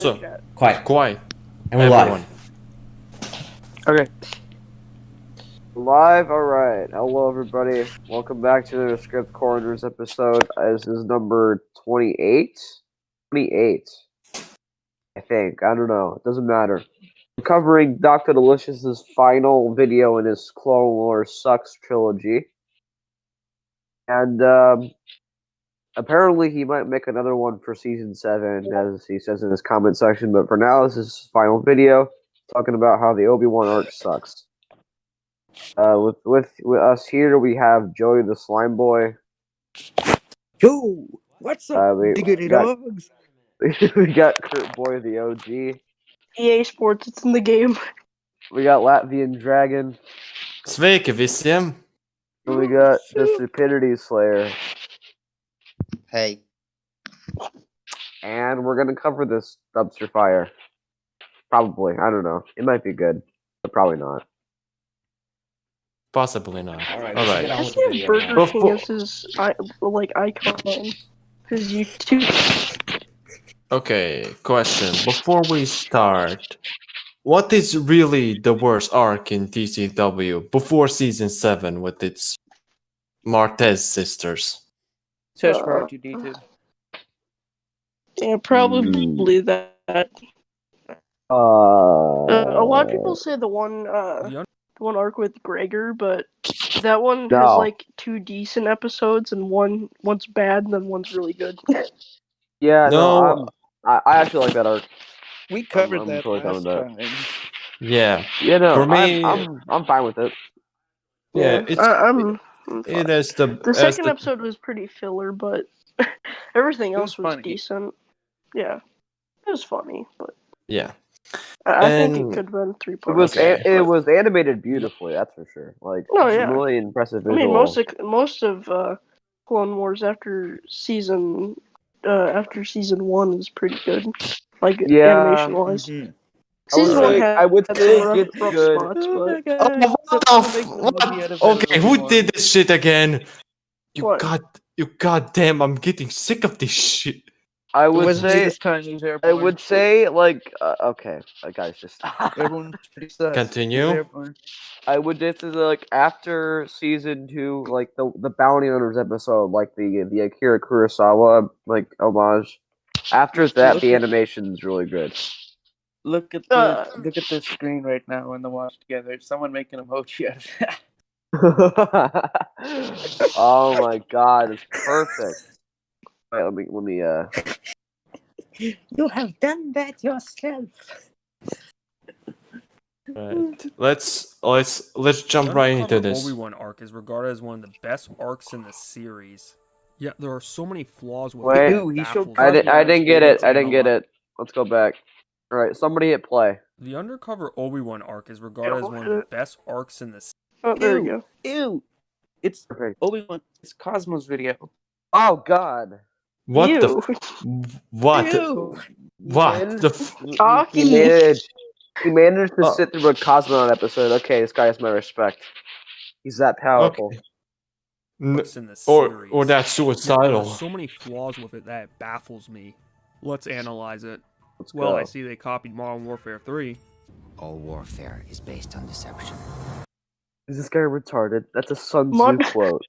So, Quiet. quiet, And we're everyone. Okay. Live, alright. Hello, everybody. Welcome back to the Script Corners episode. This is number 28? 28. I think. I don't know. It doesn't matter. We're covering Dr. Delicious's final video in his Clone Wars Sucks trilogy. And, apparently he might make another one for Season 7, as he says in his comment section, but for now, this is his final video, talking about how the Obi-Wan arc sucks. With us here, we have Joey the Slime Boy. Yo, what's up, diggity dogs? We got Kurt Boy the OG. EA Sports, it's in the game. We got Latvian Dragon. Sveiki visiem! And we got the Stupidity Slayer. Hey. And we're gonna cover this dumpster fire. Probably. I don't know. It might be good, but probably not. Possibly not. Alright. Alright. Does he have Burger King as his icon? His YouTube. Okay, question. Before we start, what is really the worst arc in TCW before Season 7 with its Martez sisters? Search for R2D2. Yeah, probably that. A lot of people say the one arc with Gregor, but that one has like 2 decent episodes, and one's bad, and then one's really good. Yeah, No. I actually like that arc. We covered I'm that totally last coming to time. Yeah. You know, For me, I'm fine with it. yeah, it's I'm it is the The second episode was pretty filler, but everything else was funny. decent. Yeah, it was funny, but yeah. I think And- it could have been 3 It was parts. it was animated beautifully, that's for sure. Like, Oh, it's yeah. really impressive I visual. mean, most of Clone Wars after season 1 is pretty good, like Yeah. animation wise. Mhm. Season 1 I would had say some it's rough good. spots, Oh my but god. Okay, who did this shit again? What? You goddamn, I'm getting sick of this shit. I It would wasn't say this time, it was I Airborne. would say like okay, guys, just Everyone's pretty sus. Continue. It was Airborne. I would just like after season 2, like the Bounty Hunters episode, like the Akira Kurosawa like homage. After that, the animation's really good. Look at the screen right now in the watch together. Someone making emoji out of that. Oh my god, it's perfect. Wait, let me You have done that yourself. Right. Let's jump right into this. Obi-Wan arc is regarded as one of the best arcs in the series. Yeah, there are so many flaws with Wait. it. Ew, he showed I didn't get it. I didn't It's get it. Let's go back. All right, somebody hit play. The undercover Obi-Wan arc is regarded as one of the best arcs in the series. oh, there you go. Ew. It's Okay. Obi-Wan. It's Cosmo's video. Oh god. What Ew. what? Ew. What the f- Talkie. He managed to Oh. sit through a Cosmonaut episode. Okay, this guy has my respect. He's that powerful. Arcs in the or series. that's Yeah, there suicidal. are so many flaws with it that it baffles me. Let's analyze it. Let's Well, go. I see they copied Modern Warfare 3. All warfare is based on deception. Is this guy retarded? That's a Sun Tzu Mon- quote.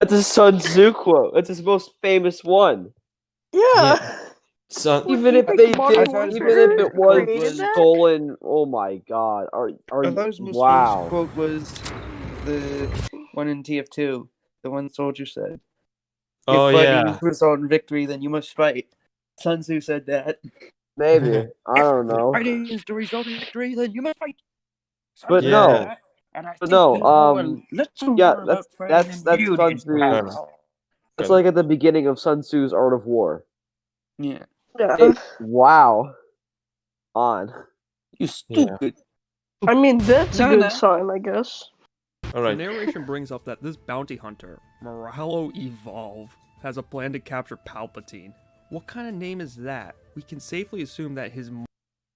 That's a Sun Tzu quote. That's his most famous one. Yeah. So Even you if think they Modern did, Warfare even if it was created that? stolen, oh my god! Are I thought his most wow? famous quote was the one in TF2. The one the soldier said. oh If fighting yeah. is result in victory, then you must fight. Sun Tzu said that. Maybe I don't know. Fighting is the result in victory, then you must fight. Sun But Tzu no. said that, and I But think no, we know a little yeah, more about fighting that's than you Sun did, Tzu. perhaps. It's like at the beginning of Sun Tzu's Art of War. Yeah. Yeah. Wow. On. You stupid. I mean, that's a No, good no. sign, I guess. All The right. narration brings up that this bounty hunter, Moralo Evolve, has a plan to capture Palpatine. What kind of name is that? We can safely assume that his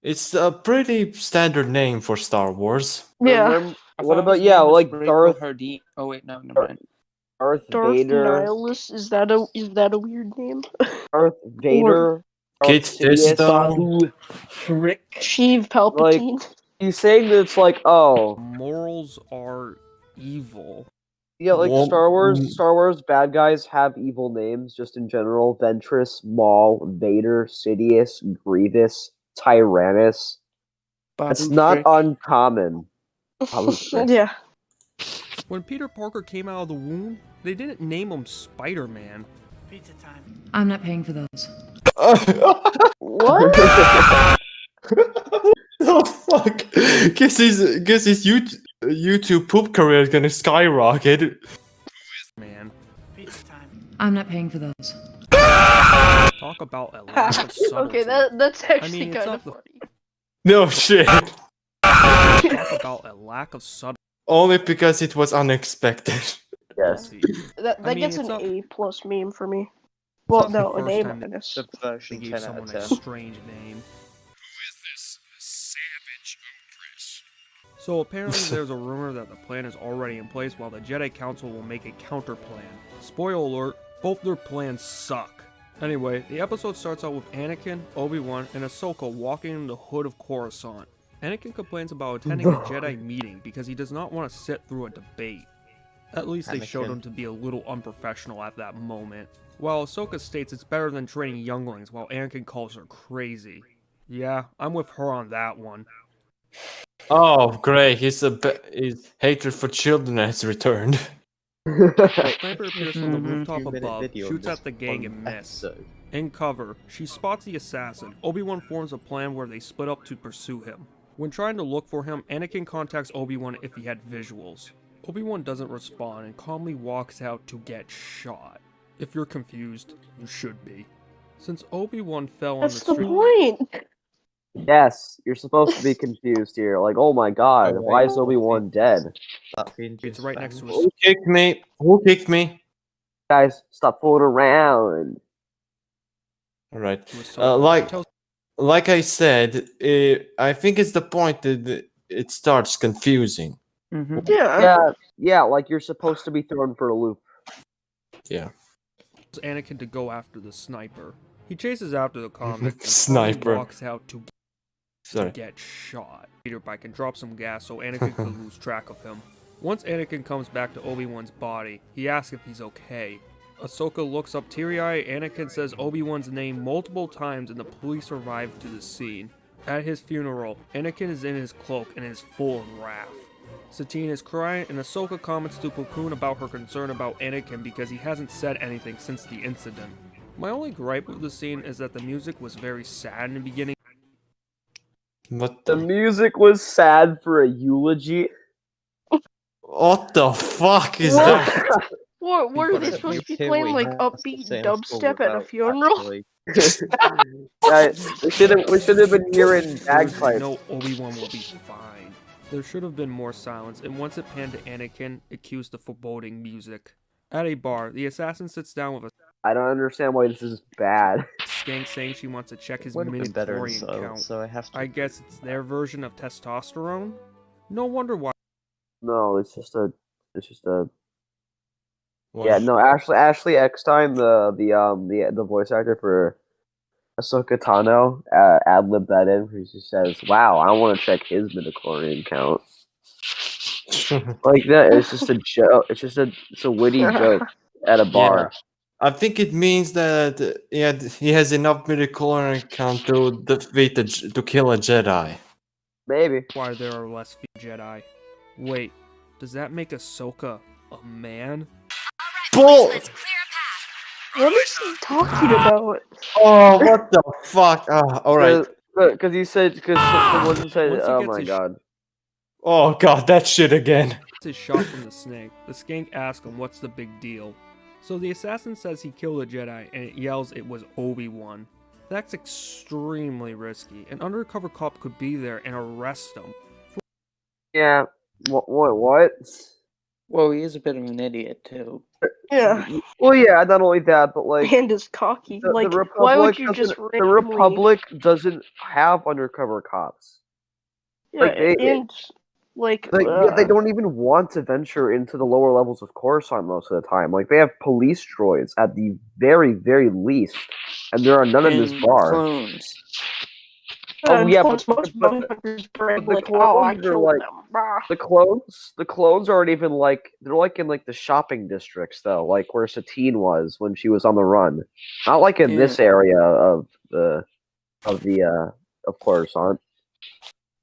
It's a pretty standard name for Star Wars. Yeah. Remember- I what thought about his name was like Draco Darth Hardy. Oh wait, no, never mind. Darth Darth Vader? Nihilus, is that a weird name? Darth Vader? Kid Sidious, Fisto. Babu Frick. Sheev Palpatine. He's saying that it's like, oh, Morals are evil. yeah, like Well, Star Wars bad guys have evil names just in general. Ventress, Maul, Vader, Sidious, Grievous, Tyrannus. Babu It's not Frick. uncommon. Babu Frick. Yeah. When Peter Parker came out of the womb, they didn't name him Spider-Man. I'm not paying for those. What? Oh fuck! Guess his YouTube poop career is gonna skyrocket. Man, I'm not paying for those. talk about a lack of subtlety. Okay, that's actually it's kind not of the- funny. No shit. Talk about a lack of subtlety. Only because it was unexpected. Yes. That I mean, gets it's an not- A plus meme for me. It's Well, not the no, an first A time minus. The They version gave 10 out someone of a 10. strange name. So apparently there's a rumor that the plan is already in place while the Jedi Council will make a counter plan. Spoiler alert, both their plans suck. Anyway, the episode starts out with Anakin, Obi-Wan, and Ahsoka walking in the hood of Coruscant. Anakin complains about attending a Jedi meeting because he does not want to sit through a debate. At least they showed Anakin. him to be a little unprofessional at that moment. While Ahsoka states it's better than training younglings, while Anakin calls her crazy. Yeah, I'm with her on that one. Oh, great! His hatred for children has returned. A sniper appears from the Mhm. rooftop 2-minute above, video of shoots this at the gang and one miss. episode. In cover, she spots the assassin. Obi-Wan forms a plan where they split up to pursue him. When trying to look for him, Anakin contacts Obi-Wan if he had visuals. Obi-Wan doesn't respond and calmly walks out to get shot. If you're confused, you should be. Since Obi-Wan fell on That's the the street, point. Yes, you're supposed to be confused here. Like, oh my god, Oh, why wait. is Obi-Wan dead? That being it's just right next to bad. a Who kicked me? Who kicked me? Guys, stop fooling around. All right. Ahsoka. Like I said, I think it's the point that it starts confusing. Mhm. Yeah. Yeah, like you're supposed to be thrown for a loop. Yeah. Anakin to go after the sniper. He chases after the comic and Sniper. calmly walks out to Sorry. get shot. Peter bike and drop some gas so Anakin could lose track of him. Once Anakin comes back to Obi-Wan's body, he asks if he's okay. Ahsoka looks up teary-eyed. Anakin says Obi-Wan's name multiple times and the police arrive to the scene. At his funeral, Anakin is in his cloak and is full of wrath. Satine is crying and Ahsoka comments to Plo Koon about her concern about Anakin because he hasn't said anything since the incident. My only gripe with the scene is that the music was very sad in the beginning. What The the, music was sad for a eulogy. what the fuck is What? that? What were But they I supposed to be think playing we like have to upbeat say in school dubstep at a without funeral? actually- Guys, we should have been hearing There is bagpipes. no Obi-Wan will be fine. There should have been more silence, and once it panned to Anakin, it cues the foreboding music. At a bar, the assassin sits down with a I don't understand why this is bad. skank saying she wants to check his Would have been better in midi-chlorian so, count. so I have to. I guess it's their version of testosterone? No wonder why. No, it's just a. What? Yeah, no. Ashley Eckstein, the voice actor for Ahsoka Tano, ad-libbed that in. She says, "Wow, I want to check his midichlorian count." Like that, it's just a joke. It's a witty joke at a bar. I think it means that he has enough midichlorian count to defeat to kill a Jedi. Maybe. Why there are less Jedi. Wait, does that make Ahsoka a man? Bull! What is he talking about? Oh, what the fuck? All right. Because he said, because someone said, Once he "Oh gets my his god." Oh god, that shit again. His shot from the snake. The skank asks him what's the big deal. So the assassin says he killed a Jedi and it yells it was Obi-Wan. That's extremely risky. An undercover cop could be there and arrest him. Yeah. What? Well, he is a bit of an idiot too. Yeah. Well, yeah. Not only that, but like And is cocky. the Like, Republic why would you just the randomly... Republic doesn't have undercover cops. Yeah, like, they- and Like, They don't even want to venture into the lower levels of Coruscant most of the time. Like, they have police droids at the very, very least, and there are none in this And bar. clones. Oh yeah, most but bounty hunters brag the like, oh, I clones are killed like them. Bah. the clones aren't even like they're like in like the shopping districts though, like where Satine was when she was on the run. Not like in this area of Coruscant.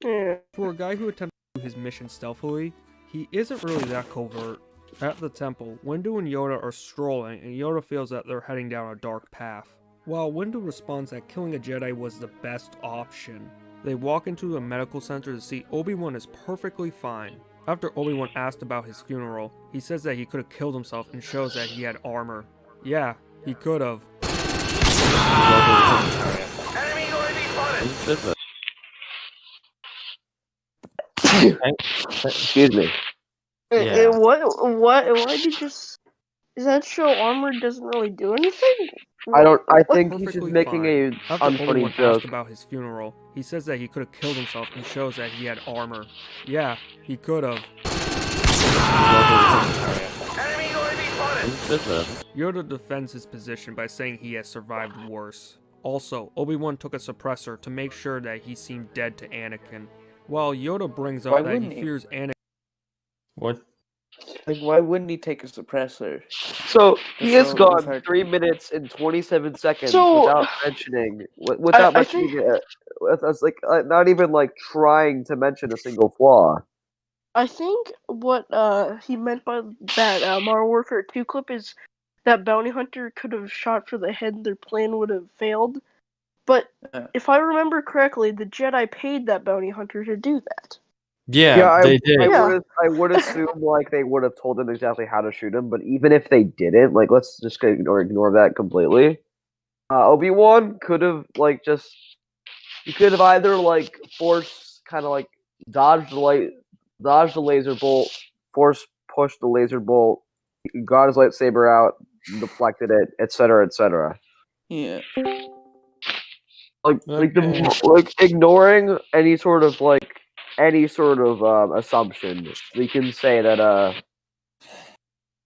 Yeah. For a guy who attempted to do his mission stealthily, he isn't really that covert. At the temple, Windu and Yoda are strolling, and Yoda feels that they're heading down a dark path. While Windu responds that killing a Jedi was the best option, they walk into a medical center to see Obi-Wan is perfectly fine. After Obi-Wan asked about his funeral, he says that he could have killed himself and shows that he had armor. Yeah, he could have. Excuse me. Yeah. Why did you just... Does that show armor doesn't really do anything? I think he's just Perfectly making fine. a After unfunny Obi-Wan joke. asked about his funeral, he says that he could have killed himself and shows that he had armor. Yeah, he could have. Yoda defends his position by saying he has survived worse. Also, Obi-Wan took a suppressor to make sure that he seemed dead to Anakin. While Yoda brings up Why that he wouldn't he? fears Anakin. What? Like, why wouldn't he take a suppressor? So he has So it was gone hard. 3 minutes and 27 seconds So- without mentioning, without I mentioning, think- it's like not even like trying to mention a single flaw. I think what he meant by that Modern Warfare 2 clip is that bounty hunter could have shot for the head and their plan would have failed. But if I remember correctly, the Jedi paid that bounty hunter to do that. Yeah, they did. I would assume like they would have told him exactly how to shoot him, but even if they didn't, like let's just ignore that completely. Obi-Wan could have like just he could have either like force kind of like dodge the laser bolt, force push the laser bolt, got his lightsaber out, deflected it, etc., etc. Yeah. Like ignoring any sort of assumption, we can say that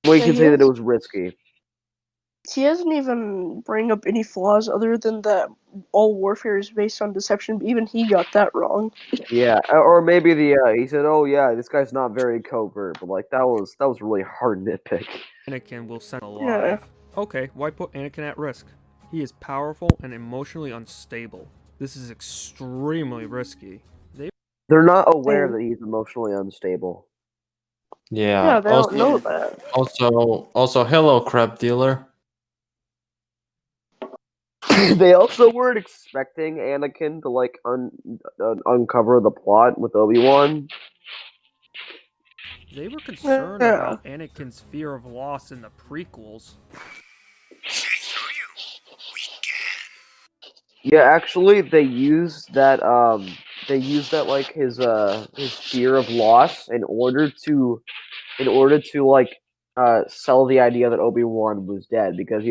it was risky. He hasn't even bring up any flaws other than that all warfare is based on deception. But even he got that wrong. Yeah, or maybe he said, "Oh yeah, this guy's not very covert," but like that was really hard nitpick. Anakin will send alive. Okay, why put Anakin at risk? He is powerful and emotionally unstable. This is extremely risky. They're not aware that he's emotionally unstable. Yeah. They don't know that. Also, hello, crab dealer. They also weren't expecting Anakin to like uncover the plot with Obi-Wan. They were concerned about Anakin's fear of loss in the prequels. Yeah, actually, they used that like his fear of loss in order to like sell the idea that Obi-Wan was dead, because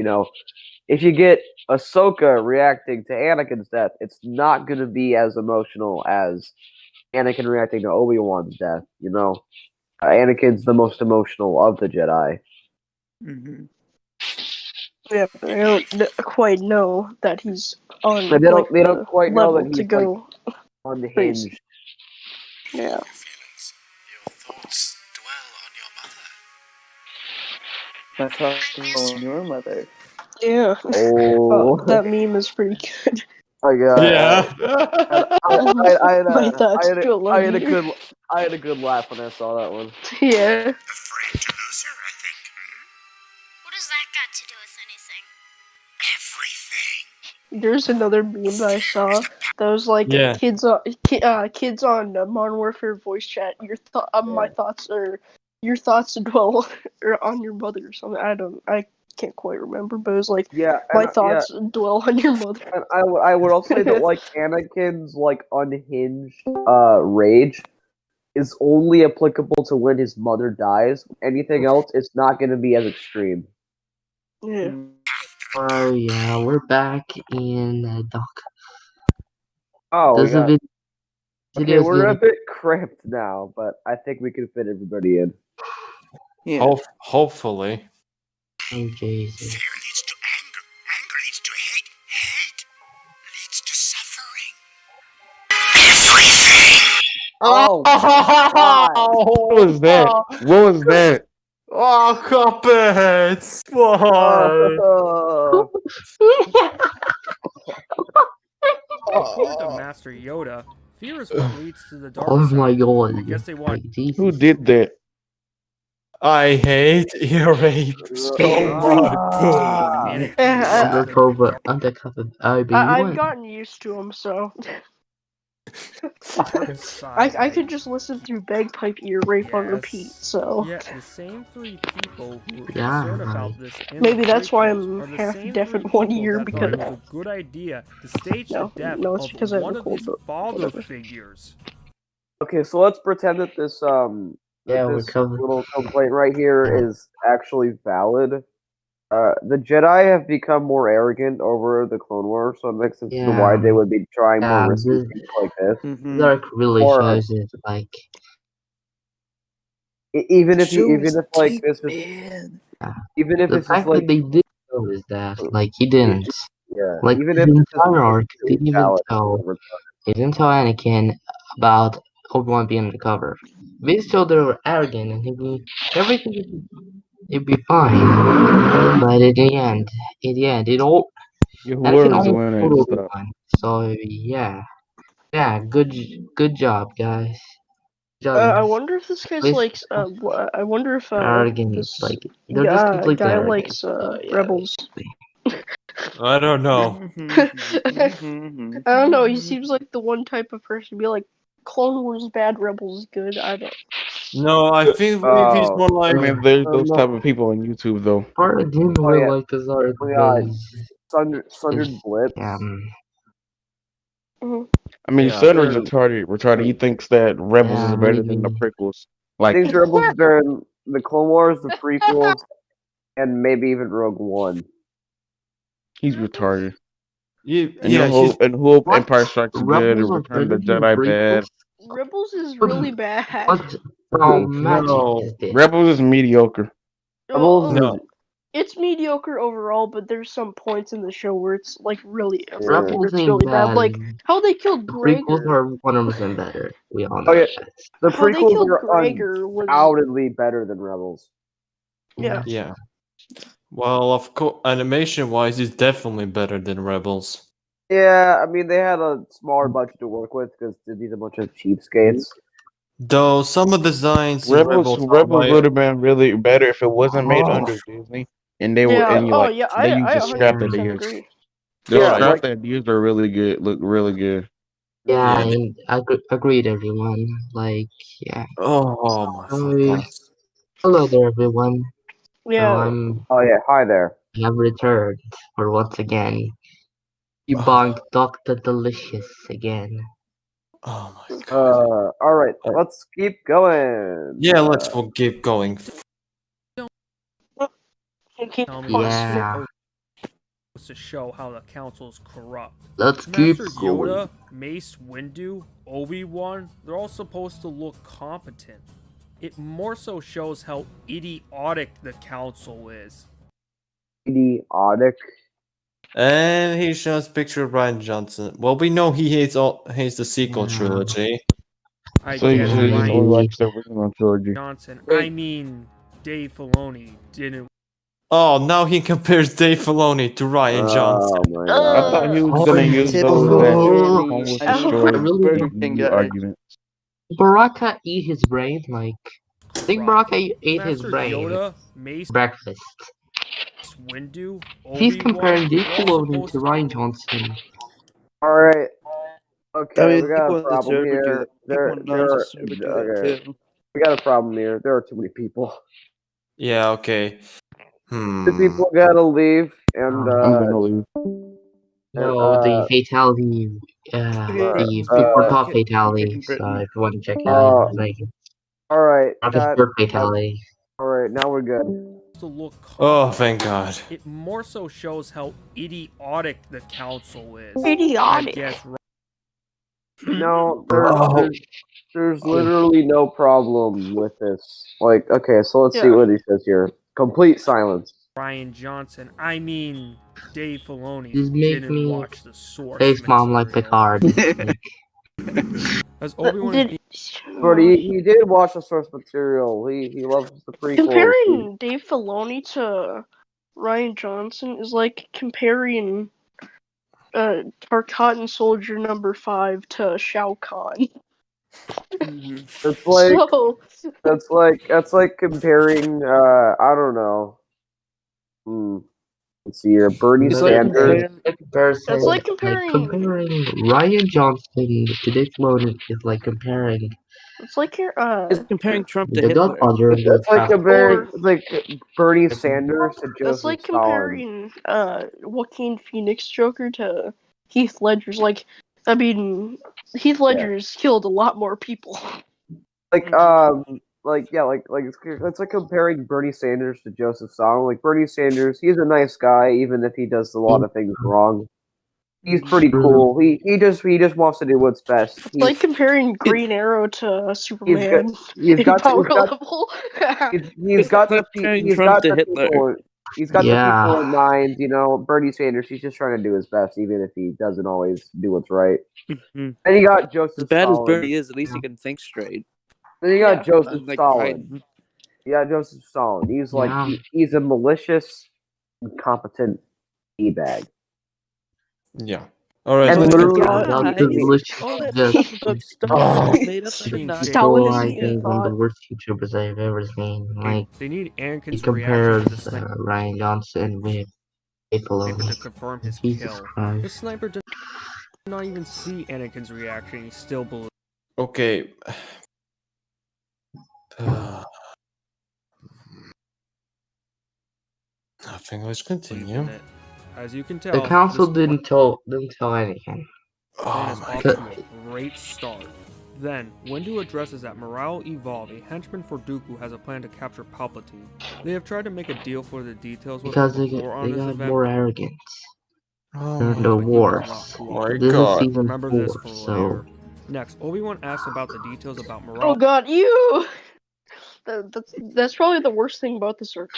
if you get Ahsoka reacting to Anakin's death, it's not going to be as emotional as Anakin reacting to Obi-Wan's death. Anakin's the most emotional of the Jedi. Mm-hmm. Yeah, but they don't quite know that he's on. But they don't quite know that level he's to go unhinged. Yeah. Your thoughts dwell on your mother. My thoughts on your mother. Yeah. Oh, that meme is pretty good. I got. Yeah. I had a good laugh when I saw that one. Yeah. Afraid to lose her, I think. What does that got to do with anything? Everything. There's another meme that I saw that was like kids on Modern Warfare voice chat. My thoughts are your thoughts dwell on your mother or something. I can't quite remember, but it was like my thoughts dwell on your mother. And I would also say that like Anakin's like unhinged rage is only applicable to when his mother dies. Anything else, it's not going to be as extreme. Yeah. Oh yeah, we're back in Docta. Oh, There's a bit. Okay, we're a bit cramped now, but I think we can fit everybody in. Yeah. Hopefully. Oh, Jesus. Fear leads to anger. Anger leads to hate. Hate leads to suffering. Everything! Oh, What was that? What was that? Oh, Cuphead! Why? oh. According to Master Yoda, fear is what leads to the dark Oh side. my god. I guess they want Like, Jesus. Who did that? I hate ear rape so much. Anakin Eh, to the dark Undercover I've Obi-Wan. gotten used to them, so side. I could just listen through bagpipe ear rape on repeat. So Yet the same three people who were Yeah, concerned like- about this in maybe the that's why prequels I'm are the half same deaf three in one people ear, that because thought it was a good idea to stage No, the death no, it's because I of have one a of cold, his but father whatever. figures. Okay, so let's pretend that this Yeah, we're this covered. little complaint right here is actually valid. The Jedi have become more arrogant over the Clone Wars, so it makes sense as to why they would be trying more risky this things like this. Dark really Or- shows it, like, Even if like deep, this is man. even if the it's just fact like that they did show is that, like, he didn't. yeah, Like, even the if it's just entire arc really didn't even valid, tell, whatever. they didn't tell Anakin about Obi-Wan being undercover. They just told they were arrogant and everything it'd be fine. But in the end, it all Your Anakin words almost went killed and stuff. Obi-Wan. So yeah, good job, guys. Good job, I guys. wonder if this guy's Please- likes. I wonder if Arrogant, this like they're just completely guy arrogant. likes So, yeah, rebels. I don't know. I don't know. He seems like the one type of person to be like, Clone Wars bad, Rebels good. I don't. No, I think if he's more I like. mean, there's those type of people on YouTube, though. Part of didn't Oh, really yeah. like this arc We got because Sundered Blitz. I mean, Yeah. Sunder's retarded. He thinks that Rebels is better than the prequels. Like, Things Rebels during the Clone Wars, the prequels, and maybe even Rogue One. he's retarded. And yeah, who Empire Strikes Good Rebels and are Return of the better than Jedi prequels? bad. Rebels is really bad. What magic is this? Rebels is mediocre. Rebels No. It's mediocre overall, but there's some points in the show where it's like really, Rebels it's ain't really bad. bad. Like how they killed The prequels Gregor. are 100% better. We all know Oh yeah, that. the How they prequels killed are Gregor was undoubtedly better than Rebels. yeah. Yeah. Well, of course, animation-wise, it's definitely better than Rebels. Yeah, I mean they had a smaller budget to work with because these are a bunch of cheapskates. Though some of the designs in Rebels would have been really better if it wasn't made under Disney, and they were Yeah. and Oh yeah. they I just scrapped the 100% ideas. agree. The Yeah, scrapped ideas are really good. Look really good. Yeah, Yeah, and agreed, everyone. Like, yeah. Oh my So, god. hello there, everyone. Yeah. So Oh yeah, hi there. I have returned for once again. Debunked Doctor Delicious again. Oh my god. All right, let's keep going. Yeah, let's keep going. Tell me Yeah. to show how the council's corrupt. Let's keep Master going. Yoda, Mace Windu, Obi-Wan, they're all supposed to look competent. It more so shows how idiotic the council is. Idiotic. And he shows picture of Ryan Johnson. Well, we know he hates the sequel trilogy. I So you guess should just only Ryan likes the original trilogy. Johnson, I mean Dave Filoni, didn't. Oh, now he compares Dave Filoni to Ryan Johnson. My I thought he was gonna use those that home was destroyed new argument. Baraka eat his brain, like I think Baraka ate his Master brain Yoda, Mace breakfast. Windu, He's Obi-Wan, comparing Dave they're all Filoni supposed to Ryan Johnson. All right. Okay, I mean, we got a people problem deserve to do here. that. There People are deserve to do that too. we got a problem here. There are too many people. Yeah, okay. The people gotta leave, and I'm gonna leave. No, the fatality, the before top fatality. So if you want to check it out, like all right. Baraka's third fatality. All right, now we're good. to look Oh, thank God. It more so shows how idiotic the council is. Idiotic. I guess No, There's literally no problem with this. Like, okay, so let's see what he says here. Complete silence. Rian Johnson. I mean, Dave Filoni Just make didn't me watch the source face mom like material. Picard. As Obi-Wan is But he did watch the source material. He loves the prequels. Comparing Dave Filoni to Rian Johnson is like comparing Tarkatan Soldier number 5 to Shao Kahn. It's like that's like comparing I don't know. Let's see here, Bernie Sanders. That's like comparing Rian Johnson to Dave Filoni is like comparing. It's like you're It's comparing Trump to The Hitler. Godfather. That's like comparing like Bernie Sanders to Joseph That's like Stalin. comparing Joaquin Phoenix Joker to Heath Ledger's. Like, I mean, Heath Ledger's killed a lot more people. Like it's like comparing Bernie Sanders to Joseph Stalin. Like Bernie Sanders, he's a nice guy, even if he does a lot of things wrong. He's pretty cool. He just wants to do what's best. It's like comparing Green Arrow to Superman. He's got the people in mind. You know, Bernie Sanders. He's just trying to do his best, even if he doesn't always do what's right. And you got Joseph. As bad Stalin. as Bernie is, at least he can think straight. Then you got Joseph Like Stalin. Yeah, Joseph Stalin. He's like he's a malicious, incompetent d-bag. Yeah. All right. And literally, Stalin I think one of the worst YouTubers I've ever seen. Like they need Anakin's he compares reaction to the sniper Rian Johnson with Dave Filoni. to confirm his Jesus kill. Christ. The sniper did not even see Anakin's reaction. He still believes. Okay. Nothing. Let's continue. As you can tell, The council didn't tell anything. Plan is off to a great start. Then, Windu addresses that Morale Evolve, a henchman for Dooku, has a plan to capture Palpatine. They have tried to make a deal for the details with Because him they before on this got event. more arrogance. Oh during the wars. This is season Remember 4, this for so... later. Next, Obi-Wan asks about the details about Morale. Oh god, you! That's probably the worst thing about this arc.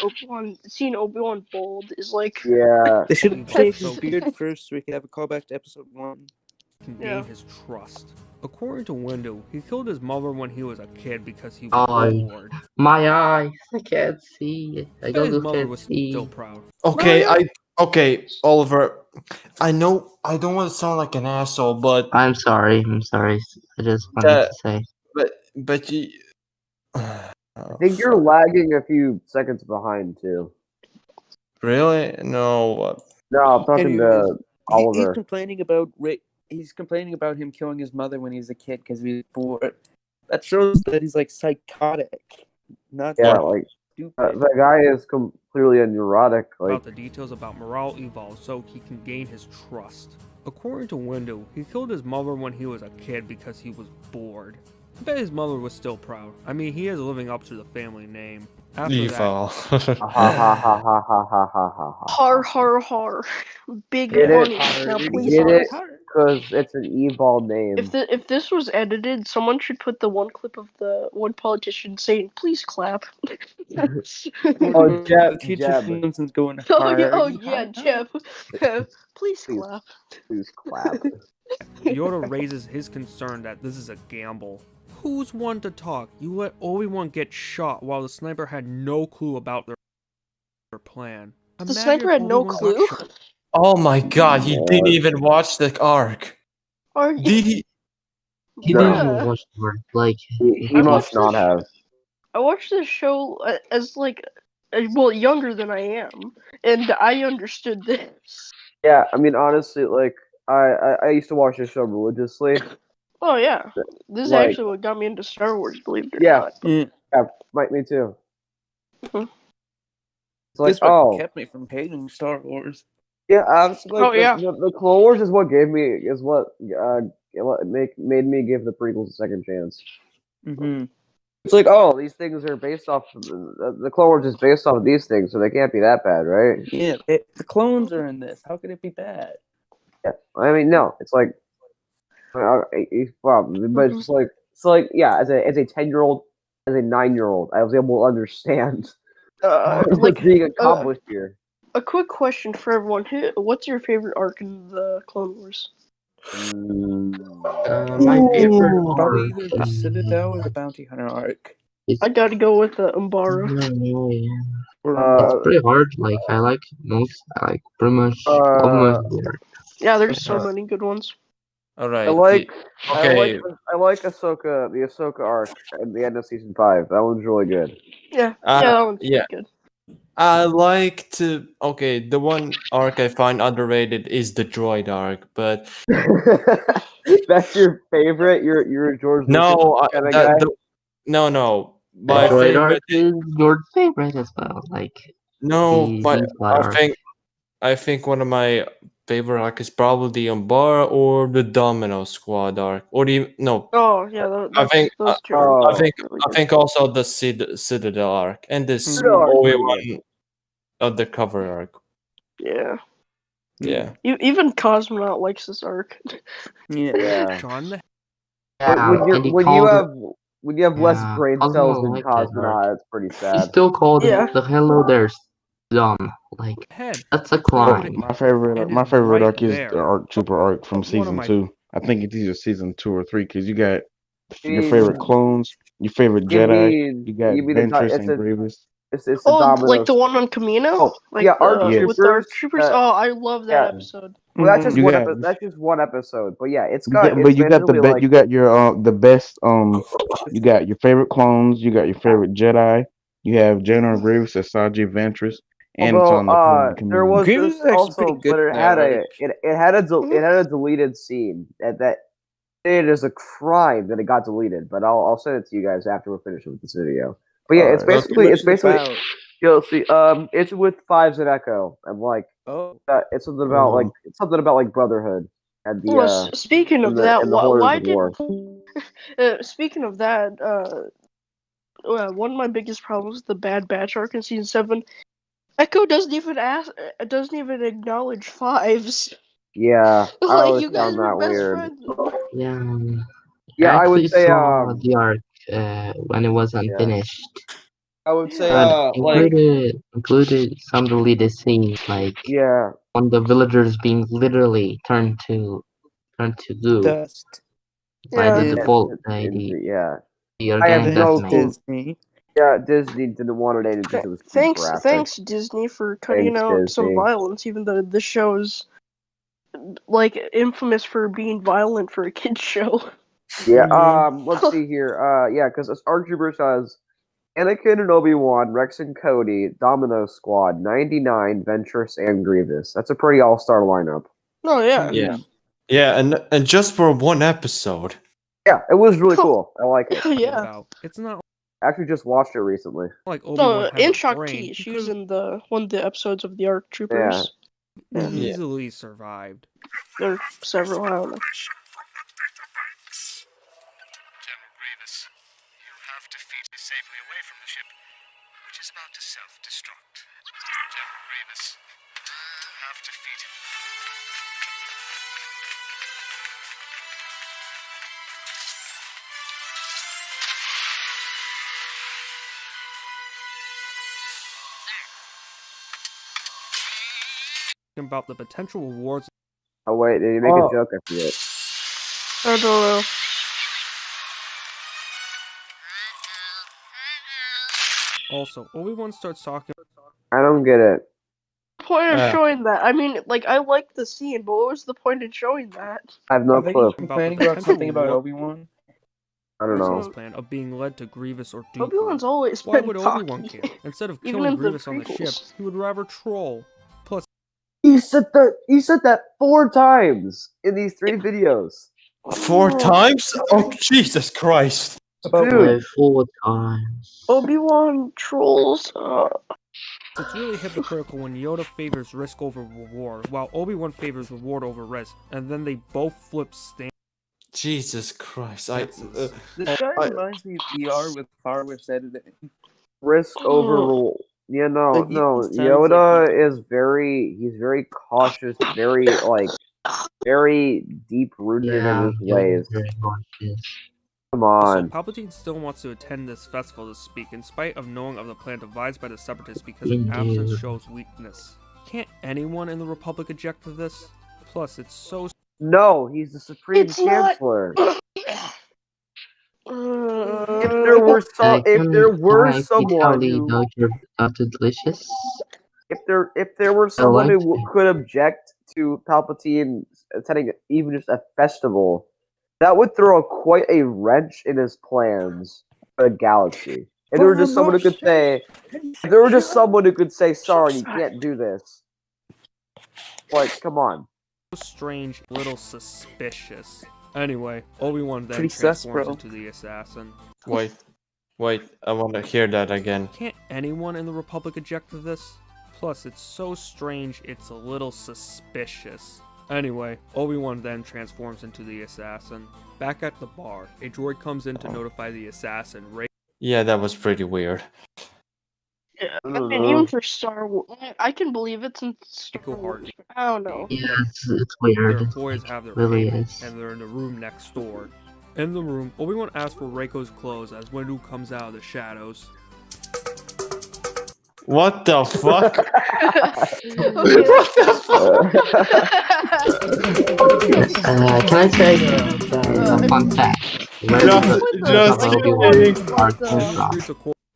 Seeing Obi-Wan bold is like... Yeah. They should have shaved his beard first so we could have a callback to episode 1. Can gain his trust. According to Windu, he killed his mother when he was a kid because he was bored. My eyes, I can't see. I But his just mother can't was see. still proud. Okay, Oliver. I know I don't want to sound like an asshole, but I'm sorry. I just wanted to say. But you. I think you're lagging a few seconds behind too. Really? No. No, I'm talking to Oliver. He's complaining about him killing his mother when he was a kid because he was bored. That shows that he's like psychotic, not like stupid. The guy is clearly a neurotic. Like About the details about Morale Evolve so he can gain his trust. According to Windu, he killed his mother when he was a kid because he was bored. I bet his mother was still proud. I mean, he is living up to the family name. After Evil. Har har har. Big Get money. it? Now please Get har. it? Because it's an evil name. If this was edited, someone should put the one clip of the one politician saying, "Please clap." Oh, Jeb. Simpson's going hard. Jeb. Please clap. Please clap. Yoda raises his concern that this is a gamble. Who's one to talk? You let Obi-Wan get shot while the sniper had no clue about their plan. The sniper had no clue? Oh my god, he didn't even watch the arc. Did he? He didn't even watch the arc. Like, he must not have. I watched this show as younger than I am, and I understood this. Yeah, I mean, honestly, like, I used to watch this show religiously. Oh yeah, this is actually what got me into Star Wars. Believe it or not. Yeah, me too. Mm-hmm. It's like, this what kept me from hating Star Wars. Yeah, honestly, the Clone Wars is what made me give the prequels a second chance. Mm-hmm. It's like, these things are based off the Clone Wars is based off of these things, so they can't be that bad, right? Yeah, the clones are in this. How could it be bad? Yeah, I mean, no, it's like, but it's just like So like, yeah, as a 10-year-old, as a 9-year-old, I was able to understand what's being accomplished here. A quick question for everyone: what's your favorite arc in the Clone Wars? My favorite Probably arc either the Citadel or the Bounty Hunter arc. I gotta go with Umbara. It's pretty hard. Like I like pretty much all most of the arc. Yeah, there's so many good ones. All right. I like okay. Ahsoka, the Ahsoka arc at the end of season 5. That one's really good. Yeah, that one's pretty good. I like to. Okay, the one arc I find underrated is the droid arc, but that's your favorite. You're a George no, Lucas kind of guy. no. The My droid arc favorite is your favorite as well. Like no, but the arc. I think one of my favorite arc is probably the Umbara or the Domino Squad arc, or the no. Oh yeah, I think those two are I think really I good. think also the Citadel arc and this Citadel arc is Obi-Wan undercover arc. Yeah. Yeah. Even Cosmonaut likes this arc. Yeah. John. When you have less brain cells than like Cosmonaut, it's pretty He sad. still called the Hello There dumb. Like that's a crime. My favorite arc is the Arc Trooper arc from One of season my- 2. I think it's either season 2 or 3 because you got your mean, favorite clones, your favorite Jedi, you got you mean Ventress it's and a- Grievous. It's the Oh, Domino. like the one on Camino? Oh, like yeah, Arc with the Arc Troopers. Troopers. Oh, I love that episode. Well, that's just You one. got- That's just one episode. But yeah, it's You got. got, but you got the basically best. like, You got your the best. You got your favorite clones. You got your favorite Jedi. You have General Grievous, Asajj Ventress, and it's on the there was Grievous is this actually also, pretty good but it in had that a arc. it had a deleted scene that it is a crime that it got deleted. But I'll send it to you guys after we're finished with this video. But yeah, it's basically about? you'll see. It's with Fives and Echo, and like it's something about like brotherhood and the Well, speaking of that, and the horrors why of did war. speaking of that, one of my biggest problems with the Bad Batch arc in season 7, Echo doesn't even acknowledge Fives. Yeah, I Like always you guys found were that best weird. friends. Yeah, I would say saw the arc when it was unfinished. I would say included some deleted scenes like when the villagers being literally turned to goo Dust. by the Yeah. default the organic death mode. Disney. Yeah, Disney didn't want it because it was too graphic. Thanks Disney for cutting out some violence, even though the show's like infamous for being violent for a kids show. Yeah. Let's see here. Yeah, because Arc Troopers has Anakin and Obi-Wan, Rex and Cody, Domino Squad, 99, Ventress, and Grievous. That's a pretty all-star lineup. Oh yeah. Yeah, and just for one episode. Yeah, it was really cool. I like it. Yeah. It's not I actually just watched it recently. like No, in Shakti, she was in one of the episodes of the Arc Troopers. Yeah. Easily survived. There are several, I don't know. General Grievous, you have defeated me safely away from the ship, which is about to self-destruct. General Grievous, you have defeated me. About the potential rewards. Oh wait, did you make a joke? I forget. I don't know. Also, Obi-Wan starts talking. I don't get it. Point of showing that. I mean, like, I like the scene, but what was the point in showing that? I have no clue. Complaining about something about Obi-Wan. I don't know. His plan of being led to Grievous or Dooku. Obi-Wan's always Why been would talking. Obi-Wan care? Instead of Even killing in the Grievous on the ship, prequels. he would rather troll. Plus, He said that 4 times in these 3 videos. 4 times? Oh Jesus Christ! Dude. 4 times. Obi-Wan trolls. It's really hypocritical when Yoda favors risk over reward, while Obi-Wan favors reward over risk, and then they both flip stand. Jesus Christ! This guy reminds me of ER with far with editing. Risk over rule. Yeah, no. Yoda is he's very cautious, very deep rooted in his ways. Very cautious. Come Also, on. Palpatine still wants to attend this festival to speak, in spite of knowing of the plan devised by the Separatists because an absence shows weakness. Can't anyone in the Republic object to this? Plus, it's so... No, he's the Supreme It's not- Chancellor. If If there were someone tell who... Dr. Delicious? If there were someone who could object to Palpatine attending even just a festival, that would throw quite a wrench in his plans for the galaxy. If there were just someone who could say, sorry, you can't do this. Like, come on. Strange, little suspicious. Anyway, Obi-Wan then Pretty sus, transforms bro. into the assassin. Wait, I want to hear that again. Can't anyone in the Republic object to this? Plus, it's so strange, it's a little suspicious. Anyway, Obi-Wan then transforms into the assassin. Back at the bar, a droid comes in to notify the assassin. Yeah, that was pretty weird. Yeah, I mean, even for Star Wars, I can believe it's in Star Wars. I don't know. Yeah, it's weird. Their employees have their really payment, is. and they're in the room next door. In the room, Obi-Wan asks for Reiko's clothes as Windu comes out of the shadows. What the fuck? Can I say a fun fact?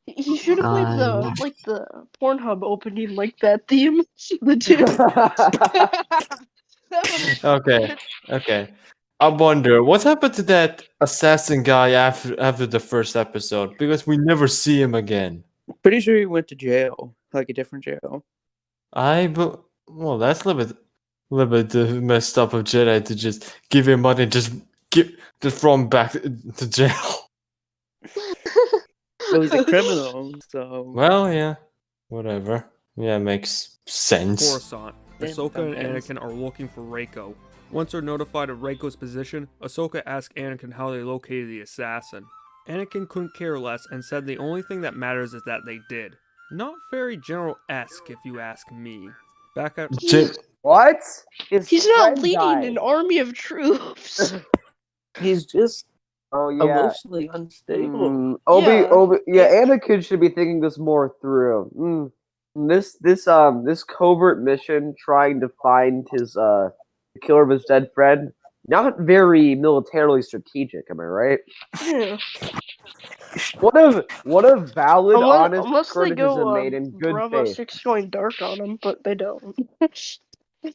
He should have played the Pornhub opening like that theme. The Okay. I wonder what happened to that assassin guy after the first episode, because we never see him again. Pretty sure he went to jail, like a different jail. Well, that's a little bit messed up of Jedi to just give him money, and just throw him back to jail. Well, he's a criminal, so. Well, yeah, whatever. Yeah, makes sense. Coruscant. Ahsoka and Anakin are looking for Reiko. Once they're notified of Reiko's position, Ahsoka asks Anakin how they located the assassin. Anakin couldn't care less and said the only thing that matters is that they did. Not very General-esque, if you ask me. Back at... What? He's not leading an army of troops. He's just emotionally unstable. Anakin should be thinking this more through. This covert mission trying to find his the killer of his dead friend, not very militarily strategic, am I right? Yeah. What a valid, honest unless they criticism go made in good Bravo faith. 6 going dark on him, but they don't. A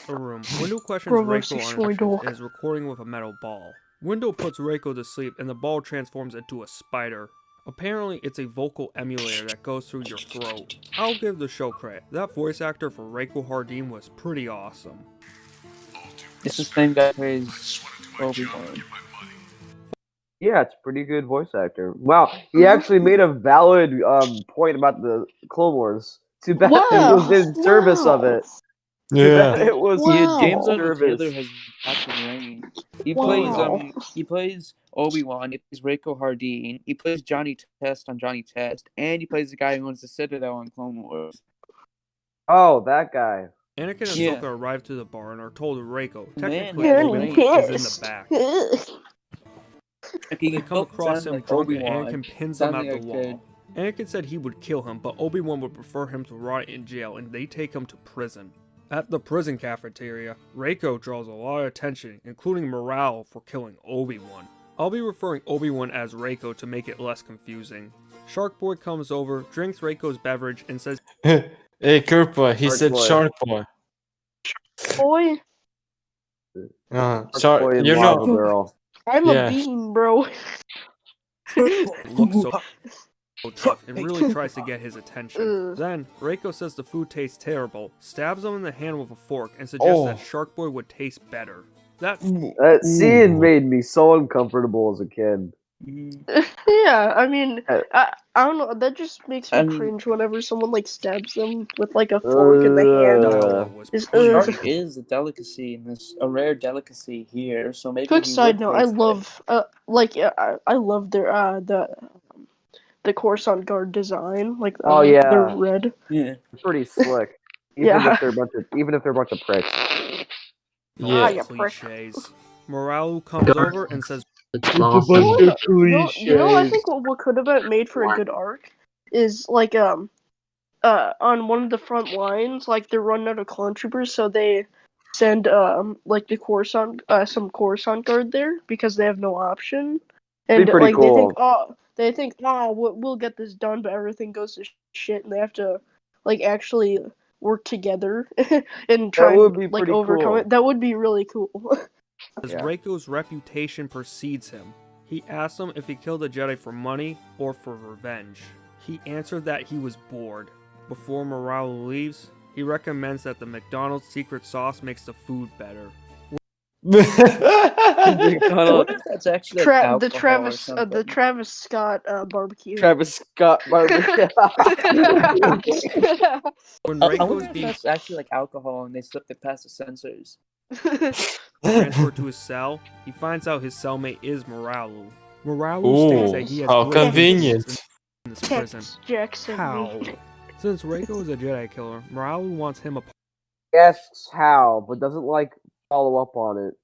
room. Windu questions Bravo Reiko 6 on going actions dark. and is recording with a metal ball. Windu puts Reiko to sleep and the ball transforms into a spider. Apparently, it's a vocal emulator that goes through your throat. I'll give the show credit. That voice actor for Reiko Hardin was pretty awesome. It's the same guy who plays Obi-Wan. Yeah, it's a pretty good voice actor. Wow, he actually made a valid point about the Clone Wars. Too bad it was in service of it. Yeah. It was James Earl service. Taylor has acted range. He plays Obi-Wan, he plays Reiko Hardin, he plays Johnny Test on Johnny Test, and he plays the guy who owns the Citadel on Clone Wars. Oh, that guy. Anakin and Ahsoka arrive to the bar and are told Reiko, technically Man, Obi-Wan, is in the back. They They come across him drunk and Anakin pins him at the wall. Anakin said he would kill him, but Obi-Wan would prefer him to rot in jail, and they take him to prison. At the prison cafeteria, Reiko draws a lot of attention, including morale for killing Obi-Wan. I'll be referring Obi-Wan as Reiko to make it less confusing. Shark Boy comes over, drinks Reiko's beverage, and says, Hey, Kerpa, he said Shark Boy. Boy, Shark, you know. Girl. I'm a bean, bro. looks so tough and really tries to get his attention. Then, Reiko says the food tastes terrible, stabs him in the hand with a fork, and suggests that Shark Boy would taste better. That scene made me so uncomfortable as a kid. Yeah, I mean, I don't know, that just makes me cringe whenever someone, like, stabs them with, like, a fork in the hand. Shark is a delicacy, a rare delicacy here, so maybe Quick side note, I love, I love their, the Coruscant Guard design, like, they're red. Yeah. Pretty slick. Even if they're a bunch of pricks. Yeah. cliches. Morale comes over and says, It's It's a awesome. bunch of I cliches. think what could have been made for a good arc is like on one of the front lines, like they're running out of clone troopers, so they send like the Coruscant some Coruscant guard there because they have no option, and Be pretty like cool. they think we'll get this done, but everything goes to shit, and they have to like actually work together and try That would be and like pretty overcome cool. it. That would be really cool. As Yeah. Reiko's reputation precedes him, he asks him if he killed a Jedi for money or for revenge. He answered that he was bored. Before Morale leaves, he recommends that the McDonald's secret sauce makes the food better. I wonder if that's actually like alcohol or something. The Travis Scott barbecue. Travis Scott barbecue. When I Reiko wonder is if being that's actually like alcohol and they slipped it past the sensors. transferred to his cell, he finds out his cellmate is Moralu. Moralu states Ooh, that he has how great convenient. influence in this prison. Jackson. How? Since Reiko is a Jedi killer, Moralu wants him a He asks how, but doesn't like follow up on it.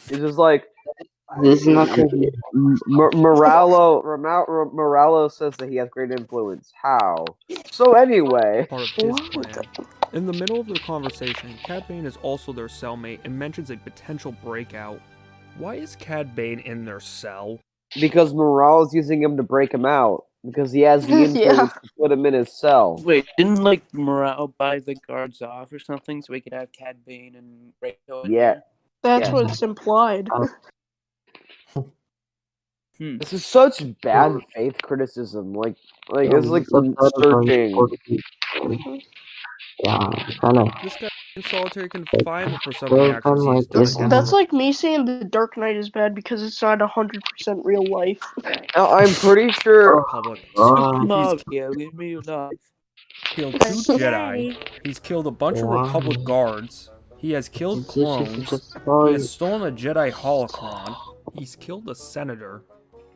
He's just like This is not crazy. Moralo says that he has great influence. How? So anyway, part of his plan. In the middle of their conversation, Cad Bane is also their cellmate and mentions a potential breakout. Why is Cad Bane in their cell? because Morale's using him to break him out because he has the influence to put him in his cell. Wait, didn't like Morale buy the guards off or something so we could have Cad Bane and Reiko in Yeah. here? That's what's implied. This is such bad faith criticism. Like it's like searching. Yeah, kind of. This guy in solitary confinement for some of the actions he's done against That's like me saying The Dark Knight is bad because it's not 100% real life. I'm pretty sure. public. In real life. Killed 2 Jedi. He's killed a bunch of Republic guards. He has killed clones. He has stolen a Jedi holocron. He's killed a senator.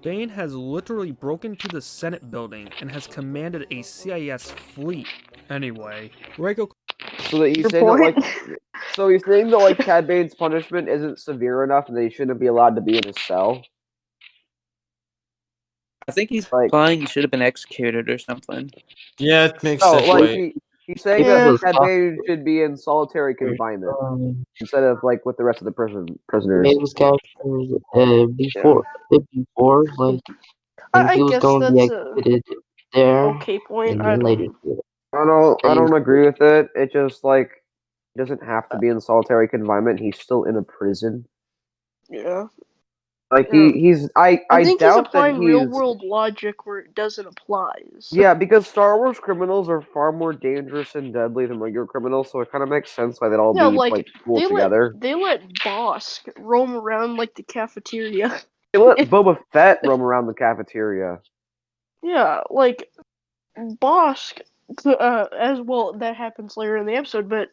Bane has literally broken to the Senate building and has commanded a CIS fleet. Anyway, Reiko. So that you say that like, so you're saying that like Cad Bane's punishment isn't severe enough and that he shouldn't be allowed to be in his cell? I think he's implying he should have been executed or something. Yeah, it makes No, sense. like Wait. he's saying that Cad Bane should be in solitary confinement instead of like with the rest of the prisoners. Maybe his character before like and he was going to be executed there. Okay point. And then later. I don't agree with it. It just like doesn't have to be in solitary confinement. He's still in a prison. Yeah. Like he's I think doubt he's applying that he's real world logic where it doesn't apply. So. Yeah, because Star Wars criminals are far more dangerous and deadly than regular criminals, so it kind of makes sense why they'd all be like pooled together. They let Bosk roam around like the cafeteria. They let Boba Fett roam around the cafeteria. Yeah, like Bosk, as well. That happens later in the episode, but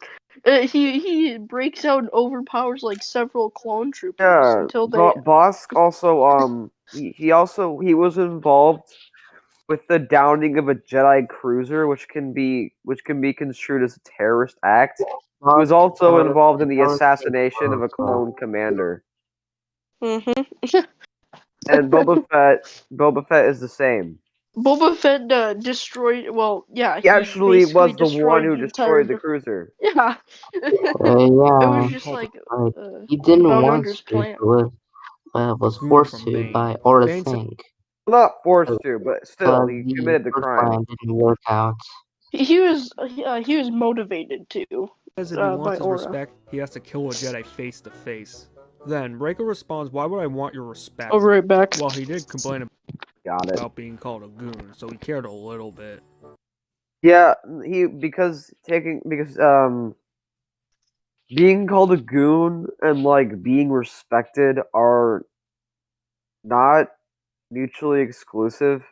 he breaks out and overpowers like several clone troopers until they. Bosk also he was involved with the downing of a Jedi cruiser, which can be construed as a terrorist act. He was also involved in the assassination of a clone commander. And Boba Fett is the same. Boba Fett destroyed. Well, yeah. He actually was the one who destroyed the cruiser. Yeah. It was just like he didn't want Belmonder's to, plan. but was forced to by Aura Singh. Not forced to, but still, he committed the crime. Didn't work out. He was motivated to. Says if he wants his respect, he has to kill a Jedi face to face. Then Reiko responds, "Why would I want your respect?" I'll be right back. Well, he did complain about being called a goon, so he cared a little bit. Yeah, because being called a goon and like being respected are not mutually exclusive.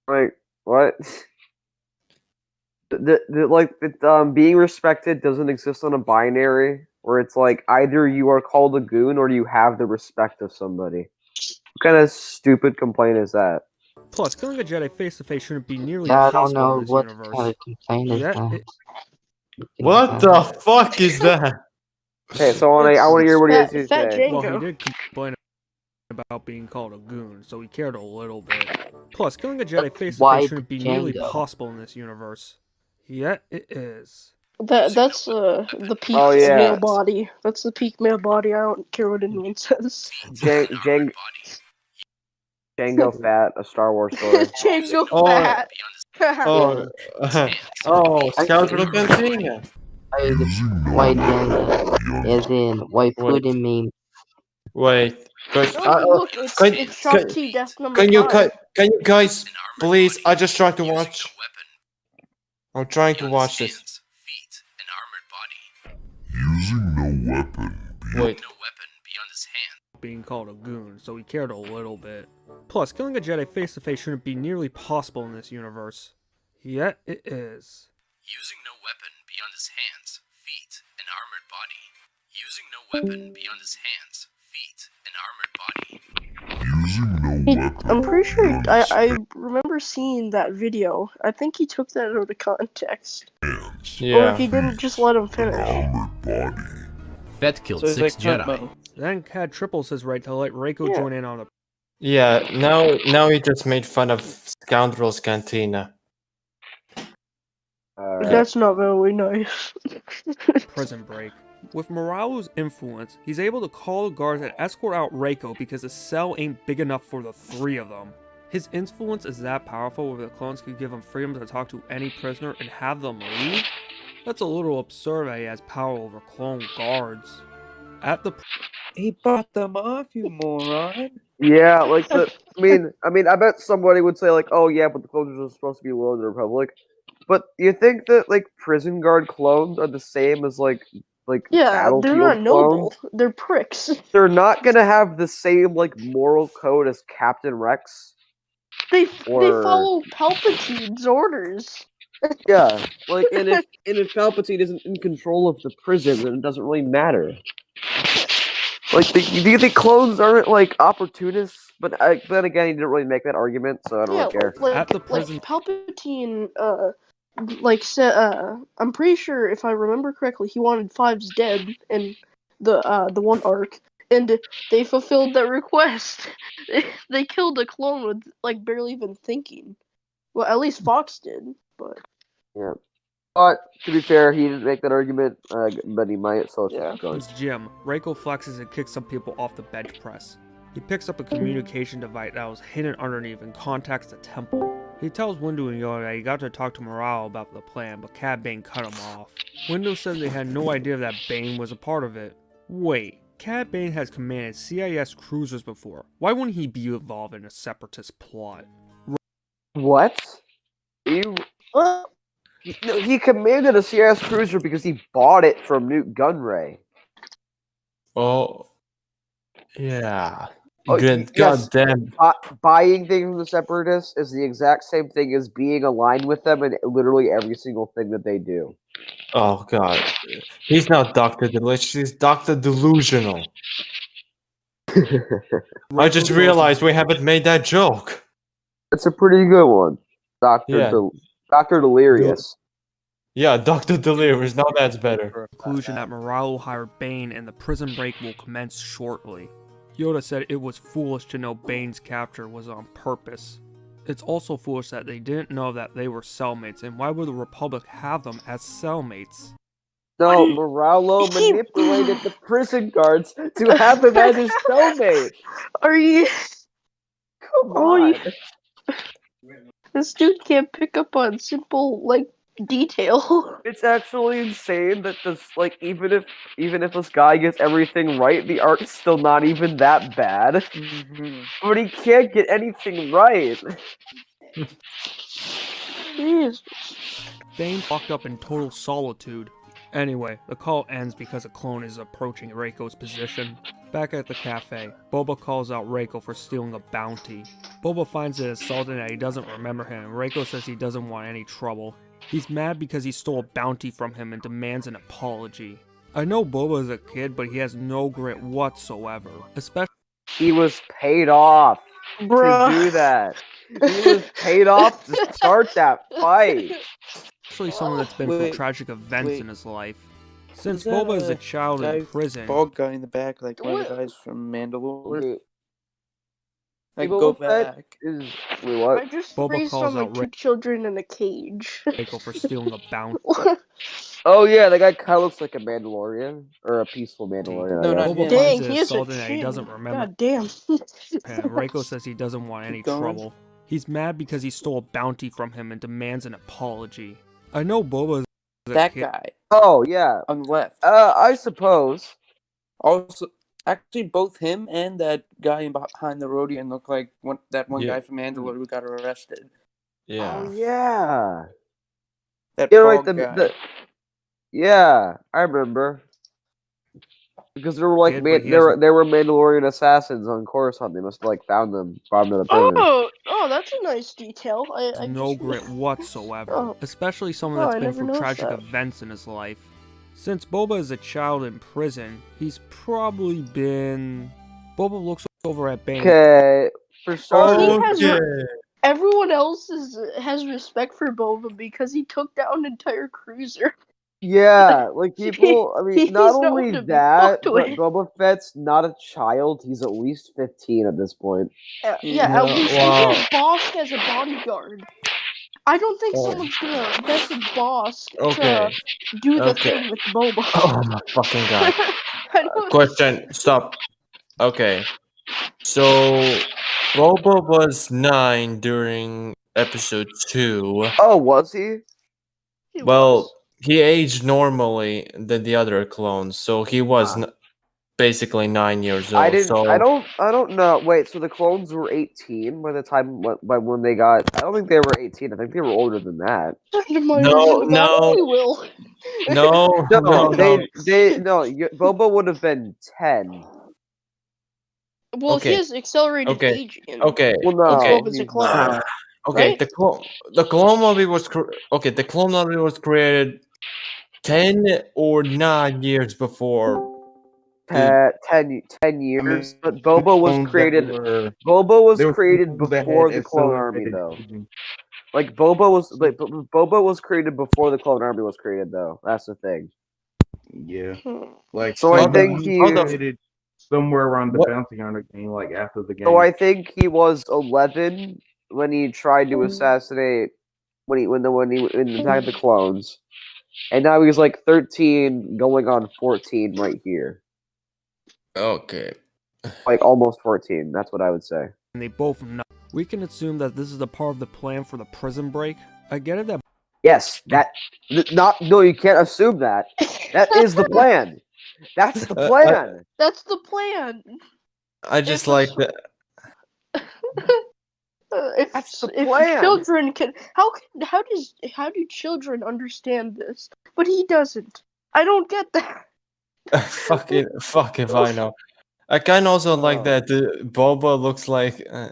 Like what? Being respected doesn't exist on a binary where it's like either you are called a goon or you have the respect of somebody. What kind of stupid complaint is that? Plus, killing a Jedi face to face shouldn't be nearly I don't possible know in this what universe. kind of complaint is that. What the fuck is that? Okay, so I want to hear what he has to say. Well, he did complain about being called a goon, so he cared a little bit. Plus, killing a Jedi face to White face shouldn't be nearly Django. possible in this universe. Yet it is. That's the peak Oh, yeah. male body. That's the peak male body. I don't care what anyone says. Django Fat, a Star Wars story. Django Oh, Fat. Scoundrel Cantina. White Django, as in white Wait. pudding mean. Wait, guys, Oh, look, it's Shang-Chi Death number 5. Can you guys, please? I just trying to watch. I'm trying to watch this. Using no weapon Wait. beyond his hand. Being called a goon, so he cared a little bit. Plus, killing a Jedi face to face shouldn't be nearly possible in this universe. Yet it is. Using no weapon beyond his hands, feet, and armored body. Using no weapon beyond his hands, feet, and armored body. Using no weapon. I'm pretty sure I remember seeing that video. I think he took that out of context. Or if he didn't just let him finish. Armored body. Fett killed So he's 6 like Jedi. Turbo. Then Cad triples his right to let Reiko join in on the. Yeah, now he just made fun of Scoundrel's Cantina. That's not very nice. Prison break. With Moralo's influence, he's able to call the guards and escort out Reiko because the cell ain't big enough for the 3 of them. His influence is that powerful where the clones could give him freedom to talk to any prisoner and have them leave? That's a little absurd that he has power over clone guards. At the He bought them off, you moron. Yeah, like I mean, I bet somebody would say like, "Oh yeah, but the clones are supposed to be loyal to the Republic." But you think that like prison guard clones are the same as like Yeah, battlefield they're not noble. clones? They're pricks. They're not gonna have the same like moral code as Captain Rex. They Or- follow Palpatine's orders. Yeah, like and if Palpatine isn't in control of the prison, then it doesn't really matter. Like, do you think clones aren't like opportunists? But then again, he didn't really make that argument, so I don't really care. At the prison, Palpatine, said, I'm pretty sure if I remember correctly, he wanted Fives dead in the one arc, and they fulfilled that request. They killed a clone with like barely even thinking. Well, at least Fox did, but Yeah. But to be fair, he didn't make that argument, but he might. So let's keep going. it's Jim. Reiko flexes and kicks some people off the bench press. He picks up a communication device that was hidden underneath and contacts the temple. He tells Windu and Yoda that he got to talk to Morale about the plan, but Cad Bane cut him off. Windu says they had no idea that Bane was a part of it. Wait, Cad Bane has commanded CIS cruisers before. Why wouldn't he be involved in a separatist plot? What? He commanded a CIS cruiser because he bought it from Newt Gunray. Oh, yeah. Oh, Good yes. goddamn. Buying things from the Separatists is the exact same thing as being aligned with them in literally every single thing that they do. Oh god, he's not Doctor Delicious. He's Doctor Delusional. I just realized we haven't made that joke. It's a pretty good one, Doctor Delirious. Yeah, Doctor Delirious. Now that's better. Conclusion that Morale will hire Bane and the prison break will commence shortly. Yoda said it was foolish to know Bane's capture was on purpose. It's also foolish that they didn't know that they were cellmates, and why would the Republic have them as cellmates? No, Moralo manipulated the prison guards to have him as his cellmate. Are you? Come on. This dude can't pick up on simple detail. It's actually insane that this even if this guy gets everything right, the arc's still not even that bad. Mm-hmm. But he can't get anything right. Bane locked up in total solitude. Anyway, the call ends because a clone is approaching Reiko's position. Back at the cafe, Boba calls out Reiko for stealing a bounty. Boba finds it insulting that he doesn't remember him, and Reiko says he doesn't want any trouble. He's mad because he stole a bounty from him and demands an apology. I know Boba is a kid, but he has no grit whatsoever. Especially He was paid off Bruh. to do that. He was paid off to start that fight. someone that's been through tragic events in his life. Since Boba is a child in prison, bald guy in the back, like one of the guys from Mandalore. Like, Boba go Fett back. is wait, what? I just Boba raised calls on like out two children in a cage. Reiko for stealing a bounty. Oh yeah, that guy kind of looks like a Mandalorian or a peaceful Mandalorian. No, I not guess. Boba him. finds Dang, it he is a assaulting that he doesn't chin. remember God damn. him. Reiko says he doesn't want any Keep going. trouble. He's mad because he stole a bounty from him and demands an apology. I know Boba is a That kid. guy Oh yeah. on the left. I suppose. Also, actually, both him and that guy behind the Rodian look like that one Yeah. guy from Mandalore who got arrested. Yeah. Oh yeah. That You're right. bald guy. Yeah, I remember. Because they were like Kid, but he they were Mandalorian assassins on Coruscant. They must have like found them, brought them to the prison. Oh, that's a nice detail. I no just... grit whatsoever, Oh. especially someone Oh, that's I been never through noticed tragic that. events in his life. Since Boba is a child in prison, he's probably been... Boba looks over at Bane. Okay, for starters, He has everyone else has respect for Boba because he took down an entire cruiser. yeah, like people. I mean, He's not known only to be that, fucked but with. Boba Fett's not a child. He's at least 15 at this point. Yeah, No, at least wow. he has Bosk as a bodyguard. I don't think Oh. someone's gonna message Bosk Okay. to do the Okay. thing with Boba. Oh my fucking god. I don't... Question. Stop. Okay. So, Boba was 9 during episode 2. Oh, was he? He Well, was. he aged normally than the other clones, so he was basically 9 years old. I didn't. So I don't know. Wait, so the clones were 18 by the time by when they got. I don't think they were 18. I think they were older than that. no, We will. no, No, no, no. Boba would have been 10. Well, Okay. he has accelerated Okay. aging. Okay. Well, no, Okay. Boba's a he's clone. not. Okay. Right? The clone movie was the clone movie was created 10 or 9 years before. 10 years, but Boba was created. Boba was created before the Clone Army, though. Like Boba was created before the Clone Army was created, though. That's the thing. Yeah, like So I think he created somewhere around the bounty hunter game, like after the game. So I think he was 11 when he tried to assassinate when he attacked the clones, and now he's like 13, going on 14 right here. Okay. Like almost 14. That's what I would say. And they both know. We can assume that this is a part of the plan for the prison break. I get it that... Yes, no, you can't assume that. That is the plan. That's the plan. That's the plan. I just like that. That's the If plan. children can, how do children understand this? But he doesn't. I don't get that. fuck if I know. I kind of also like that Boba looks like I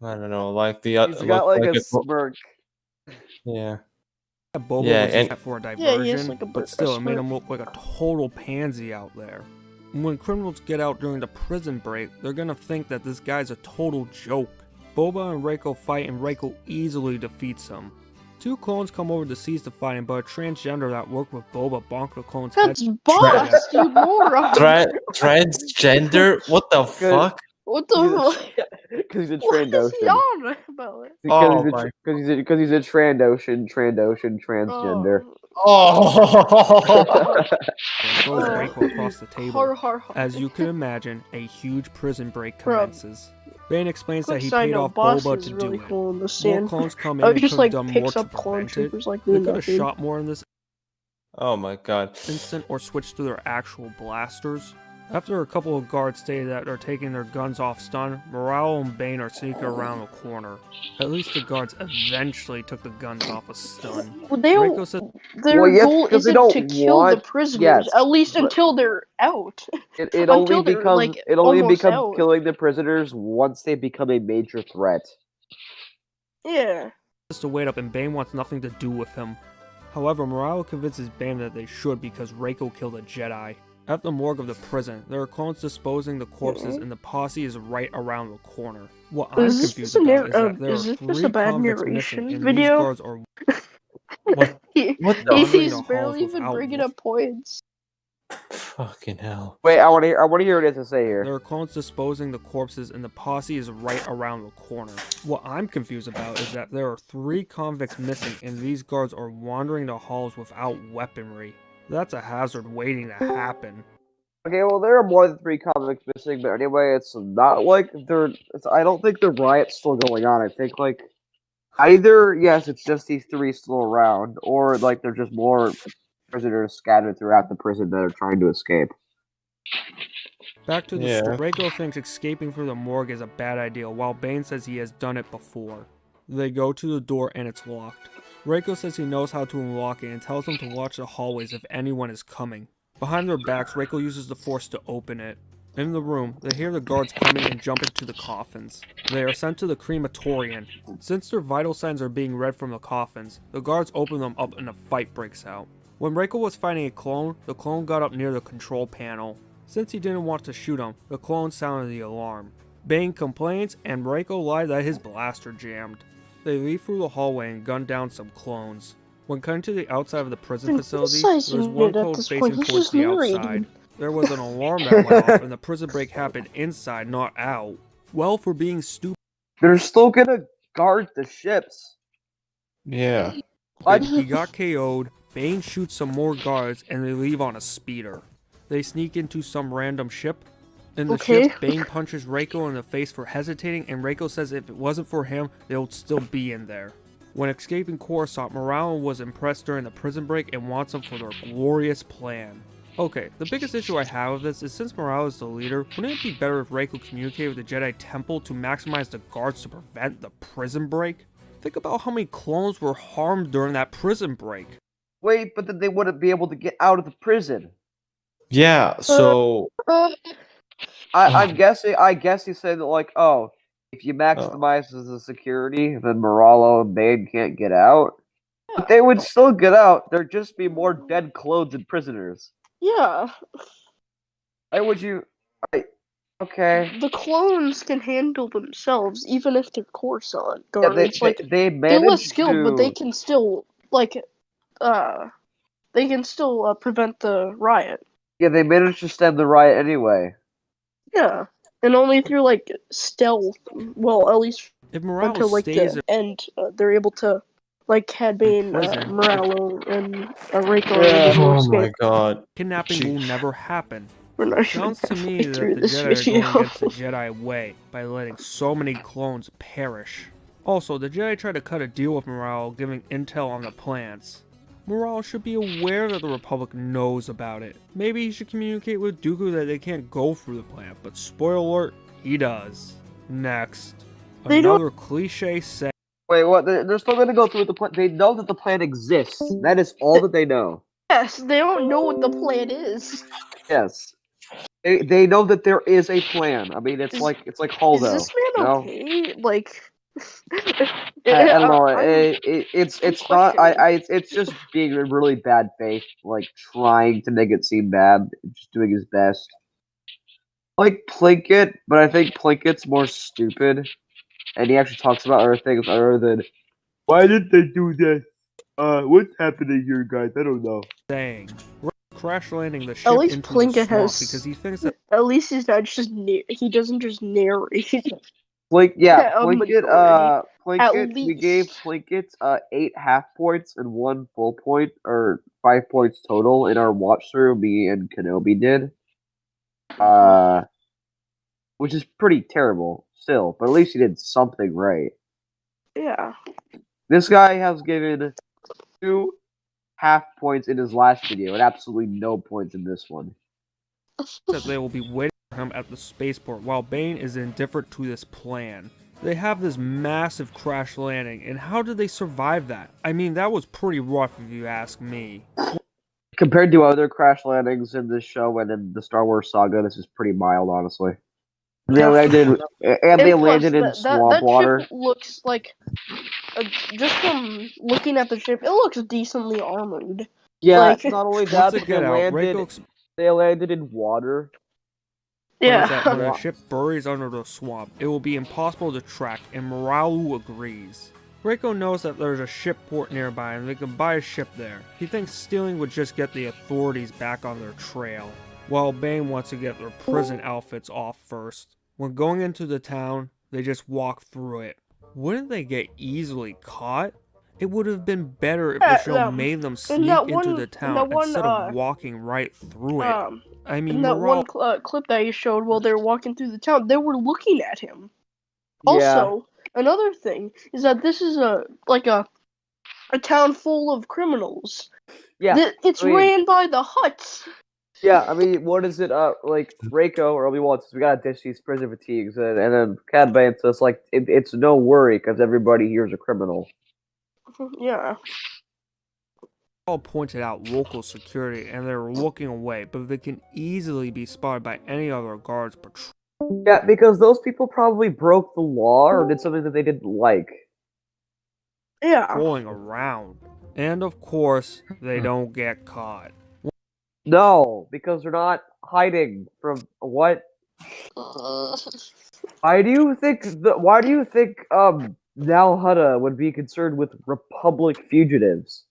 don't know, like the He's got like a smirk. Yeah. Boba Yeah, was and just for a Yeah, he has diversion, like a but still, it made him look like a total pansy out there. When criminals get out during the prison break, they're gonna think that this guy's a total joke. Boba and Reiko fight, and Reiko easily defeats him. Two clones come over to seize the fighting, but a transgender that worked with Boba bonked the clone's head. That's Bosk, you moron. Transgender? What the fuck? What the fuck? Because he's a What is he Trandoshan. on about? Because he's a Trandoshan, transgender. Oh! And throws Reiko across the table. Har. As you can imagine, a huge prison break commences. Bane explains that Quick he side paid note, off Bosk Boba is to really do cool in it. the More scene. clones come in Oh, and just could like have done picks more to up clone prevent it. troopers like They doing could have nothing. shot more in this Oh my god. instant or switched to their actual blasters. After a couple of guards stated that they're taking their guns off stun, Morale and Bane are sneaking around the corner. At least the guards eventually took the guns off a stun. Well, they Reiko don't, says their goal because they isn't don't to kill the want- prisoners, yes, at least but- until they're out. It only Until they're, becomes like, it only almost becomes out. killing the prisoners once they become a major threat. Yeah. to wait up and Bane wants nothing to do with him. However, Morale convinces Bane that they should because Reiko killed a Jedi. At the morgue of the prison, there are clones disposing the corpses and the posse is right around the corner. What I'm Is confused this a about is that there is are this just 3 a bad convicts missing narration and video? these guards are What the wandering He's the halls barely even without bringing one. up points. Fucking hell. Wait, I want to hear what it has to say here. There are clones disposing the corpses and the posse is right around the corner. What I'm confused about is that there are 3 convicts missing and these guards are wandering the halls without weaponry. That's a hazard waiting to happen. Okay, well, there are more than 3 convicts missing, but anyway, it's not like I don't think the riot's still going on. I think, like, either, yes, it's just these 3 still around, or, like, there's just more prisoners scattered throughout the prison that are trying to escape. Back to the Yeah. story. Reiko thinks escaping from the morgue is a bad idea, while Bane says he has done it before. They go to the door and it's locked. Reiko says he knows how to unlock it and tells them to watch the hallways if anyone is coming. Behind their backs, Reiko uses the force to open it. In the room, they hear the guards coming and jump into the coffins. They are sent to the crematorium. Since their vital signs are being read from the coffins, the guards open them up and a fight breaks out. When Reiko was fighting a clone, the clone got up near the control panel. Since he didn't want to shoot him, the clone sounded the alarm. Bane complains and Reiko lied that his blaster jammed. They leave through the hallway and gun down some clones. When cutting to the outside of the prison facility, there's one clone facing towards the outside. There was an alarm that went off and the prison break happened inside, not out. Well, for being stupid. They're still gonna guard the ships. Yeah. He got KO'd, Bane shoots some more guards, and they leave on a speeder. They sneak into some random ship. In the ship, Bane punches Reiko in the face for hesitating, and Reiko says if it wasn't for him, they would still be in there. When escaping Coruscant, Morale was impressed during the prison break and wants them for their glorious plan. Okay, the biggest issue I have with this is since Morale is the leader, wouldn't it be better if Reiko communicated with the Jedi Temple to maximize the guards to prevent the prison break? Think about how many clones were harmed during that prison break. Wait, but then they wouldn't be able to get out of the prison. Yeah, so... I'm guessing. I guess he said that, like, oh, if you maximize the security, then Moralo and Bane can't get out. But they would still get out. There'd just be more dead clones and prisoners. Yeah. Why would you? Okay. The clones can handle themselves, even if they're Coruscant guards. They they're less skilled, to... but they can still prevent the riot. Yeah, they managed to stem the riot anyway. Yeah, and only through like stealth. Well, at least if Morale until like stays the end, they're able to like had Bane, Moralo, and Reiko. Oh my god. Kidnapping will never happen. Sounds to me that the Jedi are going against the Jedi way by letting so many clones perish. Also, the Jedi tried to cut a deal with Morale, giving intel on the plans. Morale should be aware that the Republic knows about it. Maybe he should communicate with Dooku that they can't go through the plan, but spoiler alert, he does. Next. Another cliche say. Wait, what? They're still gonna go through the plan. They know that the plan exists. That is all that they know. Yes, they don't know what the plan is. Yes. They know that there is a plan. I mean, it's like Holdo. Is this man okay? Like, I don't know. It's not. It's just being in really bad faith, like trying to make it seem bad, just doing his best. Like Plinkett, but I think Plinkett's more stupid, and he actually talks about other things other than why did they do this? What's happening here, guys? I don't know. Saying. Crash landing the ship into the swamp because he thinks that at least he's not just he doesn't just narrate. Plinkett, we gave Plinkett 8 half points and 1 full point, or 5 points total in our watch through. Me and Kenobi did, which is pretty terrible still, but at least he did something right. Yeah. This guy has given 2 half points in his last video and absolutely no points in this one. That they will be waiting for him at the spaceport while Bane is indifferent to this plan. They have this massive crash landing, and how did they survive that? I mean, that was pretty rough if you ask me. Compared to other crash landings in this show and in the Star Wars saga, this is pretty mild, honestly. They landed in swamp water. Ship looks like, just from looking at the ship, it looks decently armored. Yeah, not only that, but they landed in water. Yeah. When a ship buries under the swamp, it will be impossible to track, and Morale agrees. Reiko knows that there's a ship port nearby and they can buy a ship there. He thinks stealing would just get the authorities back on their trail, while Bane wants to get their prison outfits off first. When going into the town, they just walk through it. Wouldn't they get easily caught? It would have been better if the show made them sneak into the town instead of walking right through it. I mean, in that one clip that you showed while they were walking through the town, they were looking at him. Yeah. Also, another thing is that this is a town full of criminals. Yeah. It's ran by the Hutts. Yeah, I mean, what is it? Like Reiko or Obi-Wan says, we gotta ditch these prison fatigues, and then Cad Bane says, like, it's no worry because everybody here is a criminal. Yeah. All pointed out local security and they're looking away, but they can easily be spotted by any other guards patrol. Yeah, because those people probably broke the law or did something that they didn't like. Yeah. Patrolling around. And of course, they don't get caught. No, because they're not hiding from what? Why do you think Nal Hutta would be concerned with Republic fugitives?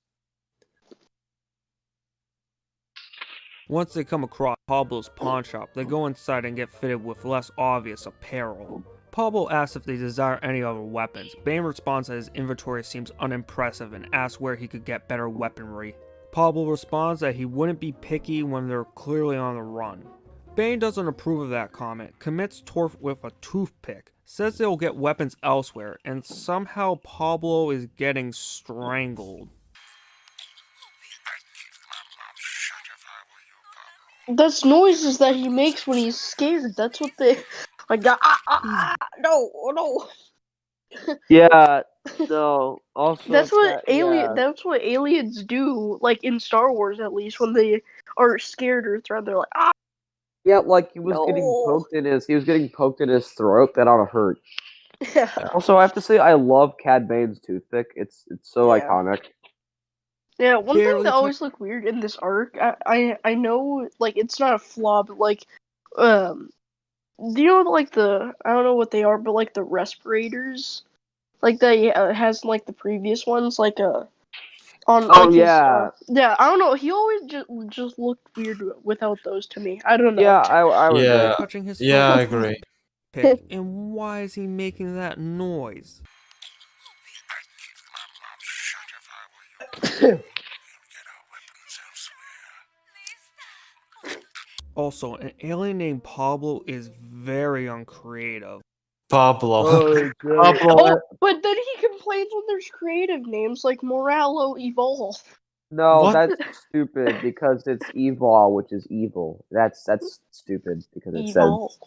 Once they come across Pablo's pawn shop, they go inside and get fitted with less obvious apparel. Pablo asks if they desire any other weapons. Bane responds that his inventory seems unimpressive and asks where he could get better weaponry. Pablo responds that he wouldn't be picky when they're clearly on the run. Bane doesn't approve of that comment, commits Torf with a toothpick, says they'll get weapons elsewhere, and somehow Pablo is getting strangled. That's noises that he makes when he's scared. That's what they like. No. Yeah, no. Also, That's what aliens do. Like in Star Wars, at least, when they are scared or threatened, they're like, ah. Yeah, like he was getting poked in his throat. That ought to hurt. Yeah. Also, I have to say, I love Cad Bane's toothpick. It's so iconic. Yeah, one thing that always looked weird in this arc, I know, like, it's not a flaw, but, like, do you know, like, I don't know what they are, but, like, the respirators, like, that has, like, the previous ones, like, on, like, yeah. yeah, I don't know, he always just looked weird without those to me, I don't know. Yeah, I would agree. Touching his I agree. Pick, and why is he making that noise? Also, an alien named Pablo is very uncreative. Pablo. Oh, but then he complains when there's creative names like Moralo Evol. No, that's stupid because it's Evol, which is evil. That's stupid because it says.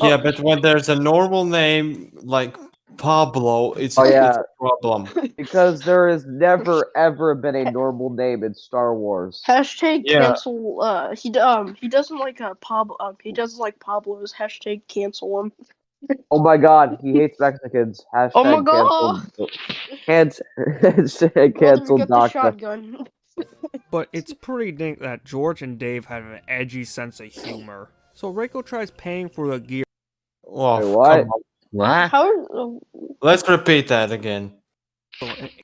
Yeah, but when there's a normal name like Pablo, it's a problem. Because there has never ever been a normal name in Star Wars. Hashtag cancel. He doesn't like Pablo. He doesn't like Pablo's. Hashtag cancel him. Oh my God, he hates Mexicans. Hashtag oh my God. Cancel Docta. Shotgun. But it's pretty neat that George and Dave have an edgy sense of humor. So Reiko tries paying for the gear. Oh, wait, what? What? Let's repeat that again.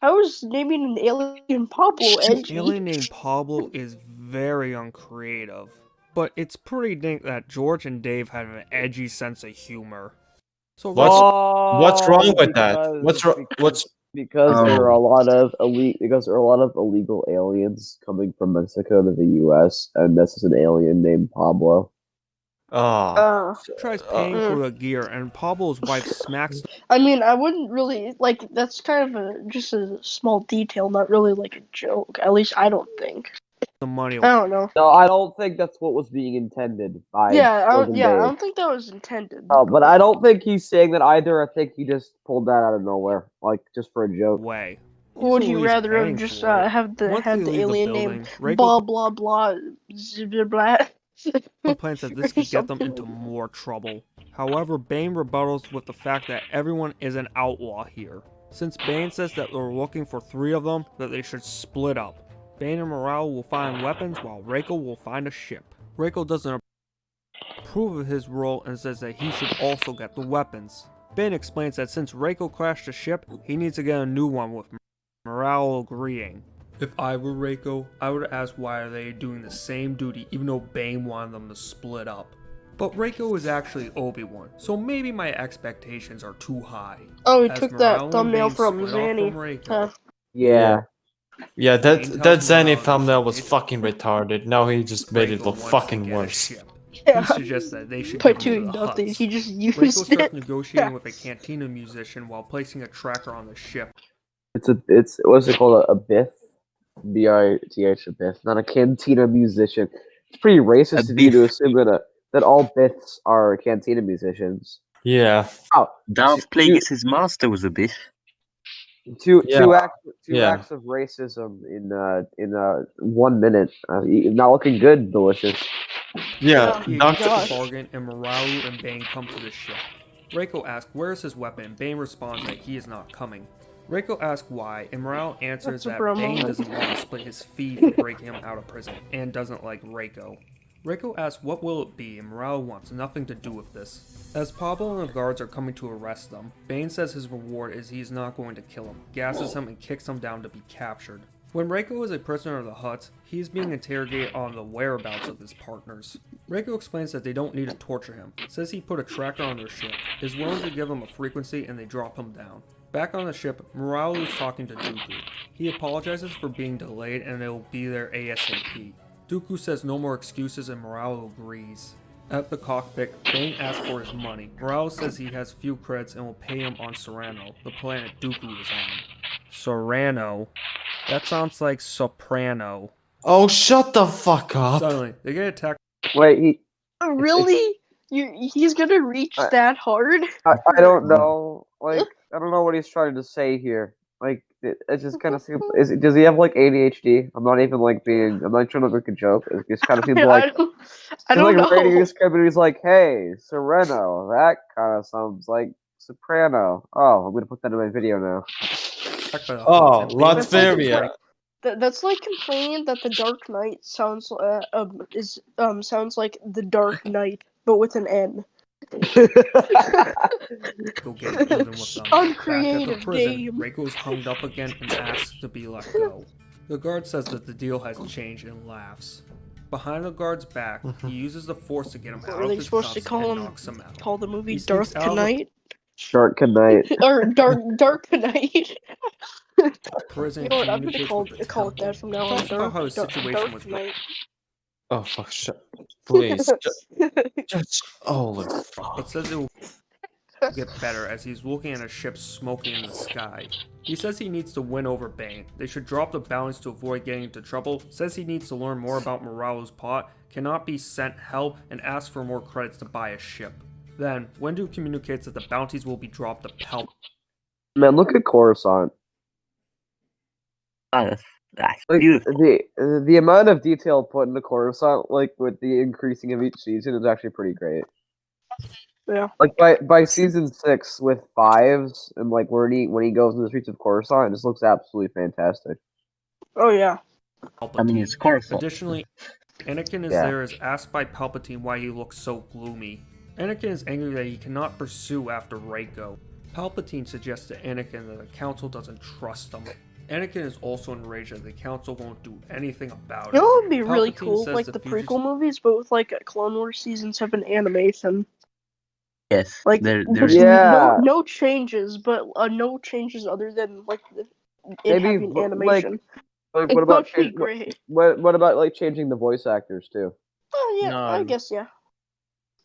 How is naming an alien Pablo edgy? An alien named Pablo is very uncreative. But it's pretty neat that George and Dave have an edgy sense of humor. So what's wrong with that? Because there are a lot of illegal aliens coming from Mexico to the U.S. and this is an alien named Pablo. Tries paying for the gear, and Pablo's wife smacks. I mean, I wouldn't really like. That's kind of just a small detail, not really like a joke. At least I don't think. The money. I don't know. No, I don't think that's what was being intended by. I don't think that was intended. Oh, but I don't think he's saying that either. I think he just pulled that out of nowhere, like just for a joke. Way. Would he rather have just have the alien name blah blah blah blah? Complains that this could get them into more trouble. However, Bane rebuttals with the fact that everyone is an outlaw here. Since Bane says that they're looking for 3 of them, that they should split up. Bane and Morale will find weapons while Reiko will find a ship. Reiko doesn't approve of his role and says that he should also get the weapons. Bane explains that since Reiko crashed the ship, he needs to get a new one with Morale agreeing. If I were Reiko, I would ask why are they doing the same duty even though Bane wanted them to split up. But Reiko is actually Obi-Wan, so maybe my expectations are too high. Oh, he As took Morale that and thumbnail Bane from split off Zanny. from Reiko, Huh. Yeah. Yeah, Bane that tells Zanny Morale thumbnail they was should- fucking retarded. Now he just made it Reiko look wants to fucking get a worse. ship. Yeah. He suggests that they should By give him to doing the nothing, Hutts. he just used Reiko starts it. negotiating Yeah. with a cantina musician while placing a tracker on the ship. It's what's it called? A Bith? B-I-T-H, a Bith. Not a cantina musician. It's pretty racist of you to assume that all Biths are cantina musicians. Yeah. Oh, Darth Plagueis' master was a bit. Two Yeah. acts of racism in 1 minute. Not looking good, delicious. Yeah, He Doctor. agrees to bargain, and Moralu and Bane come to the ship. Reiko asks where is his weapon, and Bane responds that he is not coming. Reiko asks why, and Moralu answers That's a that bro Bane moment. doesn't want to split his fee for breaking him out of prison, and doesn't like Reiko. Reiko asks what will it be, and Moralu wants nothing to do with this. As Pablo and the guards are coming to arrest them, Bane says his reward is he is not going to kill him, gasses him, and kicks him down to be captured. When Reiko is a prisoner of the Hutts, he is being interrogated on the whereabouts of his partners. Reiko explains that they don't need to torture him, says he put a tracker on their ship, is willing to give him a frequency, and they drop him down. Back on the ship, Moralu is talking to Dooku. He apologizes for being delayed and they will be there ASAP. Dooku says no more excuses and Moralu agrees. At the cockpit, Bane asks for his money. Moralu says he has few credits and will pay him on Serrano, the planet Dooku is on. Serrano? That sounds like soprano. Oh, shut the fuck up. Suddenly, they get attacked. Wait, Really? He's gonna reach that hard? I don't know. Like, I don't know what he's trying to say here. Like, it just kind of seems. Does he have like ADHD? I'm not even like being. I'm not trying to make a joke. It just kind of seems like. I don't know. Rating this company is like, hey, Sereno. That kind of sounds like soprano. Oh, I'm gonna put that in my video now. Oh, Latveria. That's like complaining that the Dark Knight sounds sounds like the Dark Knight, but with an N. Go get even with them. Uncreative Back at the prison, game. Reiko is hung up again and asks to be let go. The guard says that the deal has changed and laughs. Behind the guard's back, he uses the force to get him What out are of they his supposed to cuffs call and him? knocks him out. Call the movie He sneaks Darth out of the Knight? Shark Knight. Or Dark Knight. prison You know what? I'm gonna communicates call with the it that from now on. Talks about how his situation was Knight. Oh, fuck, shut. Please. Just. Holy fuck. but says it will get better as he's looking at a ship smoking in the sky. He says he needs to win over Bane. They should drop the balance to avoid getting into trouble. Says he needs to learn more about Moralu's plot, cannot be sent hell, and asks for more credits to buy a ship. Then, Wendu communicates that the bounties will be dropped to Palpatine. Man, look at Coruscant. That's Like, beautiful. the amount of detail put into Coruscant, like with the increasing of each season, is actually pretty great. Yeah. Like by season 6 with 5s and like when he goes in the streets of Coruscant, it just looks absolutely fantastic. Oh yeah. I mean, it's Coruscant. Additionally, Anakin is Yeah. there as asked by Palpatine why he looks so gloomy. Anakin is angry that he cannot pursue after Reiko. Palpatine suggests to Anakin that the Council doesn't trust him. Anakin is also enraged that the Council won't do anything about it. You know what would be really Palpatine cool? says Like the the fugitive- prequel movies, but with like a Clone Wars Season 7 animation. Yes. Like, there's Yeah. no changes, but no changes other than like it Maybe having like animation. what It about would be great. what about like changing the voice actors too? Oh yeah, I No. guess yeah.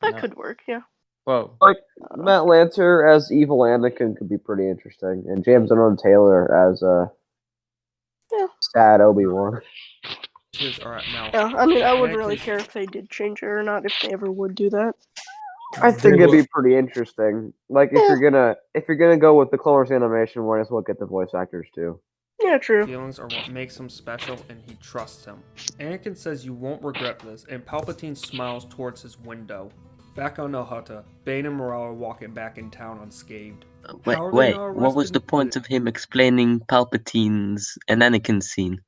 That No. could work, yeah. Whoa. Like Matt Lancer as evil Anakin could be pretty interesting, and James Earl Taylor as Yeah. sad Obi-Wan. are at now. Yeah, I mean, I wouldn't really Anakin's- care if they did change it or not, if they ever would do that. I think it'd be pretty interesting. Like if you're gonna go with the Clone Wars animation, might as well get the voice actors too. Yeah, true. Feelings are what makes him special, and he trusts him. Anakin says you won't regret this, and Palpatine smiles towards his window. Back on Nahata, Bane and Morale are walking back in town unscathed. Wait, what was the point of him explaining Palpatine's and Anakin's scene?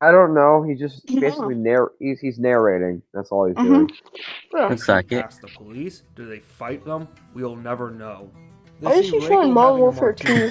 I don't know. He just basically he's narrating. That's all he's doing. Yeah. Looks like it. Past the police? Do they fight them? We'll never know. Why is he showing Modern Warfare 2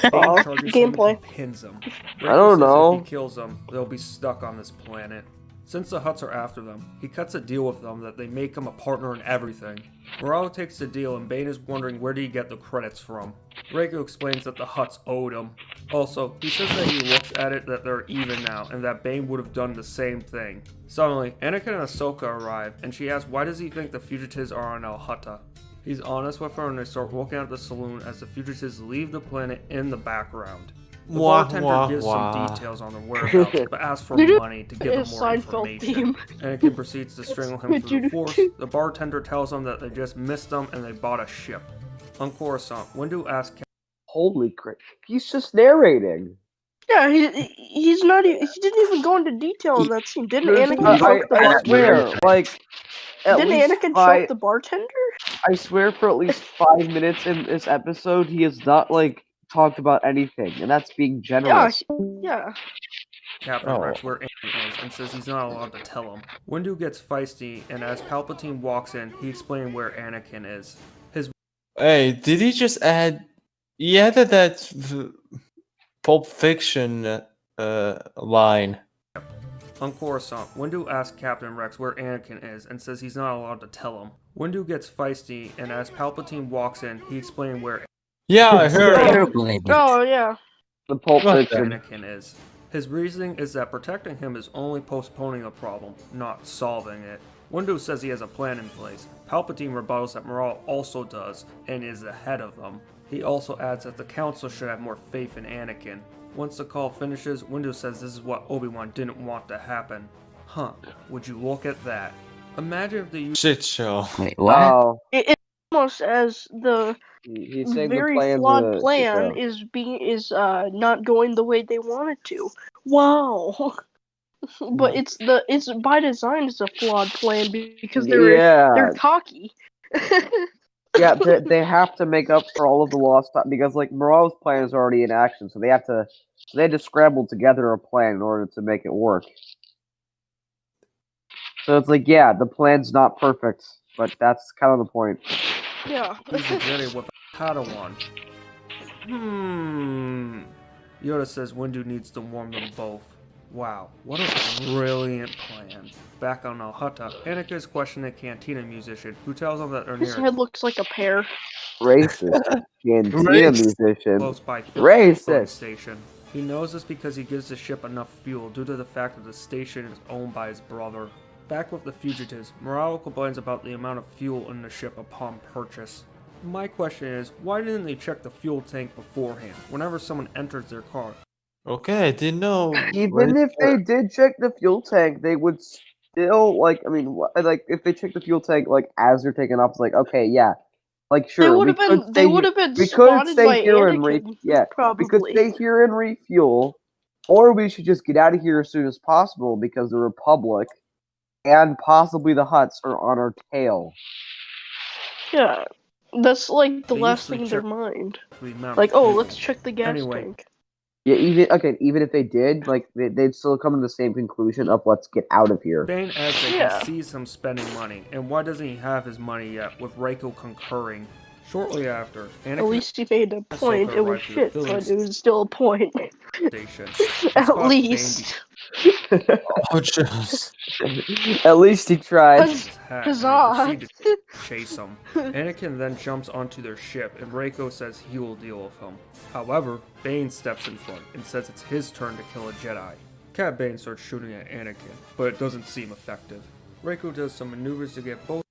gameplay? Pins him. I don't know. If he kills them, they'll be stuck on this planet. Since the Hutts are after them, he cuts a deal with them that they make him a partner in everything. Morale takes the deal and Bane is wondering where did he get the credits from. Reiko explains that the Hutts owed him. Also, he says that he looks at it that they're even now and that Bane would have done the same thing. Suddenly, Anakin and Ahsoka arrive and she asks why does he think the fugitives are on El Hutta. He's honest with her and they start walking out the saloon as the fugitives leave the planet in the background. The bartender gives some details on their whereabouts, but asks for money to give them more information. Anakin proceeds to strangle him through the Force. The bartender tells him that they just missed them and they bought a ship. On Coruscant, Windu asks Holy crap. He's just narrating. Yeah, he's not. He didn't even go into detail in that scene. Didn't Anakin choke the I bartender? swear, like, Didn't Anakin choke the bartender? I swear for at least 5 minutes in this episode, he has not, like, talked about anything, and that's being generous. Yeah. Captain Rex where Anakin is and says he's not allowed to tell him. Windu gets feisty, and as Palpatine walks in, he explains where Anakin is. Hey, did he just add... He added that Pulp Fiction line. On Coruscant, Windu asks Captain Rex where Anakin is and says he's not allowed to tell him. Windu gets feisty, and as Palpatine walks in, he explains where I heard it. Oh, yeah. The Pulp Fiction. Anakin is. His reasoning is that protecting him is only postponing a problem, not solving it. Windu says he has a plan in place. Palpatine rebuttals that Morale also does, and is ahead of them. He also adds that the Council should have more faith in Anakin. Once the call finishes, Windu says this is what Obi-Wan didn't want to happen. Huh, would you look at that? Imagine if they used shit show. Wait, what? Oh. It's almost as the He's saying very the plan flawed plan is not going the way they want it to. Wow. But it's by design it's a flawed plan because they're cocky. Yeah, they have to make up for all of the lost time because like Morale's plan is already in action, so they had to scramble together a plan in order to make it work. So it's like, yeah, the plan's not perfect, but that's kind of the point. Yeah. He's a Jedi with a Padawan. Yoda says Windu needs to warn them both. Wow, what a brilliant plan. Back on El Hutta, Anakin is questioning a cantina musician who tells him that they're near His head looks like a pear. Racist. Cantina musician. Close by Racist. Station. He knows this because he gives the ship enough fuel due to the fact that the station is owned by his brother. Back with the fugitives, Morale complains about the amount of fuel in the ship upon purchase. My question is, why didn't they check the fuel tank beforehand, whenever someone enters their car? Okay, I didn't know. Even if they did check the fuel tank, they would still, like, I mean, like, if they check the fuel tank, like, as they're taking off, it's like, okay, yeah. Like, sure, they would have been spotted by Anakin, probably. We could stay here and refuel, or we should just get out of here as soon as possible because the Republic and possibly the Hutts are on our tail. Yeah, that's like the last thing in their mind. Like, oh, let's check the gas tank. Yeah, even if they did, like, they'd still come to the same conclusion of let's get out of here. Bane adds that he sees him spending money, and why doesn't he have his money yet, with Reiko concurring. Shortly after, Anakin at least he made a point. It was shit, but it was still a point. At least. Oh, jeez. At least he tried. Huzzah! Chase him. Anakin then jumps onto their ship, and Reiko says he will deal with him. However, Bane steps in front and says it's his turn to kill a Jedi. Cad Bane starts shooting at Anakin, but it doesn't seem effective. Reiko does some maneuvers to get both.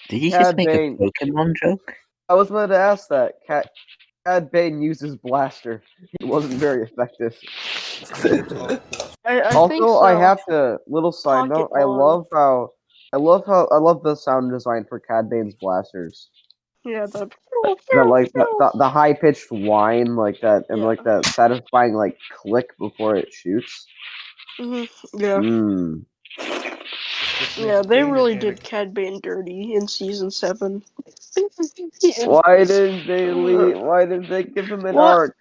Did you just make a Pokemon joke? I was about to ask that. Cad Bane uses blaster. It wasn't very effective. I think so. I have to. Little side note. I love the sound design for Cad Bane's blasters. Yeah, the high pitched whine like that, and like that satisfying like click before it shoots. Yeah. Yeah, they really did Cad Bane dirty in season 7. Why didn't they leave? Why didn't they give him an arc?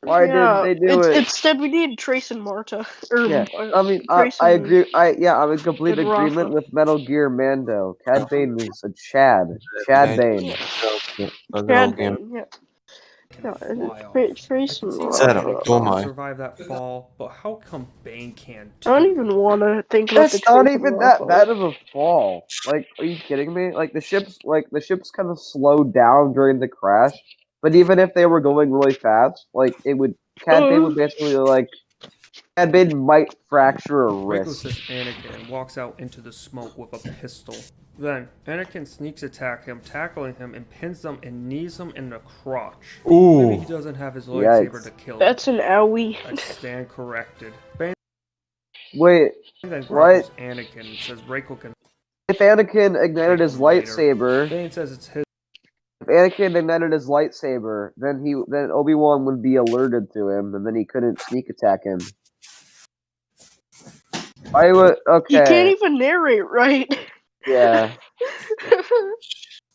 Why didn't they do it? Instead, we need Trace and Marta. I mean, I agree. I'm in complete agreement with Metal Gear Mando. Cad Bane is a Chad. Chad Bane. Chad Bane, yeah. can Yeah, fly off. Trace I can see and why Sarah, Anakin oh can my. survive that fall, but how come Bane can I don't too? even want to think about the That's not Trace and even Raw that fight. bad of a fall. Like, are you kidding me? Like the ships kind of slowed down during the crash. But even if they were going really fast, like Cad Bane would basically Cad Bane might fracture a Reiko wrist. says Anakin and walks out into the smoke with a pistol. Then, Anakin sneaks attack him, tackling him, and pins him and knees him in the crotch. Ooh. Maybe he doesn't have his lightsaber to kill him. That's an owie. I stand corrected. Bane Wait, then what? grapples Anakin and says Reiko can If Anakin ignited take his him later. lightsaber, Bane says it's his. if Anakin ignited his lightsaber, then Obi-Wan would be alerted to him, and then he couldn't sneak attack him. I would You can't okay. even narrate right. Yeah.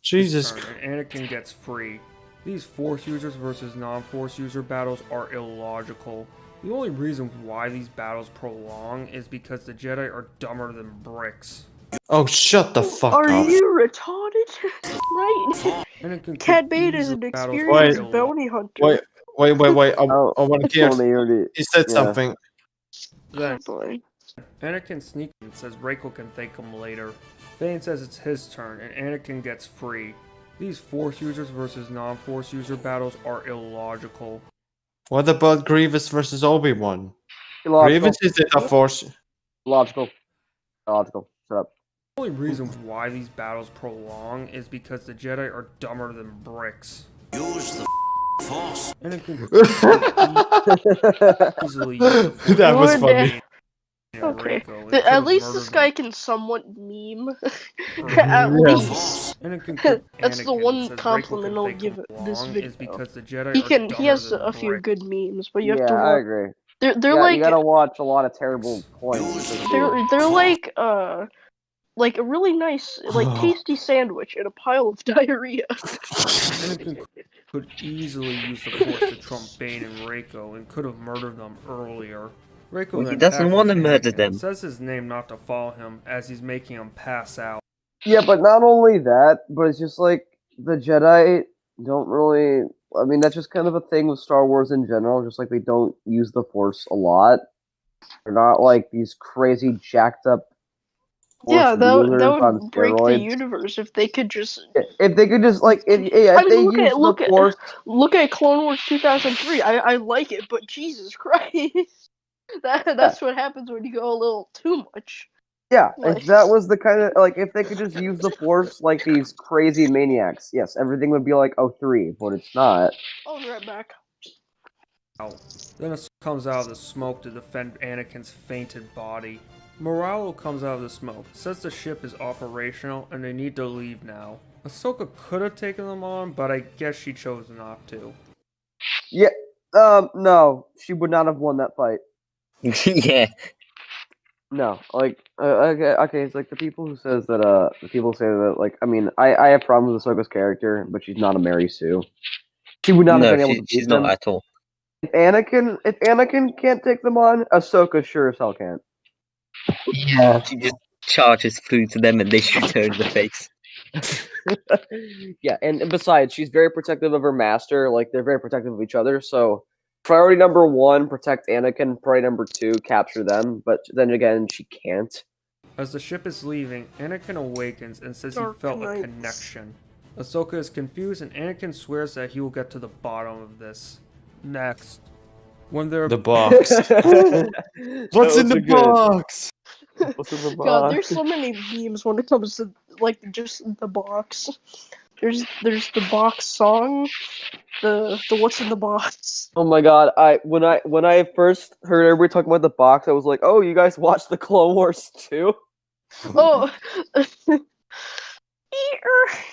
Jesus. Turn, and Anakin gets free. These Force users versus non-Force user battles are illogical. The only reason why these battles prolong is because the Jedi are dumber than bricks. Oh, shut the fuck Are up. you retarded? Right. Anakin Cad could Bane is easily an battles experienced are bounty hunter. Wait. I Oh, want to this hear. one he already. He said Yeah. something. Then, Boy. Anakin sneaks and says Reiko can thank him later. Bane says it's his turn, and Anakin gets free. These Force users versus non-Force user battles are illogical. What about Grievous versus Obi-Wan? Illogical. Grievous isn't a force. Logical. Logical. Shut up. The only reason why these battles prolong is because the Jedi are dumber than bricks. Use the Force. Anakin could easily use the Force. That was Good. funny. Okay. Reiko, and At could've least this murdered guy them. can somewhat meme. Yeah. At least. Anakin could That's the Anakin one says compliment Reiko I'll can give thank him this along video. is because the Jedi He are can. dumber He has than a few bricks. good memes, but you have to Yeah, I watch. agree. They're You like gotta watch a lot of terrible points. they're like a really nice, like tasty sandwich in a pile of diarrhea. Anakin could easily use the Force to trump Bane and Reiko and could have murdered them earlier. Reiko Well, he then doesn't tackles want to murder Anakin, them. says his name not to follow him as he's making him pass out. Yeah, but not only that, but it's just like the Jedi don't really. I mean, that's just kind of a thing with Star Wars in general. Just like they don't use the Force a lot. They're not like these crazy jacked up. Yeah, that users on would break the steroids. universe if they could just. If they could just like, if I mean, they use the Force. Look at Clone Wars 2003. I like it, but Jesus Christ, that's what happens when you go a little too much. Yeah, Like- if that was the kind of like, if they could just use the Force like these crazy maniacs, yes, everything would be like 03, but it's not. I'll be right back. Then Ahsoka comes out of the smoke to defend Anakin's fainted body. Moralo comes out of the smoke, says the ship is operational and they need to leave now. Ahsoka could have taken them on, but I guess she chose not to. Yeah, no, she would not have won that fight. Yeah. No, like, okay, it's like the people who says that, the people say that, like, I mean, I have problems with Ahsoka's character, but she's not a Mary Sue. She would not have No, been able to beat she's them. not at all. If Anakin can't take them on, Ahsoka sure as hell can't. Yeah. She just charges through to them and they shoot her in the face. Yeah, and besides, she's very protective of her master. Like, they're very protective of each other. So, priority number 1, protect Anakin. Priority number 2, capture them. But then again, she can't. As the ship is leaving, Anakin awakens and says Dark he felt Knights. a connection. Ahsoka is confused and Anakin swears that he will get to the bottom of this. Next. When they're The box. What's in the box? What's in the box? God, there's so many memes when it comes to like just the box. There's the box song, the what's in the box. Oh my god! When I first heard everybody talking about the box, I was like, "Oh, you guys watched the Clone Wars too?" Oh.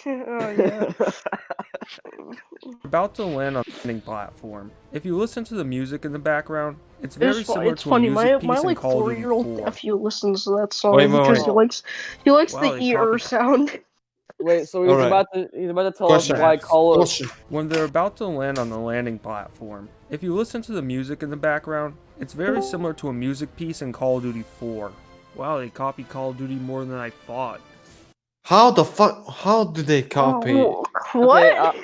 Oh yeah. about to land on the landing platform. If you listen to the music in the background, it's very similar It's to funny. a music My piece in like Call of Duty 4-year-old 4. nephew listens to that song Wait, because he likes Wow, the they ear sound. Wait, so he's Alright. about to tell Question. us why Call of Question. When they're about to land on the landing platform, if you listen to the music in the background, it's very similar to a music piece in Call of Duty 4. Wow, they copied Call of Duty more than I thought. How the fuck? How do they copy? Oh, What?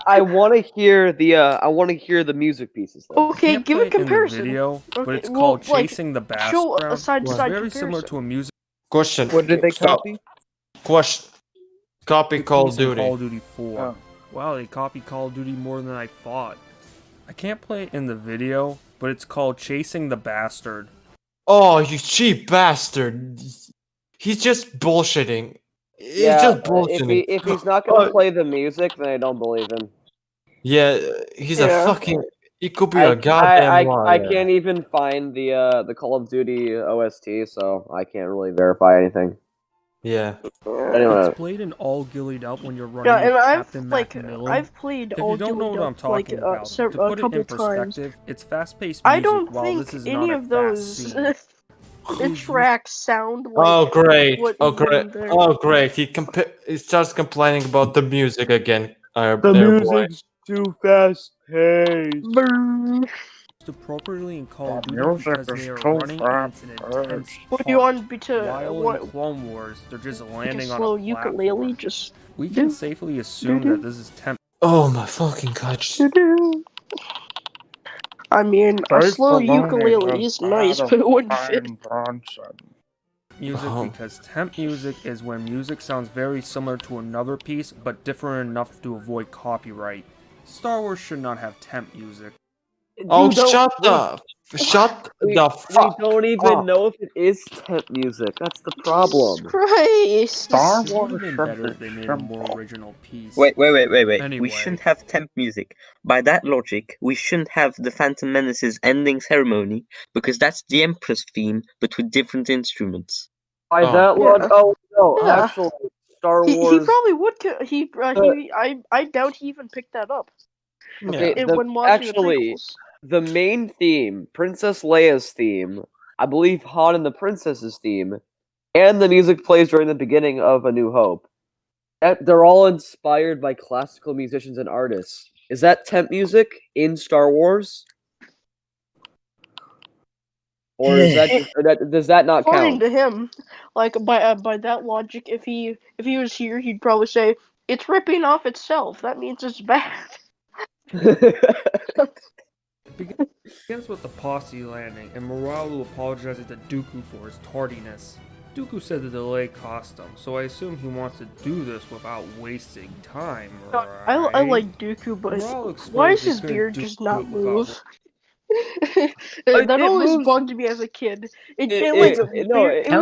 I want to hear the music pieces though. Okay, Can't give play a it in the comparison. video, but Okay, it's well, called like, Chasing the show a Background. It's side-to-side very similar comparison. to a music. Question. What did they Stop. copy? Question. Copy The Call of piece in Duty. Call of Duty 4. Oh. Wow, they copied Call of Duty more than I thought. I can't play it in the video, but it's called Chasing the Bastard. Oh, you cheap bastard! He's just bullshitting. He's Yeah, just bullshitting. if he's not gonna play the music, then I don't believe him. Yeah, he's a Yeah. fucking. He could be a goddamn I liar. can't even find the Call of Duty OST, so I can't really verify anything. Yeah. Anyway, It's played in all gillied up when you're running Yeah, and with I've Captain like Macmillan. I've played If all you don't know Gillied what I'm Up like talking about, to a put it couple in times. perspective, it's fast-paced music I don't while think this is any not a of fast those scene. the tracks sound like Oh great! what Oh is in great! there. Oh great! He starts complaining about the music again. the Airboy. music's too fast paced. Appropriately in Call of Duty music because is they are too running and it's an intense What do you hunt. want me to While in Clone Wars, they're just like a landing on slow a ukulele? platform. Just We can safely assume that this is temp. Oh my fucking god! I mean, a slow ukulele is nice, but it wouldn't fit. Music because temp music is when music sounds very similar to another piece but different enough to avoid copyright. Star Wars should not have temp music. Oh, You don't- shut the fuck We don't even up. know if it is temp music. That's the problem. Christ! Star It would Wars have been should better be if they made a more simple. original piece. Wait. Anyway. We shouldn't have temp music. By that logic, we shouldn't have the Phantom Menace's ending ceremony because that's the Empress theme, but with different instruments. By that Yeah. oh no, Yeah. actually, Star He Wars. probably would. I doubt he even picked that up. Okay, When watching actually, the the main theme, Princess Leia's theme, I believe Han and the Princess's theme, and the music plays during the beginning of A New Hope. They're all inspired by classical musicians and artists. Is that temp music in Star Wars? Or is does that not according count? to him, like by that logic, if he was here, he'd probably say it's ripping off itself. That means it's bad. It begins with the posse landing, and Morale apologizes to Dooku for his tardiness. Dooku said the delay cost him, so I assume he wants to do this without wasting time, right? I like Dooku, but Morale why explains does his they beard couldn't just do not it without move? It That always moves. bugged me as a kid. It was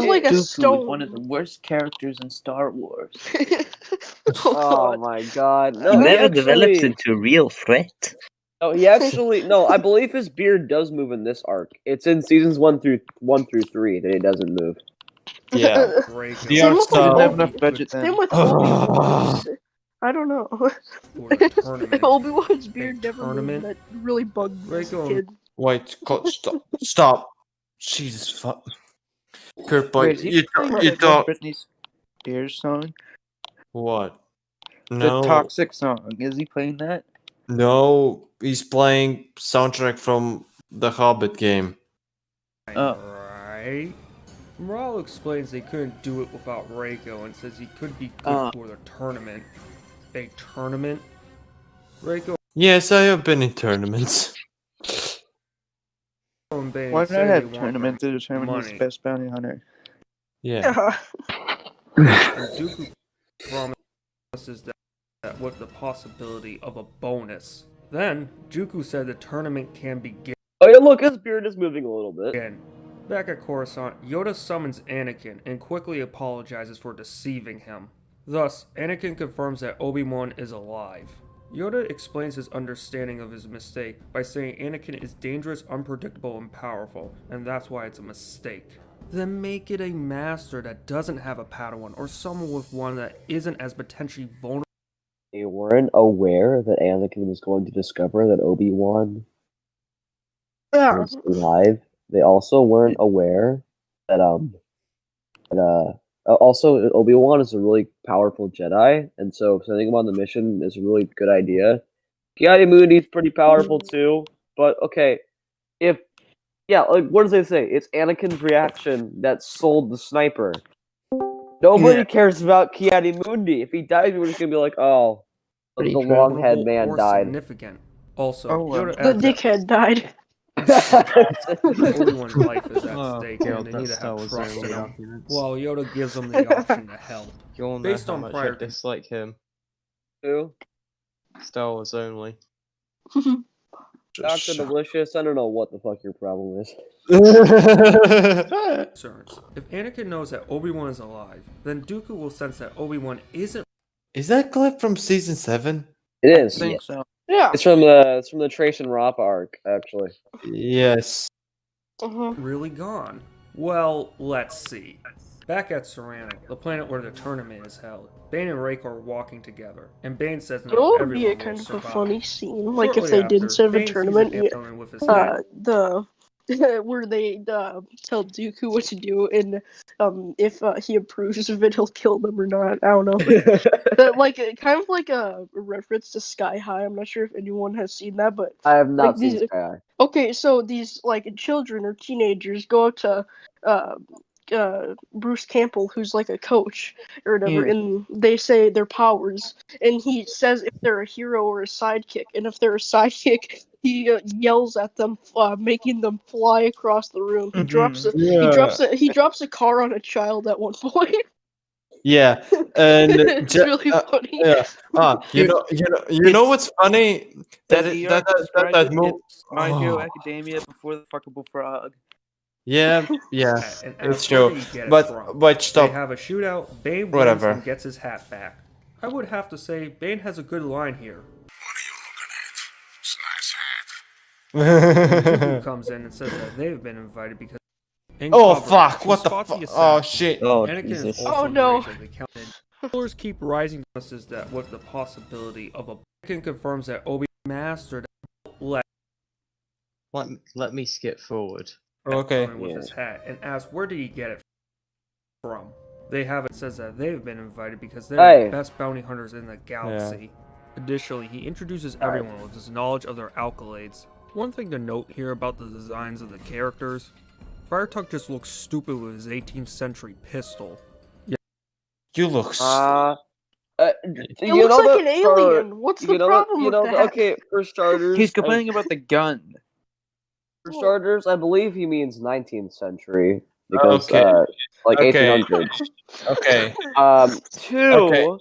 like a Dooku stone. is one of the worst characters in Star Wars. Oh my god. He No, never develops into a real threat. No, he actually no. I believe his beard does move in this arc. It's in seasons 1 through 3 that it doesn't move. Yeah. Same with Didn't have Obi. enough budget then. Same with Obi-Wan. I don't know. For the tournament. Obi-Wan's beard never tournament? moved. That really bugged me as a Draco- kid. Wait, stop. Jesus fuck. Kurt, boy, Wait, is he you playing don't. Britney Spears song? What? The Toxic song. Is he playing that? No, he's playing soundtrack from the Hobbit game. Right. Morale explains they couldn't do it without Reiko and says he could be good for the tournament. A tournament? Reiko. Yes, I have been in tournaments. Why not have tournament to determine who's the best bounty hunter? Yeah. And Dooku promises that with the possibility of a bonus. Then, Dooku said the tournament can begin. Oh yeah, look, his beard is moving a little bit. Again. Back at Coruscant, Yoda summons Anakin and quickly apologizes for deceiving him. Thus, Anakin confirms that Obi-Wan is alive. Yoda explains his understanding of his mistake by saying Anakin is dangerous, unpredictable, and powerful, and that's why it's a mistake. Then make it a master that doesn't have a Padawan, or someone with one that isn't as potentially vulnerable. They weren't aware that Anakin was going to discover that Obi-Wan was alive. They also weren't aware that also Obi-Wan is a really powerful Jedi, and so sending him on the mission is a really good idea. Ki-Adi-Mundi is pretty powerful too, but okay, like what does they say? It's Anakin's reaction that sold the sniper. Nobody cares about Ki-Adi-Mundi. If he dies, we're just gonna be like, oh, Pretty the true. long-haired man or died. significant. Also, Oh, well. Yoda The adds that dickhead died. Obi-Wan's life is at Oh, stake, and God, they that need to Star have Wars trust in only him. arguments. While Yoda gives them the option to help. You all know Based how on much prior I dislike him. Who? Star Wars only. Dr. Delicious, I don't know what the fuck your problem is. concerns. If Anakin knows that Obi-Wan is alive, then Dooku will sense that Obi-Wan isn't. Is that clip from season 7? It is. I think so. Yeah. It's from the Trace and Roth arc, actually. Yes. Really gone. Well, let's see. Back at Saranic, the planet where the tournament is held, Bane and Raiko are walking together, and Bane says It not would be a everyone will kind of a survive. funny scene, like if Shortly they did after, instead of a Bane sees tournament, an alien with his hat. where they tell Dooku what to do, and if he approves of it, he'll kill them or not. I don't know. But like kind of like a reference to Sky High. I'm not sure if anyone has seen that, but I have not like seen these. Sky High. Okay, so these like children or teenagers go up to Bruce Campbell, who's like a coach or whatever, and they say their powers, and he says if they're a hero or a sidekick, and if they're a sidekick, he yells at them, making them fly across the room. He drops he drops a car on a child at one point. Yeah, and It's really funny. Yeah. You know what's funny? That that move. My Hero Academia before the fuckable frog. Yeah, And it's as where true. do you get it But from? stop. They have a shootout, Bane wins Whatever. and gets his hat back. I would have to say, Bane has a good line here. Dooku comes in and says that they've been invited because. Oh fuck! What the fuck? Oh shit! Anakin is also Oh, no. enraged as they count in. Rulers keep rising promises that with the possibility of a. Anakin confirms that Obi mastered. Let me skip forward. Okay. With his hat and asks where did he get it from. They have it says that they've been invited because they're the best bounty hunters in the galaxy. Additionally, he introduces everyone with his knowledge of their accolades. One thing to note here about the designs of the characters, Firetug just looks stupid with his 18th century pistol. Yeah. You look He looks like an alien. What's the problem with that? Okay, for starters, He's complaining about the gun. For starters, I believe he means 19th century because like 1800s. Okay. Two.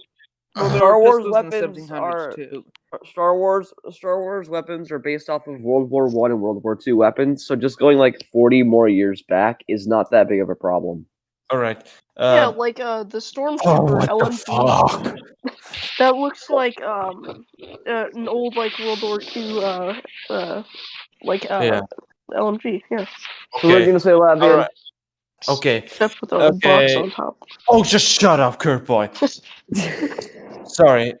Star Wars pistols in the weapons 1700s are too. Star Wars weapons are based off of World War I and World War II weapons, so just going like 40 more years back is not that big of a problem. All right. Yeah, like the Stormtrooper LMG. That looks like an old like World War II LMG. Yeah. So we're gonna say Latvian. All right. Okay. Except with a box on top. Oh, just shut up, Kurt boy. Sorry.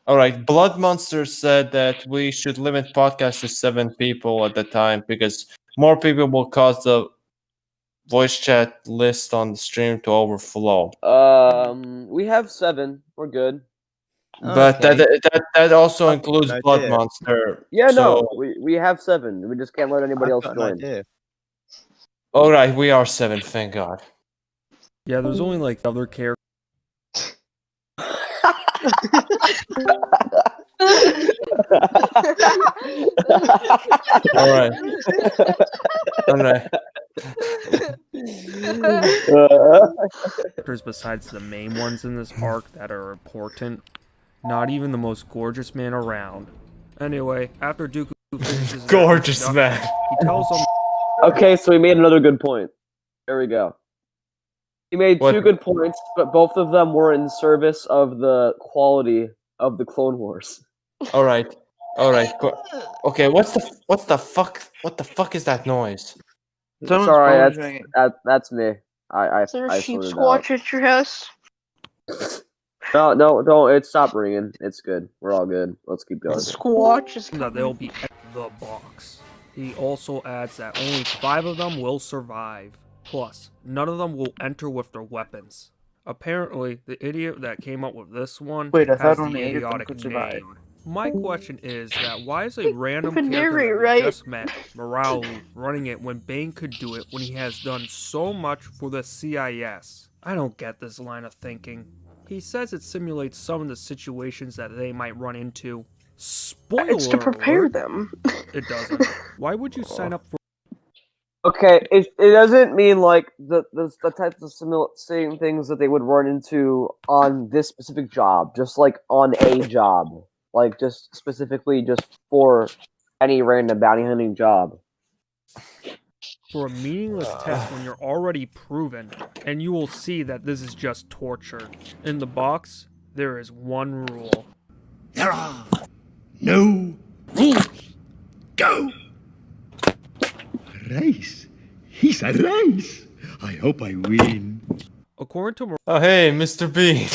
All right. Blood Monster said that we should limit podcasts to 7 people at the time because more people will cause the voice chat list on the stream to overflow. We have 7. We're good. But that also includes Blood Monster. Yeah, so... no, we have 7. We just can't let anybody else join. All right, we are 7. Thank God. Yeah, there's only like other characters. All right. Besides the main ones in this arc that are important, not even the most gorgeous man around. Anyway, after Dooku finishes gorgeous man, he tells them. Okay, so he made another good point. There we go. He made 2 good points, but both of them were in service of the quality of the Clone Wars. All right. Okay, what the fuck is that noise? Sorry, that's me. Is there a sheep squatch at your house? No, don't. It stopped ringing. It's good. We're all good. Let's keep going. Squatch is that they'll be at the box. He also adds that only 5 of them will survive. Plus, none of them will enter with their weapons. Apparently, the idiot that came up with this one has the idiotic name. My question is that why is a random character that we just met, Morale, running it when Bane could do it when he has done so much for the CIS? I don't get this line of thinking. He says it simulates some of the situations that they might run into. Spoiler It's to prepare alert, them. it doesn't. Why would you sign up for... Okay, it doesn't mean like the types of same things that they would run into on this specific job, just like on a job, like just specifically just for any random bounty hunting job. for a meaningless test when you're already proven, and you will see that this is just torture. In the box, there is one rule. There are no rules. Go! Race. He's a race. I hope I win. According to Oh, hey, Mr. Bean.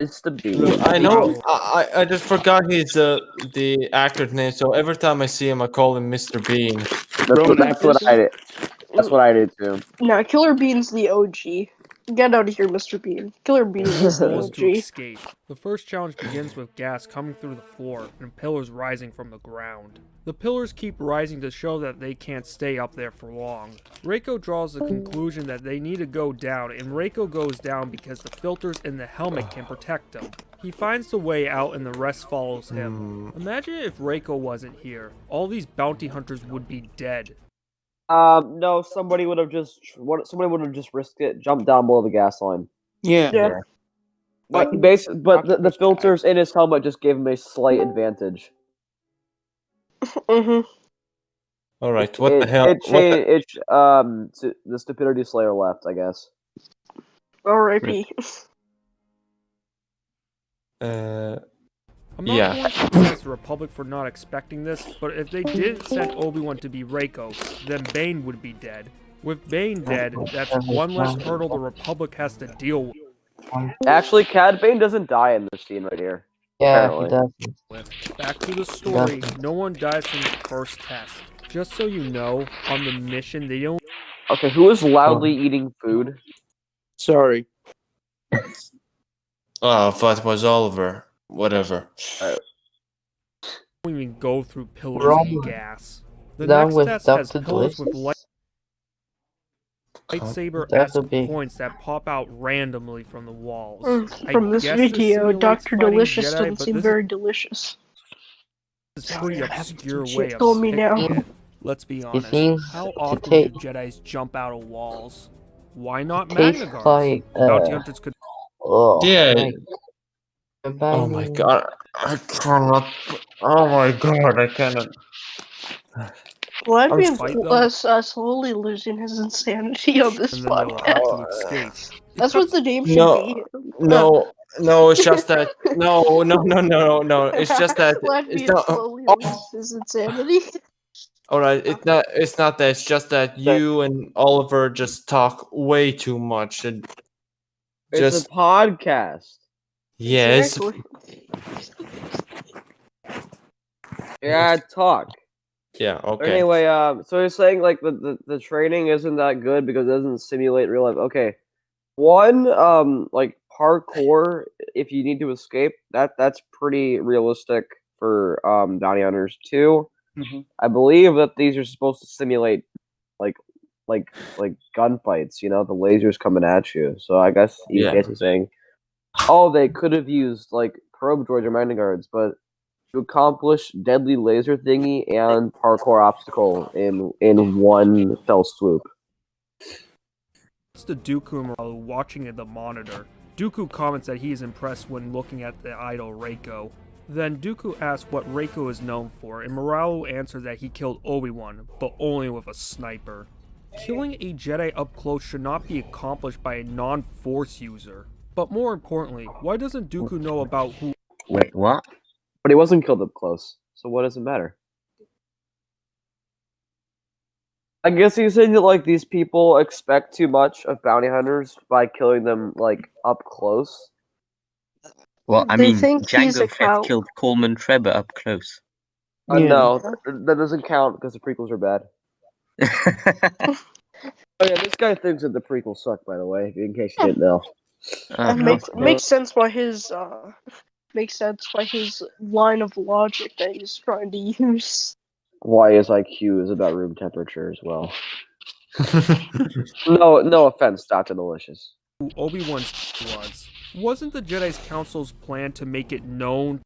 Mr. Bean. I know. I just forgot he's the actor's name. So every time I see him, I call him Mr. Bean. That's what I did. That's what I did too. No, Killer Bean's the OG. Get out of here, Mr. Bean. Killer Bean is the goals to OG. escape. The first challenge begins with gas coming through the floor and pillars rising from the ground. The pillars keep rising to show that they can't stay up there for long. Reiko draws the conclusion that they need to go down, and Reiko goes down because the filters in the helmet can protect him. He finds the way out and the rest follows him. Imagine if Reiko wasn't here. All these bounty hunters would be dead. No, somebody would have just risked it, jumped down below the gas line. Yeah. But the filters in his helmet just gave him a slight advantage. Mm-hmm. All right, what the hell? The Stupidity Slayer left, I guess. R.I.P. I'm not going to criticize the Republic for not expecting this, but if they didn't send Obi-Wan to be Reiko, then Bane would be dead. With Bane dead, that's one less hurdle the Republic has to deal with. Actually, Cad Bane doesn't die in this scene right here. Yeah, apparently. he does. Back to the story, no one dies from the first test. Just so you know, on the mission, they don't... Okay, who is loudly eating food? Sorry. Oh, if that was Oliver. Whatever. don't even go through pillars Wrong. and gas. The Done next with test has Docta pillars with Delicious. lightsaber-esque be- points that pop out randomly from the walls. From this guess video, simulates Dr. fighting Delicious Jedi, doesn't but seem this very delicious. is a pretty obscure some way shit of told me picking now. it. Let's be honest. seems How to often do take- Jedis jump out of walls? Why not Tastes Magna Guards? like, Bounty hunters could... Oh, Yeah. like, Oh my god. I cannot. Oh my god, I cannot. Latvian fight them. slowly losing his insanity on this And then they'll have to escape. That's what the name should be. No, it's just that. No. It's just that. It's Latvian not. slowly loses his insanity. All right, it's not. It's not that. It's just that you and Oliver just talk way too much. And It's just a podcast. yes. Exactly. Yeah, talk. Yeah. But Okay. anyway, so you're saying like the training isn't that good because it doesn't simulate real life. Okay, one, like parkour, if you need to escape, that's pretty realistic for bounty hunters. Two, I believe that these are supposed to simulate like gunfights. You know, the lasers coming at you. So I guess you Yeah. basically saying, oh, they could have used like probe droids or Magna Guards, but to accomplish deadly laser thingy and parkour obstacle in one fell swoop. It's the Dooku watching at the monitor. Dooku comments that he is impressed when looking at the idol Reiko. Then Dooku asks what Reiko is known for, and Moralo answers that he killed Obi-Wan, but only with a sniper. Killing a Jedi up close should not be accomplished by a non-Force user. But more importantly, why doesn't Dooku know about who... Wait, what? But he wasn't killed up close, so what does it matter? I guess he's saying that like these people expect too much of bounty hunters by killing them like up close. Well, I They mean, think he's a Jango Fett cow. killed Coleman Trebor up close. No, that doesn't count because the prequels are bad. Oh yeah, this guy thinks that the prequels suck, by the way, in case you didn't know. Makes sense why his line of logic that he's trying to use. Why his IQ is about room temperature as well. No offense, Doctor Delicious. who Obi-Wan's was. Wasn't the Jedi's Council's plan to make it known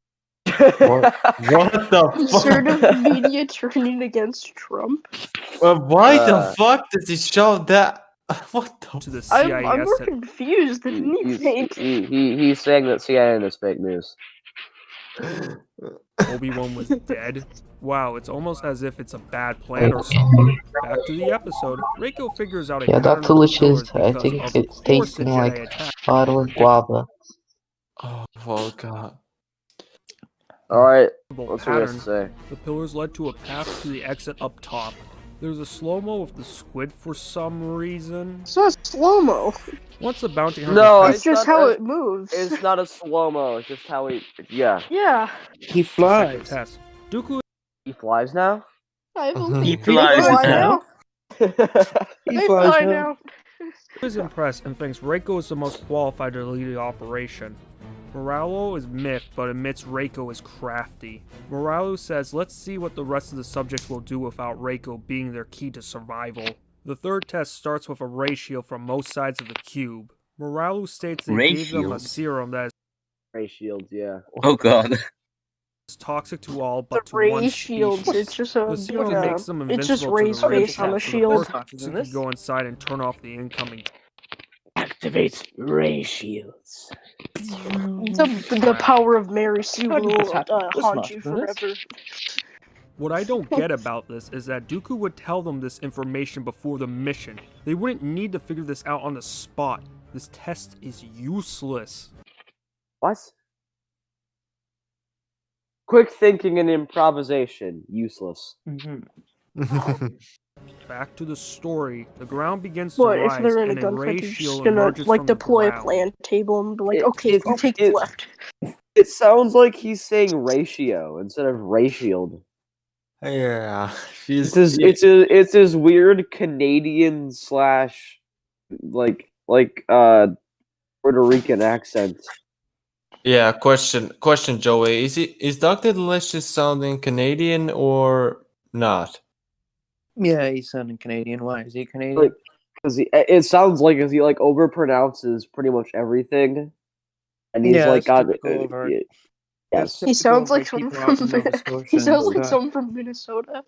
What the Conservative fuck? media turning against Trump. Why the fuck does he show that? What the? to the I'm CIA more said confused than anything. He's saying that CIA is fake news. Obi-Wan was dead? Wow, it's almost as if it's a bad plan or something. Back to the episode. Reiko figures out a Yeah, pattern that's of the delicious. pillars I because think of it's course the tasting Jedi like attack. bottle of guava. Oh god. Alright, what's he has Pattern. to say? The pillars led to a path to the exit up top. There's a slow-mo of the squid for some reason. It's not slow-mo. Once the bounty hunter No, It's just how it moves. It's not a slow-mo, it's just how he... Yeah. Yeah. He second flies. test. Dooku He flies now? I believe He they flies fly now. He They flies fly now. now. is impressed and thinks Reiko is the most qualified to lead the operation. Moralo is miffed but admits Reiko is crafty. Moralo says let's see what the rest of the subjects will do without Reiko being their key to survival. The third test starts with a ratio from most sides of the cube. Moralo states they gave them a Ratio? serum that Ray shields, yeah. Oh god. is toxic to all but to Ray one shields. species. It's just a The serum makes them it's just invincible to Ray's the face radiation, on the so shield. the person can go inside and turn off the incoming. Activate Ray shields. The power of Mary Sue will haunt you forever. What I don't get about this is that Dooku would tell them this information before the mission. They wouldn't need to figure this out on the spot. This test is useless. What? Quick thinking and improvisation, useless. Back to the story. The ground begins to But if rise, they're in a and a ray gunfight, they're just shield gonna emerges from the deploy a ground. plan table and be like, It- okay, it- you take it- left. It sounds like he's saying ratio instead of ray shield. Yeah. It's his weird Canadian slash like Puerto Rican accent. Yeah, question, Joey. Is Dr. Delicious sounding Canadian or not? Yeah, he's sounding Canadian. Why? Is he Canadian? Because it sounds like he like overpronounces pretty much everything, and he's Yeah, like that's got typical of our- yes. He sounds like people someone out from in Nova Scotia he and sounds like stuff. someone from Minnesota.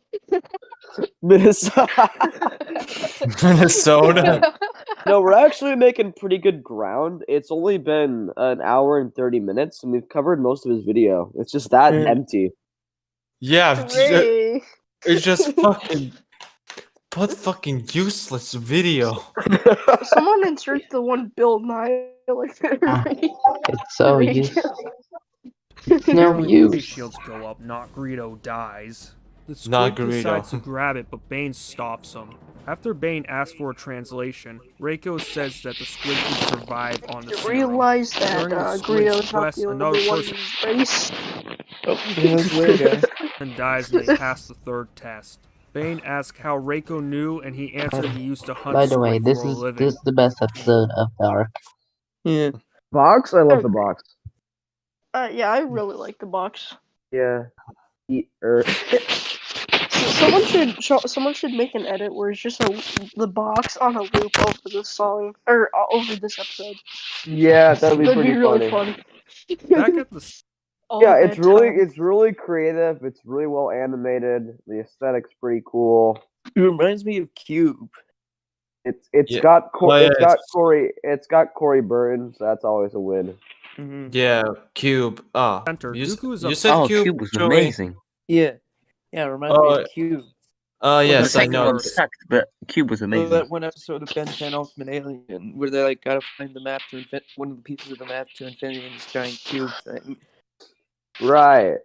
Minnesota. Minnesota. No, we're actually making pretty good ground. It's only been an hour and 30 minutes, and we've covered most of his video. It's just that empty. Yeah, Ray. it's just fucking useless video. Someone insert the one Bill Nye like It's so Ray useless. No No ray use. shields go up, not Greedo dies. The squid Not Greedo. decides to grab it, but Bane stops him. After Bane asks for a translation, Reiko says that the squid can survive on the serum. realize that During the squid's Greedo's not quest, the another only one person in race. Oh, there's Ray guy. and dies, and they pass the third test. Bane asks how Reiko knew, and he answered he used to hunt By the way, squid this for a is living. the best episode of the arc. Yeah. Box? I love the box. Yeah, I really like the box. Yeah. Someone should make an edit where it's just the box on a loop over the song or over this episode. Yeah, that'd be pretty really funny. Back at the Yeah, it's really creative. It's really well animated. The aesthetic's pretty cool. It reminds me of Cube. It's Yeah. got Oh, yeah, it's got Corey Burton, so that's always a win. Mm-hmm. Yeah, Cube. center, Dooku is you up- said Oh, Cube, Cube was Joey? amazing. Yeah. Yeah, it reminds me of Cube. Yes, the I second know. one sucked, but Cube was amazing. That one episode of Ben 10 Ultimate Alien where they like gotta find the map to one of the pieces of the map to infinity in this giant cube thing. Right.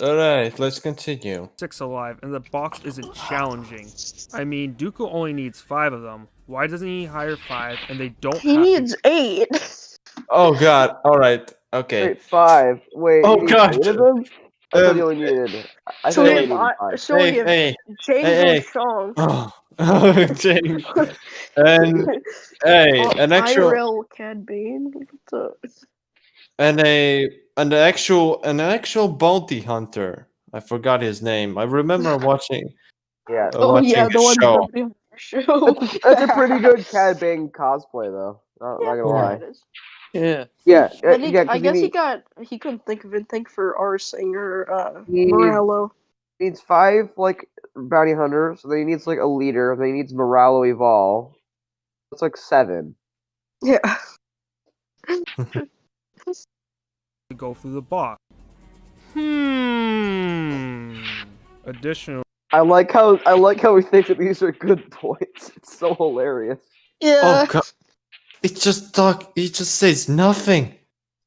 Alright, let's continue. 6 alive, and the box isn't challenging. I mean, Dooku only needs 5 of them. Why doesn't he hire 5, and they don't He have needs 8. Oh god, alright, okay. Wait, 5. Wait, Oh, you need God. 8 of them? I thought you only needed. I So thought you we only have, needed 5. so we have Hey, James hey. Strong. Oh, James. And hey, an actual IRL Cad Bane. and an actual bounty hunter. I forgot his name. I remember watching. Yeah. Oh watching yeah, the a one show. from the show. That's a pretty good Cad Bane cosplay, though. Not gonna lie. It is. Yeah. Yeah, I think yeah. I guess He he couldn't think of anything for our singer needs Morello. 5 like bounty hunters. Then he needs like a leader. Then he needs Moralo evolve. It's like 7. Yeah. Go through the box. Additionally, I like how we think that these are good points. It's so hilarious. Yeah. Oh god. He just says nothing.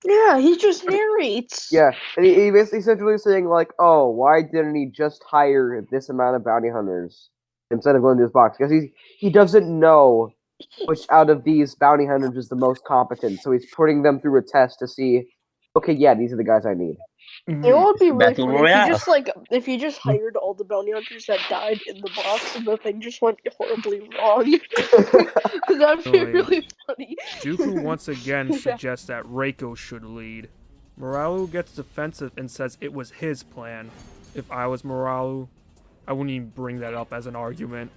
Yeah, he just narrates. Yeah, and he basically essentially saying like, oh, why didn't he just hire this amount of bounty hunters instead of going to this box? Because he doesn't know which out of these bounty hunters is the most competent, so he's putting them through a test to see, okay, yeah, these are the guys I need. You know what would be really Battle funny Royale. if you just hired all the bounty hunters that died in the box and the thing just went horribly wrong. That'd be really funny. Dooku once again suggests that Reiko should lead. Moralo gets defensive and says it was his plan. If I was Moralo, I wouldn't even bring that up as an argument.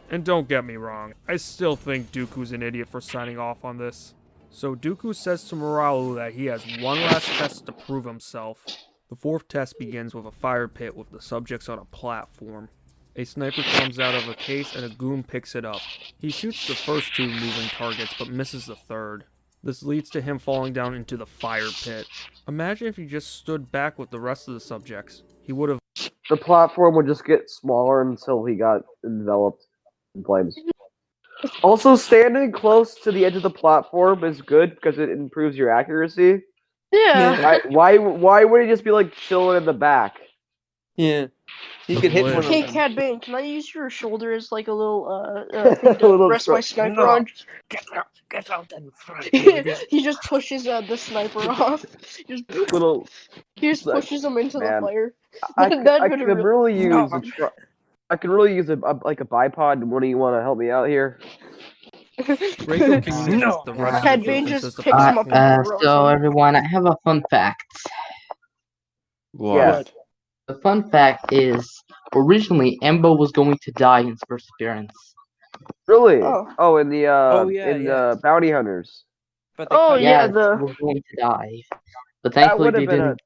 And don't get me wrong, I still think Dooku's an idiot for signing off on this. So Dooku says to Moralo that he has one last test to prove himself. The 4th test begins with a fire pit with the subjects on a platform. A sniper comes out of a case and a goon picks it up. He shoots the first 2 moving targets but misses the 3rd. This leads to him falling down into the fire pit. Imagine if he just stood back with the rest of the subjects. He would have... The platform would just get smaller until he got enveloped in flames. Also, standing close to the edge of the platform is good because it improves your accuracy. Yeah. Why would he just be like chilling in the back? Yeah. He could hit one of Hey, them. Cad Bane, can I use your shoulder as like a little thing to Little rest my stro- sniper on? Get out and fight. He just pushes the sniper off. Little. He just pushes him into Man. the fire. I That'd could be really use No. I could really use a bipod. What do you want to help me out here? Reiko communicates with the rest Cad of the group Bane and just says the picks him up platform... and throws So him. everyone, I have a fun fact. Yeah. The fun fact is, originally Embo was going to die in his first appearance. Really? Oh. In the the bounty hunters. But Yes, he was going to die, but thankfully they didn't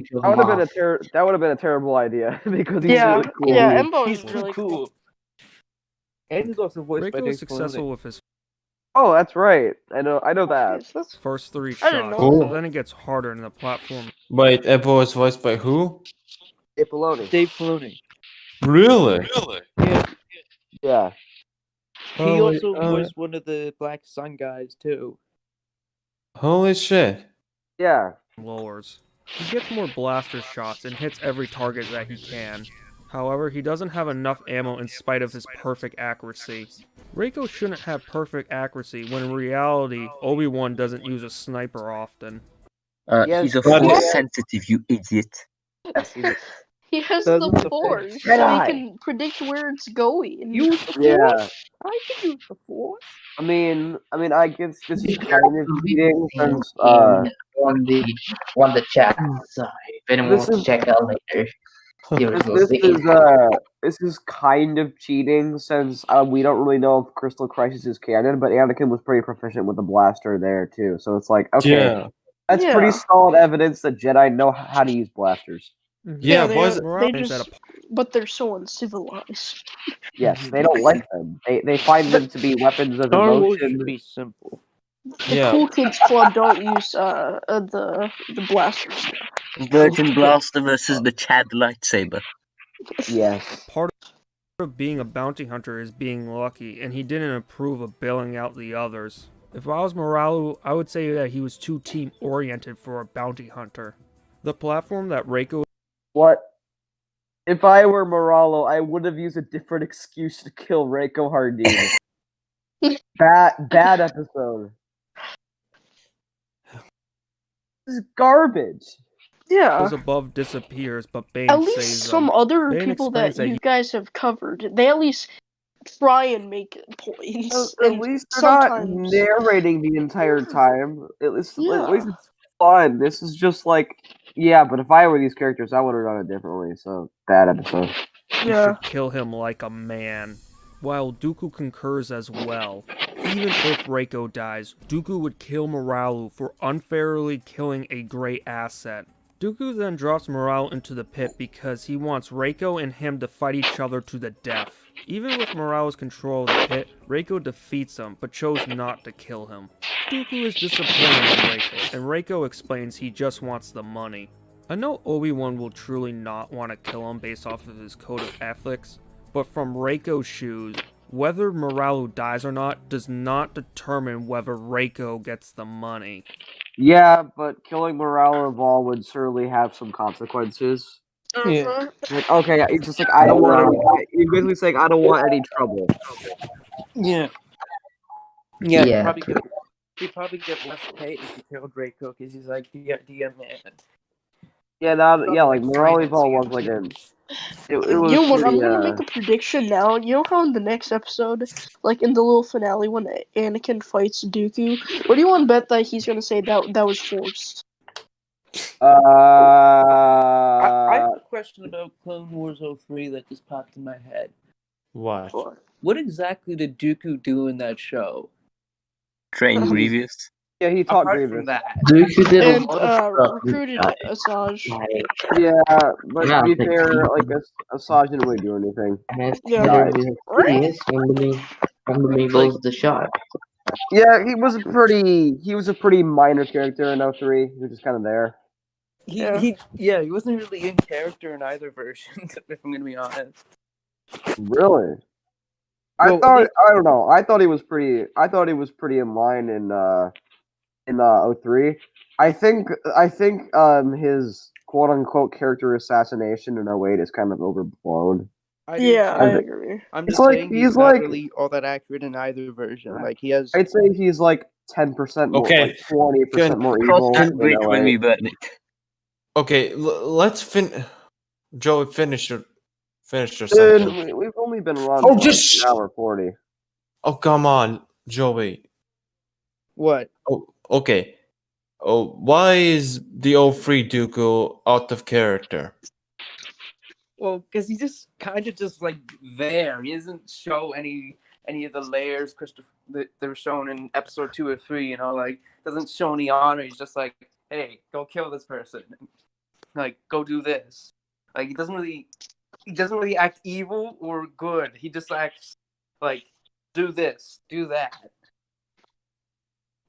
kill him off. That would have been a terrible idea because he's Yeah, really cool. yeah, Embo He's is too really cool. And he's also voiced by Reiko Dave is successful with his Oh, that's right. I know that. first 3 I didn't shots, know but then it gets harder in the platform. Wait, Ebo is voiced by who? Dave Filoni. Dave Filoni. Really? Yeah. Yeah. He Holy- also voiced one of the Black Sun guys too. Holy shit. Yeah. Lowers. He gets more blaster shots and hits every target that he can. However, he doesn't have enough ammo in spite of his perfect accuracy. Reiko shouldn't have perfect accuracy when in reality, Obi-Wan doesn't use a sniper often. He's a force sensitive, you idiot. He has Doesn't the the force, so Jedi. he can predict where it's going. Use the Yeah. force? I can use the force. I mean, I guess this is kind of cheating since on the chat. So if anyone wants to check out later, the original this is kind of cheating since we don't really know if Crystal Crisis is canon, but Anakin was pretty proficient with the blaster there too. So it's like, okay, Yeah. that's pretty solid evidence that Jedi know how to use blasters. Yeah, But they're so uncivilized. Yes, they don't like them. They find them to be weapons of Star Wars emotion. should be simple. The Cool Kids Club don't use the blasters. Virgin Blaster versus the Chad lightsaber. Yes. Part of being a bounty hunter is being lucky, and he didn't approve of bailing out the others. If I was Moralo, I would say that he was too team-oriented for a bounty hunter. The platform that Reiko... What? If I were Moralo, I would have used a different excuse to kill Reiko Hardin. Bad episode. This is garbage. Yeah. ...was above disappears, but Bane At saves least some them. other Bane people that explains you guys have covered, they at least try and make points. At least they're not narrating the entire time. At least it's fun. This is just like, yeah, but if I were these characters, I would have done it differently. So bad episode. You should kill him like a man. While Dooku concurs as well. Even if Reiko dies, Dooku would kill Morale for unfairly killing a great asset. Dooku then drops Morale into the pit because he wants Reiko and him to fight each other to the death. Even with Morale's control of the pit, Reiko defeats him, but chose not to kill him. Dooku is disappointed in Reiko, and Reiko explains he just wants the money. I know Obi-Wan will truly not want to kill him based off of his code of ethics, but from Reiko's shoes, whether Morale dies or not does not determine whether Reiko gets the money. Yeah, but killing Morale of all would certainly have some consequences. Yeah. Like, okay, it's just like, I don't want any... You're basically saying, I don't want any trouble. Yeah. Yeah, he'd probably get less pay if he killed Reiko because he's like the man. Yeah, like, Morale of all was like an... It was You know what? I'm pretty, gonna make a prediction now. You know how in the next episode, like in the little finale when Anakin fights Dooku, what do you want to bet that he's gonna say that was forced? I have a question about Clone Wars 03 that just popped in my head. What? What exactly did Dooku do in that show? Train Grievous. Yeah, he taught Apart Grievous. from that. Dooku did a And lot of stuff. recruited Asajj. Yeah, but to be fair, like, Asajj didn't really do anything. Yeah. From the Meagles the shot. Yeah, he was a pretty minor character in 03. He was just kind of there. He wasn't really in character in either version, if I'm gonna be honest. Really? I don't know. I thought he was pretty in line in 03. I think his quote unquote character assassination in 08 is kind of overblown. I agree. I'm It's just like saying he's not like really all that accurate in either version. Like he has. I'd say he's like 10% more, Okay. like 20% more Cross evil. that bridge when we 08. burn it. Okay, let's Joey, finish your Dude, sentence. we've only been around Oh, for just like an hour 40. Oh, come on, Joey. What? Oh, okay. Oh, why is the 03 Dooku out of character? Well, because he's just kind of just like there. He doesn't show any of the layers that were shown in episode 2 or 3. You know, like doesn't show any honor. He's just like, hey, go kill this person. Like, go do this. Like he doesn't really act evil or good. He just acts like, do this, do that.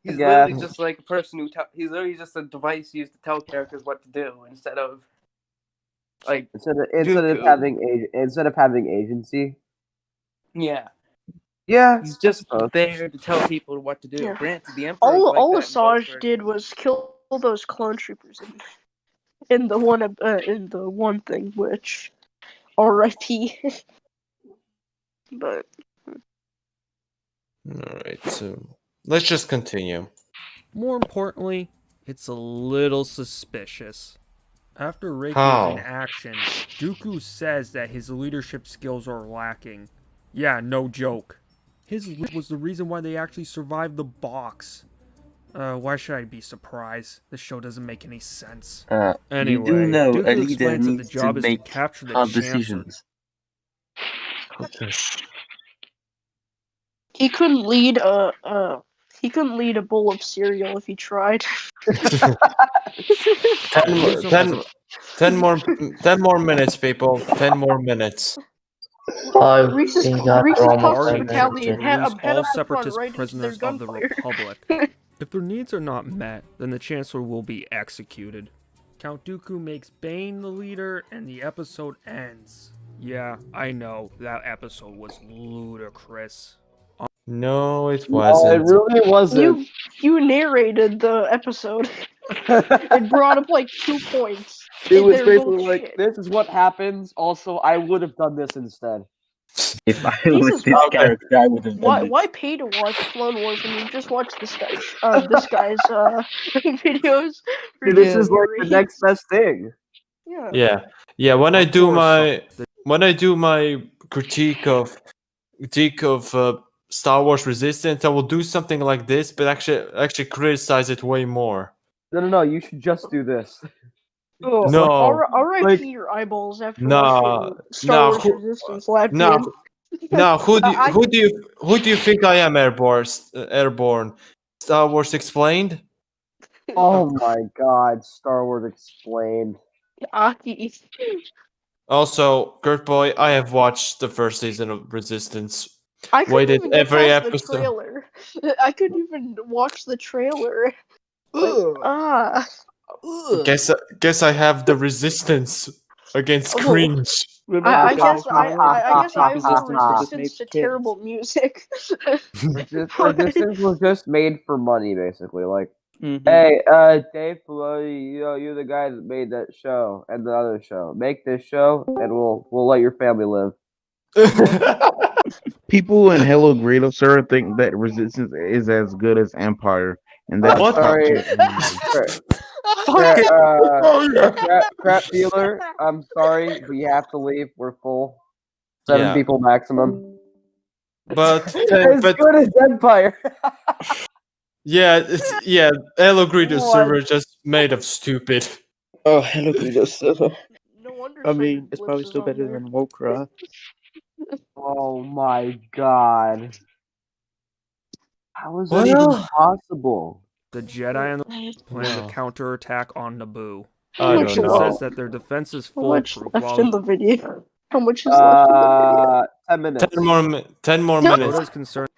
He's literally just like a person he's literally just a device used to tell characters what to do instead of like instead of having agency. Yeah. Yeah. He's just there to tell people what to do. Yeah. Granted, the Emperor. All Asajj did was kill those clone troopers in the one thing, which R.I.P. But Alright, so let's just continue. More importantly, it's a little suspicious. After Reiko's How? in action, Dooku says that his leadership skills are lacking. Yeah, no joke. His was the reason why they actually survived the box. Why should I be surprised? This show doesn't make any sense. Anyway, you do know Dooku a leader explains that the needs job to is to make capture the hard Chancellor. decisions. he couldn't lead a bowl of cereal if he tried. 10 more minutes, people. 10 more minutes. Reese's Puffs Battalion head Release up all front separatist right into their prisoners of the gunfire. Republic. If their needs are not met, then the Chancellor will be executed. Count Dooku makes Bane the leader, and the episode ends. Yeah, I know, that episode was ludicrous. No, it wasn't. No, it really wasn't. You narrated the episode. It brought up like 2 points. It was basically like, this is what happens. Also, I would have done this instead. If I was this character, I would have done this. Why pay to watch Clone Wars when you just watch this guy's videos? This is like the next best thing. Yeah. When I do my critique of Star Wars Resistance, I will do something like this, but actually criticize it way more. No. You should just do this. Oh, no. R.I.P. your eyeballs after watching Star Wars Resistance last year. Now, who do you think I am, Airborne? Star Wars Explained. Oh my God! Star Wars Explained. Aki. Also, Kurt Boy, I have watched the first season of Resistance. I couldn't Waited even get every past the episode. trailer. I couldn't even watch the trailer. Like, Guess I have the resistance against Oh, cringe. Remember, I guys, guess we only I don't guess take I have more Resistance was just made resistance for to kids. terrible music. Resistance was just made for money, basically. Like, Mm-hmm. hey, Dave Filoni, you're the guy that made that show and the other show. Make this show, and we'll let your family live. People in Hello Greedo, sir, think that Resistance is as good as Empire, and that is What? top Sorry. tier anime. Crap dealer. I'm sorry, but you have to leave. We're full. 7 Yeah. people maximum. But As good as Empire. yeah, Hello Greedo What? server just made of stupid. Oh, Hello Greedo server. No wonder. I mean, it's Bliss probably is still on better there. than Wokra. Oh my God. How is that Well, even possible? The Jedi and the plan to counterattack on Naboo. I don't Anakin know. says that their defense is How much foolproof, left while in the video? How much is left in the video? 10 minutes. 10 more No. minutes. Yoda's concerned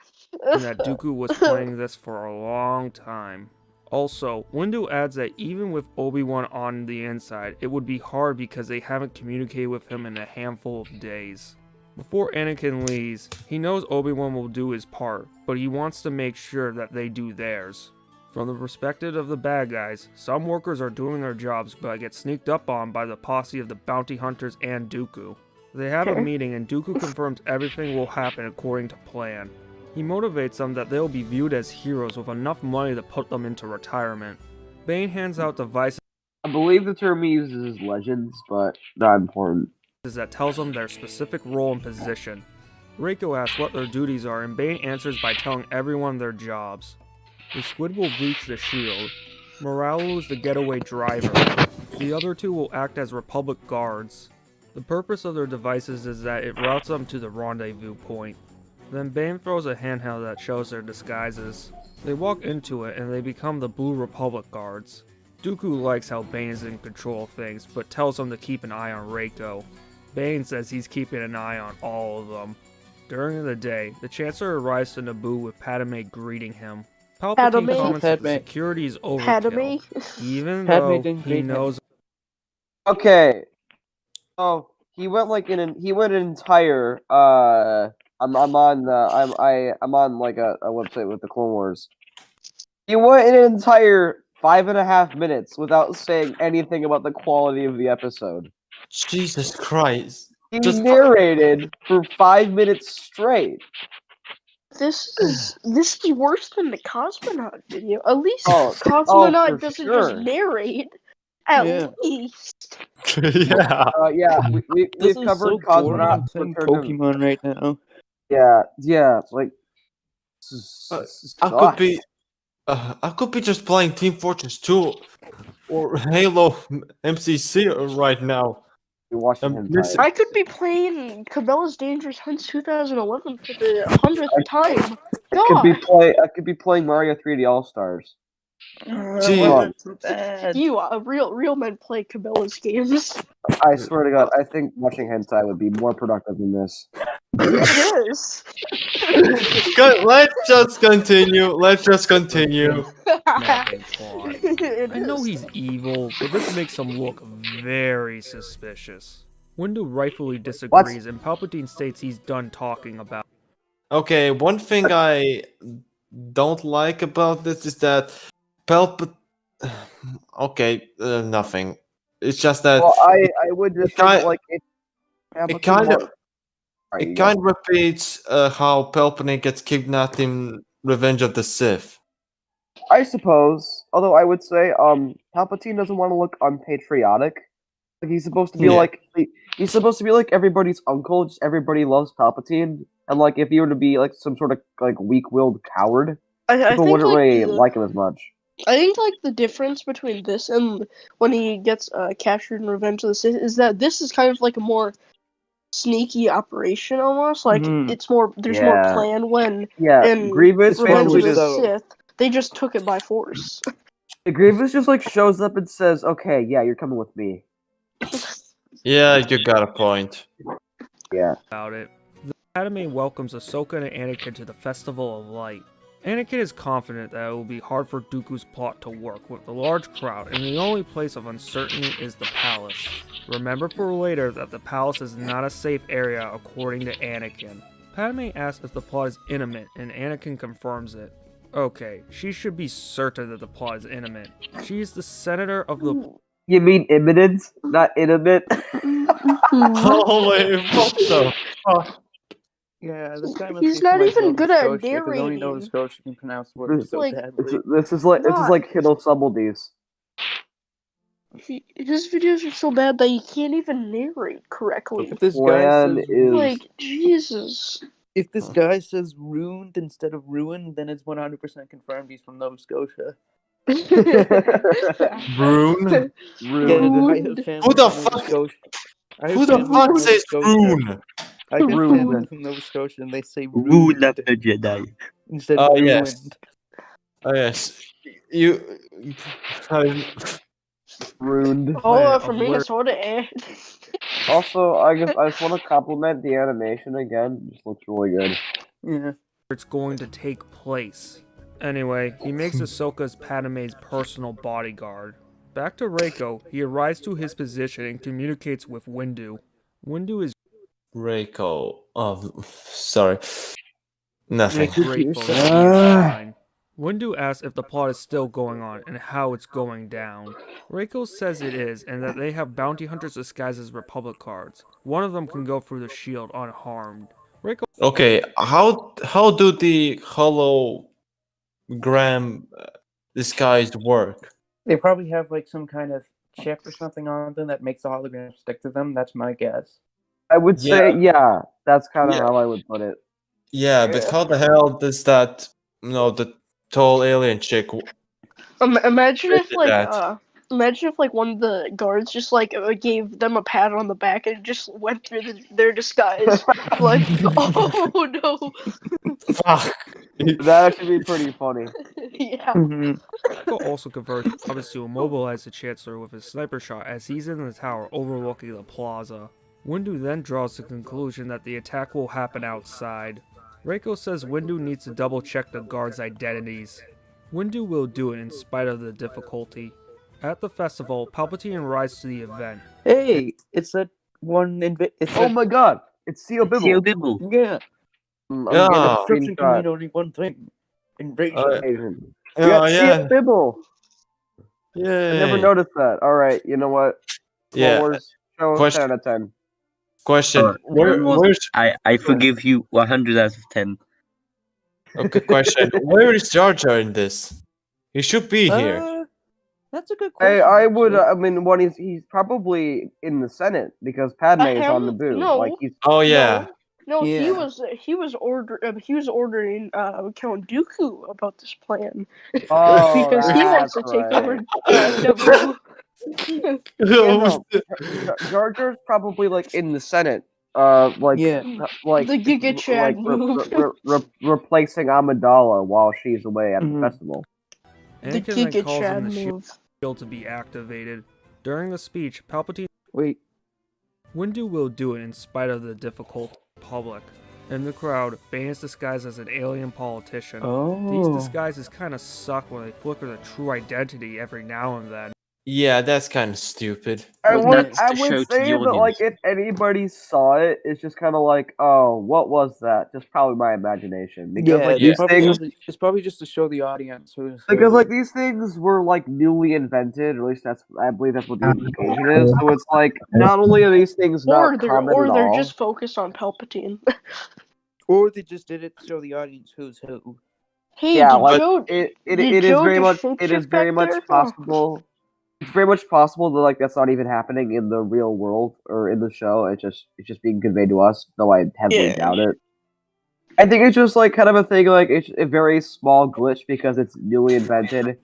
that Dooku was playing this for a long time. Also, Windu adds that even with Obi-Wan on the inside, it would be hard because they haven't communicated with him in a handful of days. Before Anakin leaves, he knows Obi-Wan will do his part, but he wants to make sure that they do theirs. From the perspective of the bad guys, some workers are doing their jobs but get sneaked up on by the posse of the bounty hunters and Dooku. They have a meeting and Dooku confirms everything will happen according to plan. He motivates them that they'll be viewed as heroes with enough money to put them into retirement. Bane hands out devices I believe the term he uses is legends, but not important. that tells them their specific role and position. Reiko asks what their duties are and Bane answers by telling everyone their jobs. The squid will breach the shield. Moralu is the getaway driver. The other two will act as Republic guards. The purpose of their devices is that it routes them to the rendezvous point. Then Bane throws a handheld that shows their disguises. They walk into it and they become the Blue Republic guards. Dooku likes how Bane is in control of things, but tells them to keep an eye on Reiko. Bane says he's keeping an eye on all of them. During the day, the Chancellor arrives to Naboo with Padme greeting him. Palpatine comments that the security is overkill, even though he knows. Okay. Oh, he went an entire I'm on like a website with the Clone Wars. He went an entire 5.5 minutes without saying anything about the quality of the episode. Jesus Christ. He narrated for 5 minutes straight. This is worse than the Cosmonaut video. At least Cosmonaut doesn't just narrate. At least. We've covered Cosmonaut playing Pokemon right now. Yeah, like I could be just playing Team Fortress 2 or Halo MCC right now. I could be playing Cabela's Dangerous Hunts 2011 for the 100th time. I could be playing Mario 3D All Stars. Real men play Cabela's games. I swear to God, I think watching hentai would be more productive than this. It is. Let's just continue. I know he's evil, but this makes him look very suspicious. Windu rightfully disagrees, and Palpatine states he's done talking about. Okay, one thing I don't like about this is that nothing. It's just that. Well, I would just think like it kind of repeats how Palpatine gets kidnapped in Revenge of the Sith. I suppose. Although I would say, Palpatine doesn't want to look unpatriotic. Like he's supposed to be he's supposed to be like everybody's uncle. Just everybody loves Palpatine, and like if you were to be like some sort of like weak-willed coward, people wouldn't really like him as much. I think like the difference between this and when he gets captured in Revenge of the Sith is that this is kind of like a more sneaky operation almost. Like Mhm. it's more. There's more Yeah. plan when Yeah, in Grievous Revenge of basically the just Sith they just took it by force. Grievous just like shows up and says, "Okay, yeah, you're coming with me." Yeah, you got a point. Yeah. About it. The Academy welcomes Ahsoka and Anakin to the Festival of Light. Anakin is confident that it will be hard for Dooku's plot to work with the large crowd, and the only place of uncertainty is the palace. Remember for later that the palace is not a safe area according to Anakin. Padme asks if the plot is intimate, and Anakin confirms it. Okay, she should be certain that the plot is intimate. She is the senator of the... You mean imminent, not intimate? Holy, what the fuck? Yeah, this guy must He's be from not like even Nova good at Scotia, because only Nova narrating. Scotia can pronounce words so Like, badly. This is like Hidden Subtleties. His videos are so bad that he can't even narrate correctly. If this guy says Like, Jesus. if this guy says ruined instead of ruined, then it's 100% confirmed he's from Nova Scotia. Rune? Yeah, I have family Who the from Nova fuck? Scotia. I Who have the family fuck from Nova says Scotia. rune? I have Rune. family from Nova Scotia, and they say Rune of ruined the Jedi. instead Oh of ruined. yes. Oh yes. You. Ruined. Oh, for Minnesota, eh? Also, I just want to compliment the animation again. It just looks really good. Yeah. It's going to take place. Anyway, he makes Ahsoka's Padme's personal bodyguard. Back to Reiko, he arrives to his position and communicates with Windu. Windu is Reiko. Oh, sorry. Nothing. grateful that he is fine. Windu asks if the plot is still going on and how it's going down. Reiko says it is, and that they have bounty hunters disguised as Republic guards. One of them can go through the shield unharmed. Reiko. Okay, how do the hologram disguise work? They probably have like some kind of chip or something on them that makes the hologram stick to them. That's my guess. I would say, yeah, that's kind of Yeah. how I would put it. Yeah, but how the hell does that? No, the tall alien chick. Imagine if, did like, that? imagine if, like, one of the guards just, like, gave them a pat on the back and just went through their disguise. Like, oh no. Fuck. That'd actually be pretty funny. Yeah. Reiko also converts Thomas to immobilize the Chancellor with a sniper shot as he's in the tower overlooking the plaza. Windu then draws the conclusion that the attack will happen outside. Reiko says Windu needs to double check the guards' identities. Windu will do it in spite of the difficulty. At the festival, Palpatine arrives to the event. Hey, it's that one. Oh my god, it's Seal Bibble. Seal Bibble. Yeah. I'm Yeah. getting a Destruction can mean screenshot. only one thing: invasion. Asian. Oh, We got yeah. Seal Bibble. Yeah. I never noticed that. All right, you know what? Yeah. Wars show Question. 10 out of 10. Question. Where's I forgive you 100 out of 10. okay? Question. Where is Jar Jar in this? He should be here. That's a good question. I would. I mean, when he's probably in the Senate because Padme is on the boo. No. Like he's. Oh yeah. No, he Yeah. was ordering Count Dooku about this plan. Oh, Because he wants to that's take right. over Naboo. Yeah, no, Jar Jar's probably like in the Senate. Like like The Giga Chad move. replacing Amidala while she's away at the festival. The Anakin then Giga calls Chad on the move. shield to be activated. During the speech, Palpatine. Wait. Windu will do it in spite of the difficult public. In the crowd, Ban's disguised as an alien politician. These Oh. disguises kinda suck when they flicker the true identity every now and then. Yeah, that's kind of stupid. I would That's to show to say the that like audience. if anybody saw it, it's just kind of like, oh, what was that? Just probably my imagination because Yeah, like it's these things. it's probably just to show the audience who's Because like these things were like newly invented, or at least I believe that's what the implication is. So it's like not only are these things not common at they're all, just focused on Palpatine. or they just did it to show the audience who's who. Hey, yeah, did like Joe, it did is Joe very just much shape it is shift very back much there? possible. It's very much possible that like that's not even happening in the real world or in the show. It's just being conveyed to us, though I heavily doubt it. I think it's just like kind of a thing, like it's a very small glitch because it's newly invented.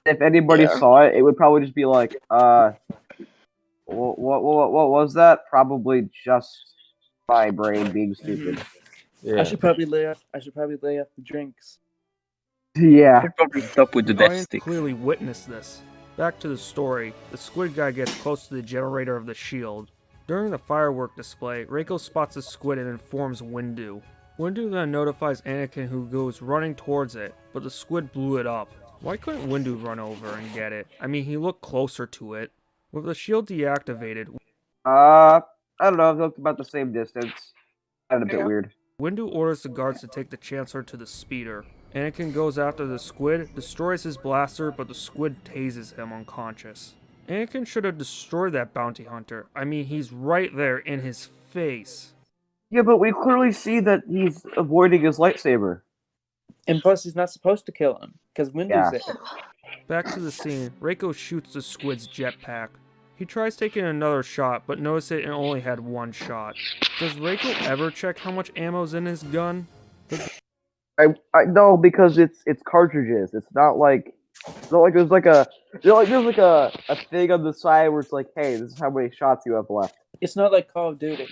If anybody saw it, it would probably just be like, what was that? Probably just my brain being stupid. Yeah. I should probably lay off the drinks. Yeah. Should probably stop with the The death audience stick. clearly witnessed this. Back to the story, the squid guy gets close to the generator of the shield. During the firework display, Reiko spots the squid and informs Windu. Windu then notifies Anakin, who goes running towards it, but the squid blew it up. Why couldn't Windu run over and get it? I mean, he looked closer to it. With the shield deactivated, I don't know. It looked about the same distance. Kind of a bit weird. Windu orders the guards to take the Chancellor to the speeder. Anakin goes after the squid, destroys his blaster, but the squid tases him unconscious. Anakin should have destroyed that bounty hunter. I mean, he's right there in his face. Yeah, but we clearly see that he's avoiding his lightsaber. And plus, he's not supposed to kill him because Windu's there. Back to the scene, Reiko shoots the squid's jetpack. He tries taking another shot, but notices it only had one shot. Does Reiko ever check how much ammo's in his gun? I no, because it's cartridges. It's not like there's like a thing on the side where it's like, hey, this is how many shots you have left. It's not like Call of Duty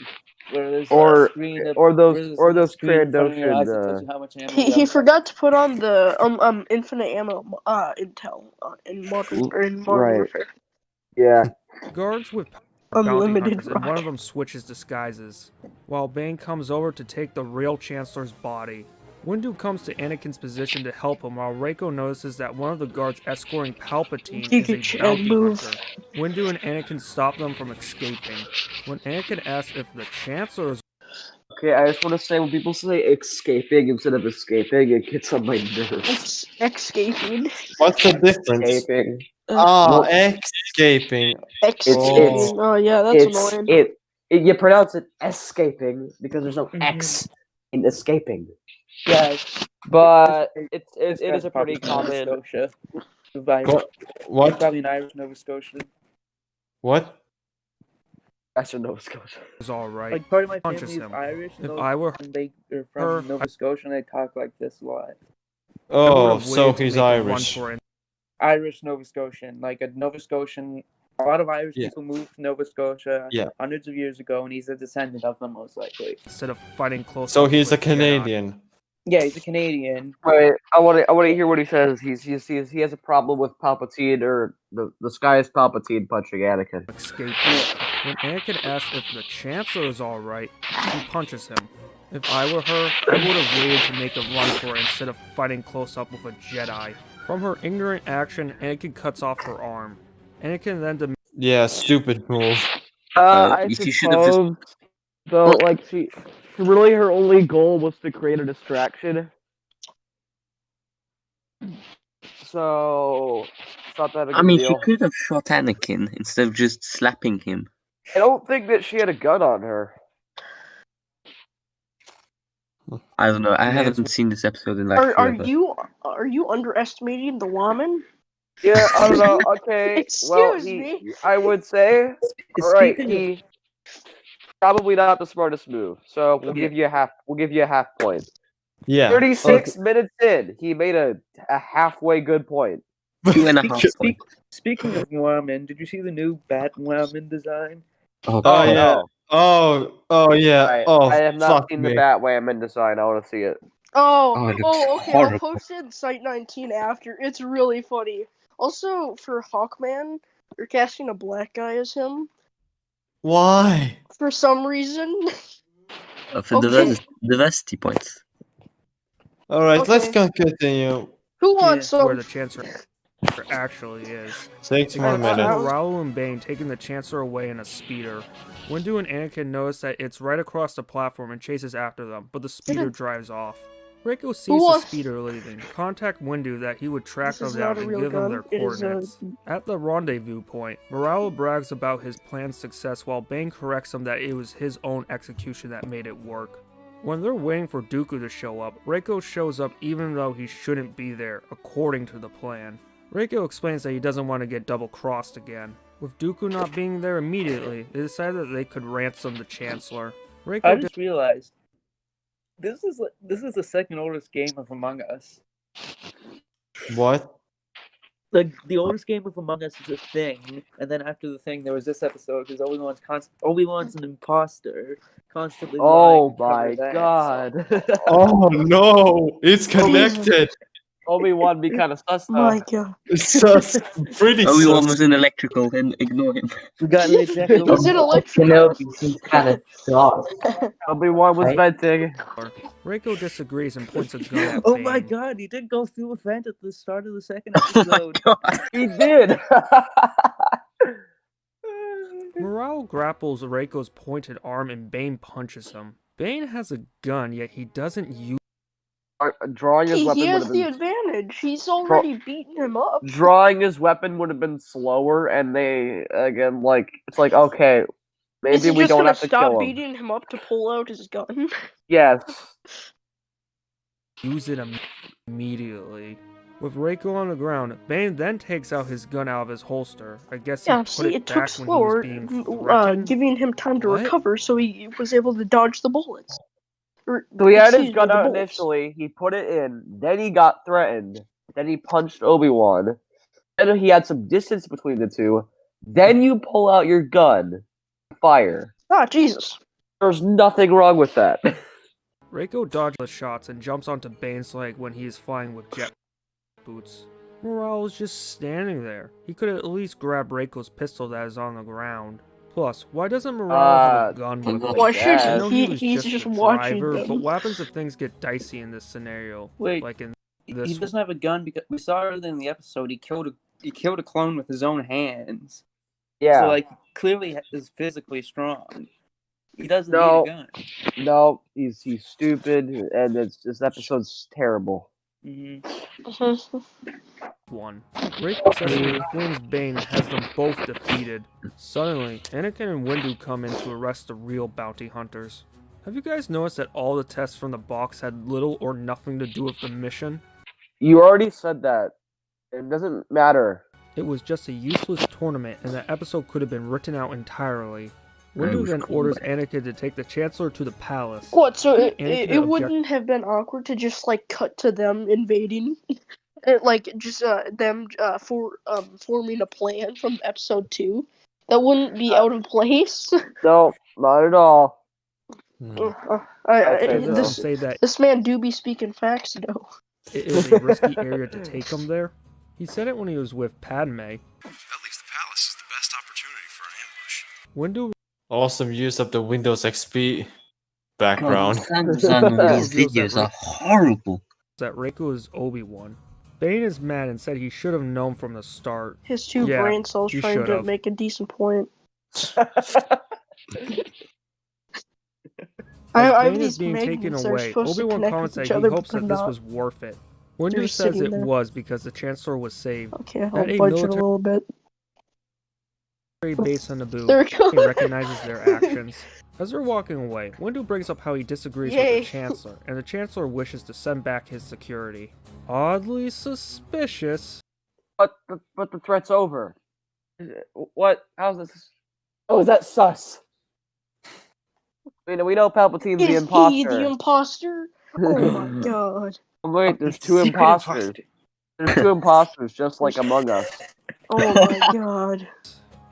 where there's Or a screen that, those screen in front of your eyes that Trandoshan. tells you how much ammo He you have. forgot to put on the infinite ammo intel in modern Right. warfare. Yeah. Guards with bounty Unlimited hunters, and one of them switches disguises, while Bane comes over to take the real Chancellor's body. Windu comes to Anakin's position to help him, while Reiko notices that one of the guards escorting Palpatine is a bounty hunter. Windu and Anakin stop them from escaping. When Anakin asks if the Chancellor is Okay, I just want to say when people say escaping instead of escaping, it gets on my nerves. Escaping. What's the difference? Escaping. Escaping. Escaping. Oh yeah, that's annoying. You pronounce it escaping because there's no X in escaping. Yeah, but it is a pretty common. Nova Scotia. What? Probably an Irish Nova Scotian. What? Actually, Nova Scotia. is alright. Like part of my Punches family is him. Irish. If and I were they are from Nova Scotia and they talk like this a lot. Oh, so he's Irish. Irish Nova Scotian, like a Nova Scotian. A lot of Irish people moved to Nova Scotia hundreds of years ago, and he's a descendant of them most likely. Instead of fighting close. So he's a Canadian. Yeah, he's a Canadian. Wait, I want to hear what he says. He has a problem with Palpatine or the sky is Palpatine punching Anakin. Escape. When Anakin asks if the Chancellor is alright, he punches him. If I were her, I would have waited to make a run for it instead of fighting close up with a Jedi. From her ignorant action, Anakin cuts off her arm. Anakin then Yeah, stupid move. I suppose, though, like really her only goal was to create a distraction. So, it's not that a good deal. She could have shot Anakin instead of just slapping him. I don't think that she had a gun on her. I don't know. I haven't seen this episode in like forever. Are you underestimating the woman? Yeah, I don't know. Okay, Excuse me. I would say, alright, he probably not the smartest move. So we'll give you a half. We'll give you a half point. Yeah. 36 minutes in, he made a halfway good point. 2.5 points. Speaking of women, did you see the new Batwoman design? Oh yeah. Oh yeah. I have not seen the Batwoman design. I want to see it. Okay. horrible. I'll post it in Site 19 after. It's really funny. Also, for Hawkman, you're casting a black guy as him. Why? For some reason. For diversity points. Alright, let's continue. Who wants some? where the Chancellor actually is. 6 more minutes. Raoul and Bane taking the Chancellor away in a speeder. Windu and Anakin notice that it's right across the platform and chases after them, but the speeder drives off. Reiko sees the speeder leaving. Contact Windu that he would track them down and give them their coordinates. At the rendezvous point, Morale brags about his plan's success while Bane corrects him that it was his own execution that made it work. When they're waiting for Dooku to show up, Reiko shows up even though he shouldn't be there, according to the plan. Reiko explains that he doesn't want to get double-crossed again. With Dooku not being there immediately, they decided that they could ransom the Chancellor. Reiko I just realized this is the second oldest game of Among Us. What? Like the oldest game of Among Us is a thing, and then after the thing, there was this episode because Obi-Wan's an imposter, constantly lying Oh to cover my that. god. Oh no, it's connected. Obi-Wan be kind of sus though. My god. It's sus, pretty Obi-Wan sus. was in electrical, and ignore him. We got an ejectable. He's in electrical. Kenobi seems kind of soft. Obi-Wan was Right? venting. Reiko disagrees and points a gun at Oh Bane. my god, he did go through a vent at the start of the second episode. He did. Morale grapples Reiko's pointed arm and Bane punches him. Bane has a gun, yet he doesn't use Drawing his weapon He would has have the been advantage. He's already beaten him up. drawing his weapon would have been slower, and they again like it's like okay, Is maybe he we just don't gonna have to stop kill him. beating him up to pull out his gun? Yes. use it immediately. With Reiko on the ground, Bane then takes out his gun out of his holster. I guess he Yeah, put see, it it took back when he was slower, being threatened. giving him time to What? recover, so he was able to dodge the bullets. So he had his Excuse me, gun the out bullets. initially. He put it in. Then he got threatened. Then he punched Obi-Wan. Then he had some distance between the two. Then you pull out your gun, fire. Ah, Jesus. There's nothing wrong with that. Reiko dodges the shots and jumps onto Bane's leg when he is flying with jet boots. Morale is just standing there. He could at least grab Reiko's pistol that is on the ground. Plus, why doesn't Morale have a gun with him? Why should I know he? was He's just just the watching driver, them. but what happens if things get dicey in this scenario? Wait, like in he this doesn't have a gun because we saw earlier in the episode he killed a clone with his own hands. Yeah. So like clearly is physically strong. He doesn't No. need a gun. No, he's stupid, and this episode's terrible. one. Reiko successfully flings Bane and has them both defeated. Suddenly, Anakin and Windu come in to arrest the real bounty hunters. Have you guys noticed that all the tests from the box had little or nothing to do with the mission? You already said that. It doesn't matter. It was just a useless tournament, and the episode could have been written out entirely. Windu then orders Anakin to take the Chancellor to the palace. What? So Anakin it wouldn't have been awkward to just like cut to them invading, like just them forming a plan from episode 2. That wouldn't be out of place. No, not at all. This man do be speaking facts though. It is a risky area to take him there. He said it when he was with Padme. That leaves the palace as the best opportunity for an ambush. Windu Awesome use of the Windows XP background. The design on these videos are horrible. That Reiko is Obi-Wan. Bane is mad and said he should have known from the start. His two Yeah, brain cells he trying to should've. make a decent point. As I have Bane is these being taken magnets that are away, supposed to Obi-Wan connect comments with that each he other, hopes but that they're this not. was worth it. They're Windu says sitting it there. was because the Chancellor was saved. Okay, I'll At a budge it a military little bit. base on Naboo, There we go. he recognizes their actions. As they're walking away, Windu brings up how he disagrees with Yay. the Chancellor, and the Chancellor wishes to send back his security. Oddly suspicious. But the threat's over. What? How's this? Oh, is that sus? We know Palpatine's the Is imposter. he the imposter? Oh my god. Wait, there's two imposters. There's two imposters, just like Among Us. Oh my god.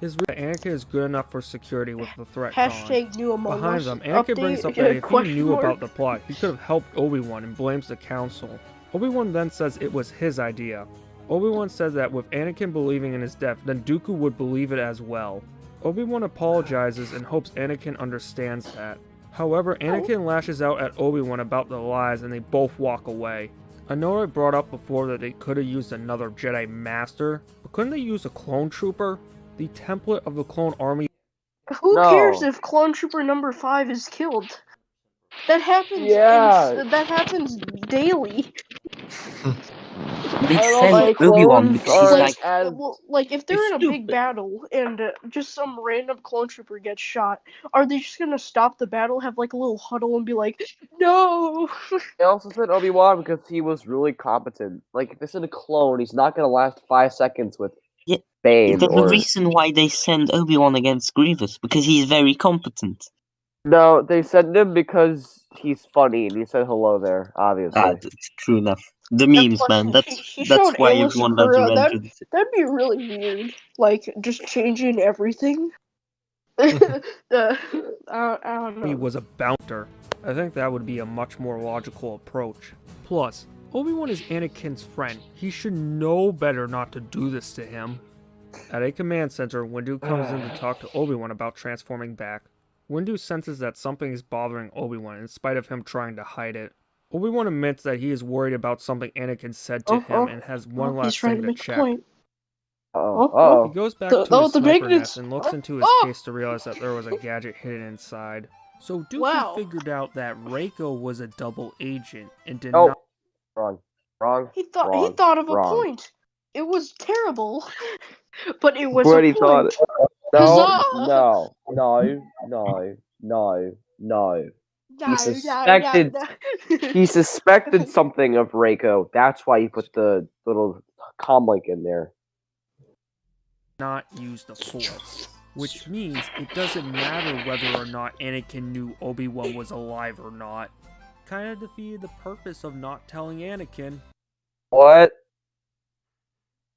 His Anakin is good enough for security with the threat gone. Hashtag new Among Behind Us them, Anakin brings update, up that if he question knew mark? about the plot, he could have helped Obi-Wan and blames the Council. Obi-Wan then says it was his idea. Obi-Wan says that with Anakin believing in his death, then Dooku would believe it as well. Obi-Wan apologizes and hopes Anakin understands that. However, Anakin lashes out at Obi-Wan about the lies and they both walk away. I know I brought up before that they could have used another Jedi Master, but couldn't they use a clone trooper? The template of the clone army. Who cares if Clone Trooper number 5 is killed? That happens. Yeah. That happens daily. They don't send like Obi-Wan clones because he's or like, Well, like if they're in a big battle and just some random clone trooper gets shot, are they just gonna stop the battle, have like a little huddle, and be like, "No"? They also said Obi-Wan because he was really competent. Like, if this is a clone, he's not gonna last 5 seconds with Yeah, Bane. the Or... reason why they send Obi-Wan against Grievous, because he's very competent. No, they sent him because he's funny and he said hello there, obviously. True enough. The And memes, plus, man. he That's showed why endless everyone loves Sakura. Revenge of the Sith. That'd be really weird. Like just changing everything. I don't He know. was a bouncer. I think that would be a much more logical approach. Plus, Obi-Wan is Anakin's friend. He should know better not to do this to him. At a command center, Windu comes in to talk to Obi-Wan about transforming back. Windu senses that something is bothering Obi-Wan in spite of him trying to hide it. Obi-Wan admits that he is worried about something Anakin said to him and has one He's last trying thing to to make a check. point. He goes back to his the sniper magnets. nest and looks into his case to realize that there was a gadget hidden inside. So Dooku figured out that Reiko was a double agent and did not. Wrong. He thought of a point. It was terrible, but it was But a he thought point. no. He suspected something of Reiko. That's why he put the little comlink in there. Not use the Force, which means it doesn't matter whether or not Anakin knew Obi-Wan was alive or not. Kinda defeated the purpose of not telling Anakin. What?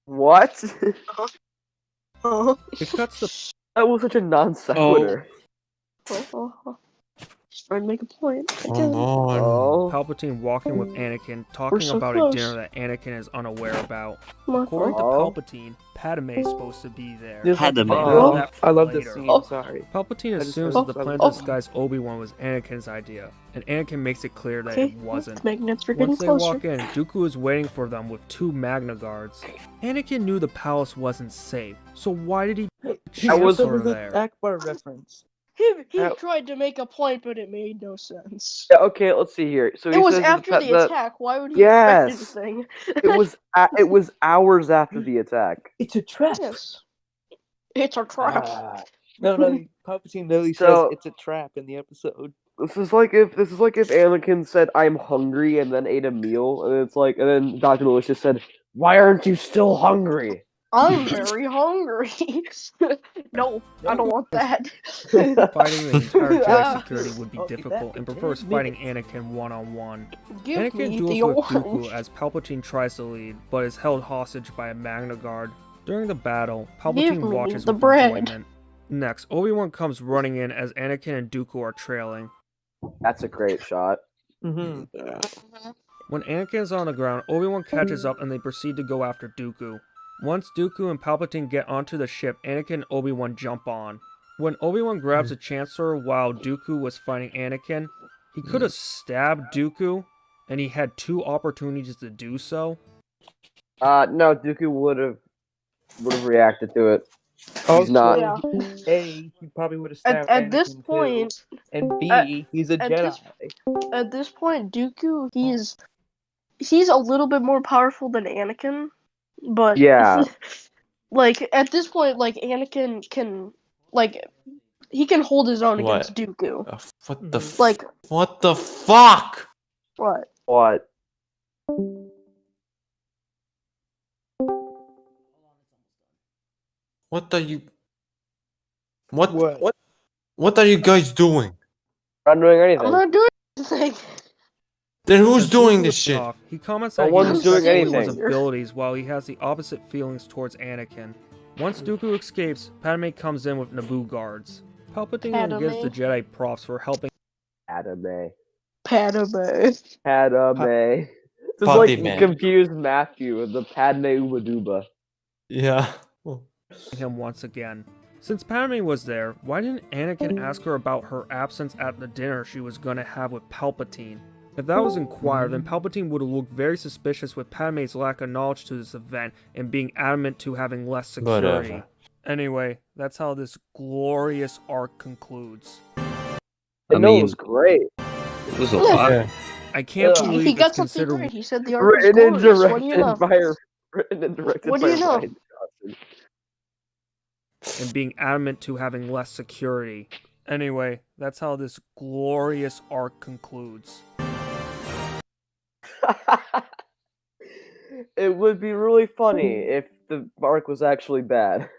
It cuts the. That was such a non sequitur. He's trying to make a point. Come on. Palpatine walking with Anakin, talking so about close. a dinner that Anakin is unaware about. Come on. According to Palpatine, Padme is supposed to be there. Padme. That for I love later. this scene. Sorry. Palpatine I just assumes love that the this plan to episode. disguise Obi-Wan was Anakin's idea, and Anakin makes it clear that Okay, it wasn't. the magnets are getting Once they closer. walk in, Dooku is waiting for them with 2 Magna Guards. Anakin knew the palace wasn't safe, so why did he put the Chancellor there? Akbar reference. He tried to make a point, but it made no sense. Yeah, okay, let's see here. So It he was says after the attack. Why would he Yes. expect anything? It was hours after the attack. It's a trap. Yes. It's a trap. No, Palpatine literally So- says it's a trap in the episode. This is like if Anakin said I'm hungry and then ate a meal, and then Dr. Lewis just said, "Why aren't you still hungry?" I'm very hungry. No, I don't want that. Fighting the entire Jedi security would be I'll be difficult, back and in prefers 10 fighting Anakin one-on-one. Give Anakin me duels the with orange. Dooku as Palpatine tries to lead, but is held hostage by a Magna Guard. During the battle, Palpatine Give me watches the with bread. enjoyment. Next, Obi-Wan comes running in as Anakin and Dooku are trailing. That's a great shot. Mm-hmm. When Anakin is on the ground, Obi-Wan catches up and they proceed to go after Dooku. Once Dooku and Palpatine get onto the ship, Anakin and Obi-Wan jump on. When Obi-Wan grabs the Chancellor while Dooku was fighting Anakin, he could have stabbed Dooku, and he had 2 opportunities to do so. No, Dooku would have reacted to it. Also, He's not. Yeah. A, he probably would have stabbed At this Anakin, point, too. And B, he's a at Jedi. at this point, Dooku, he's a little bit more powerful than Anakin, but Yeah. like at this point, like Anakin can he can hold his own What? against Dooku. What the What? What? What are you? What are you guys doing? I'm not doing anything. I'm not doing anything. Then who's As doing Dooku this is shit? off, he comments No that he one's respects doing Obi-Wan's anything. abilities while he has the opposite feelings towards Anakin. Once Dooku escapes, Padme comes in with Naboo guards. Palpatine then gives the Jedi props for helping. Padme. Padme. Just like you Padme. confused Matthew with the Padme Uba Duba. Yeah. him once again. Since Padme was there, why didn't Anakin ask her about her absence at the dinner she was gonna have with Palpatine? If that was inquired, then Palpatine would have looked very suspicious with Padme's lack of knowledge to this event and being adamant to having less security. Whatever. Anyway, that's how this glorious arc concludes. It was great. It was a lot. Yeah. I can't He believe got it's something considered right. He said the arc was Written and glorious. What do you know? directed What do by you know? Ryan Johnson. and being adamant to having less security. Anyway, that's how this glorious arc concludes. It would be really funny if the arc was actually bad.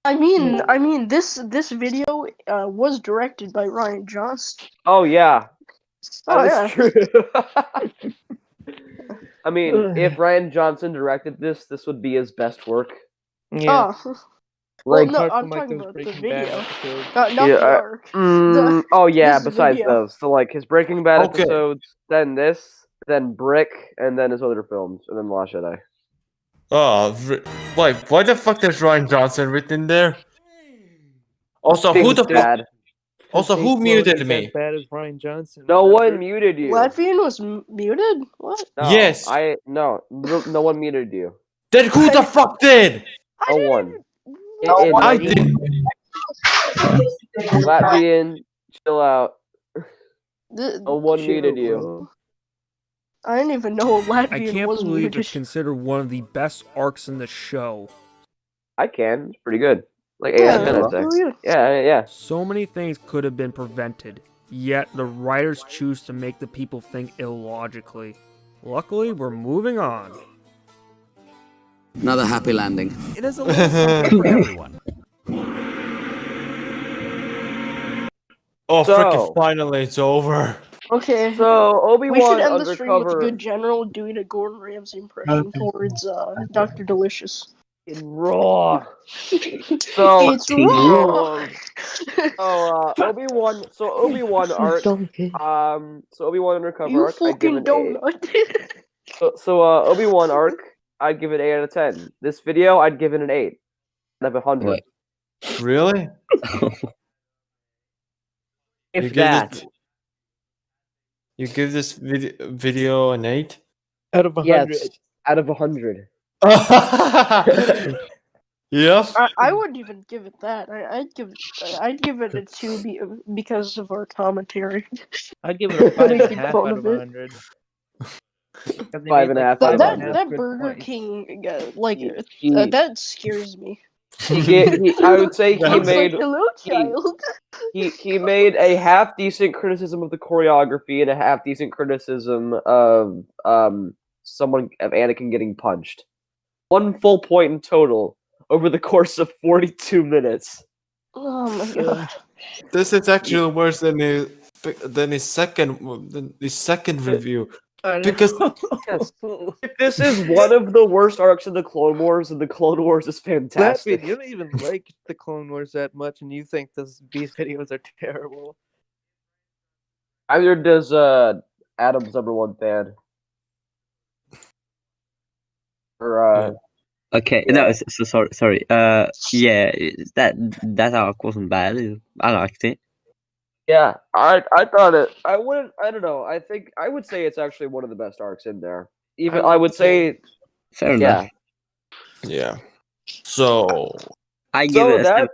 I mean, this video was directed by Ryan Johnson. Oh yeah, Oh, that is yeah. true. I mean, if Ryan Johnson directed this, this would be his best work. Yeah. Oh. Well, Like, no, apart I'm from, like, talking those about the Breaking Bad video. episodes. Not yeah, the arc. oh yeah, This besides video. those. So like his Breaking Bad Okay. episodes, then this, then Brick, and then his other films, and then Last Jedi. Oh, like, why the fuck is Ryan Johnson written there? Also, Big who the fuck? bad. Also, who muted me? As bad as Ryan Johnson. No remember? one muted you. Latvian was muted? What? No, Yes. no one muted you. Then who the fuck did? No one. I did. Latvian, chill out. No one muted you. I didn't even know Latvian I can't was believe muted. it's considered one of the best arcs in the show. I can. It's pretty good. Like 8 out of 10, I'd say. Yeah. So many things could have been prevented, yet the writers choose to make the people think illogically. Luckily, we're moving on. Another happy landing. It is a little something for everyone. Oh, So- freaking finally, it's over. Okay, So Obi-Wan we should end the stream with a undercover. good general doing a Gordon Ramsay impression towards Dr. Delicious. Raw. So It's raw. Obi-Wan. So Obi-Wan arc. So Obi-Wan undercover You arc. I give fucking it donut. Obi-Wan arc. I'd give it 8 out of 10. This video, I'd give it an 8 out of 100. Wait. Really? If You give that. it- You give this video an 8? Out of 100. Yes, out of 100. Yep. I wouldn't even give it that. I'd give it a 2 because of our commentary. I'd give it a 5.5 fun out of of it. 100. 5.5 out of That 100. Burger King, He- that scares me. I would say he It's made like, hello, child. he made a half decent criticism of the choreography and a half decent criticism of Anakin getting punched. 1 full point in total over the course of 42 minutes. Oh my god. This is actually worse than his second review. Because Yes. If this is one of the worst arcs in the Clone Wars, and the Clone Wars is fantastic. Latvian, you don't even like the Clone Wars that much, and you think these videos are terrible. Either does Adam's #1 fan. Or Okay, yeah. no, so sorry. Yeah, that arc wasn't bad. I liked it. Yeah, I thought it. I don't know. I think I would say it's actually one of the best arcs in there. Even I would say. Fair Yeah. enough. yeah. So I give So it a that.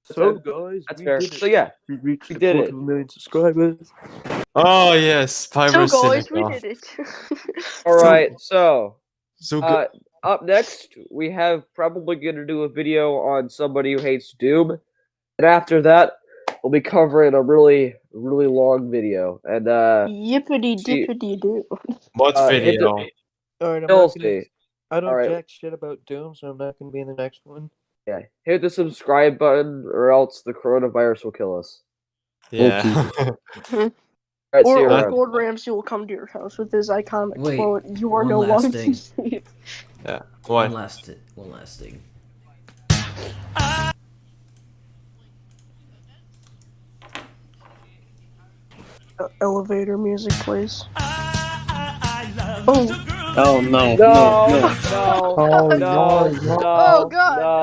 So, guys, That's we fair. did it. So yeah, We reached we the did quarter it. of a million subscribers. oh yes, So Pyro guys, we Cynical. did it. All right. So So good. up next, we have probably going to do a video on somebody who hates Doom, and after that, we'll be covering a really long video. And Yippity see- dippity doo. What hit video? Alright, We'll see. I don't Alright. jack shit about Doom, so I'm not gonna be in the next one. Yeah, hit the subscribe button, or else the coronavirus will kill us. Yeah. All right, see you Or around. Gordon Ramsay will come to your house with his iconic Wait, quote, "You are one no last longer thing. safe." yeah. One What? last thing. Elevator music plays. Oh. Oh no, No, no. no, Oh, no, no. Oh god. no.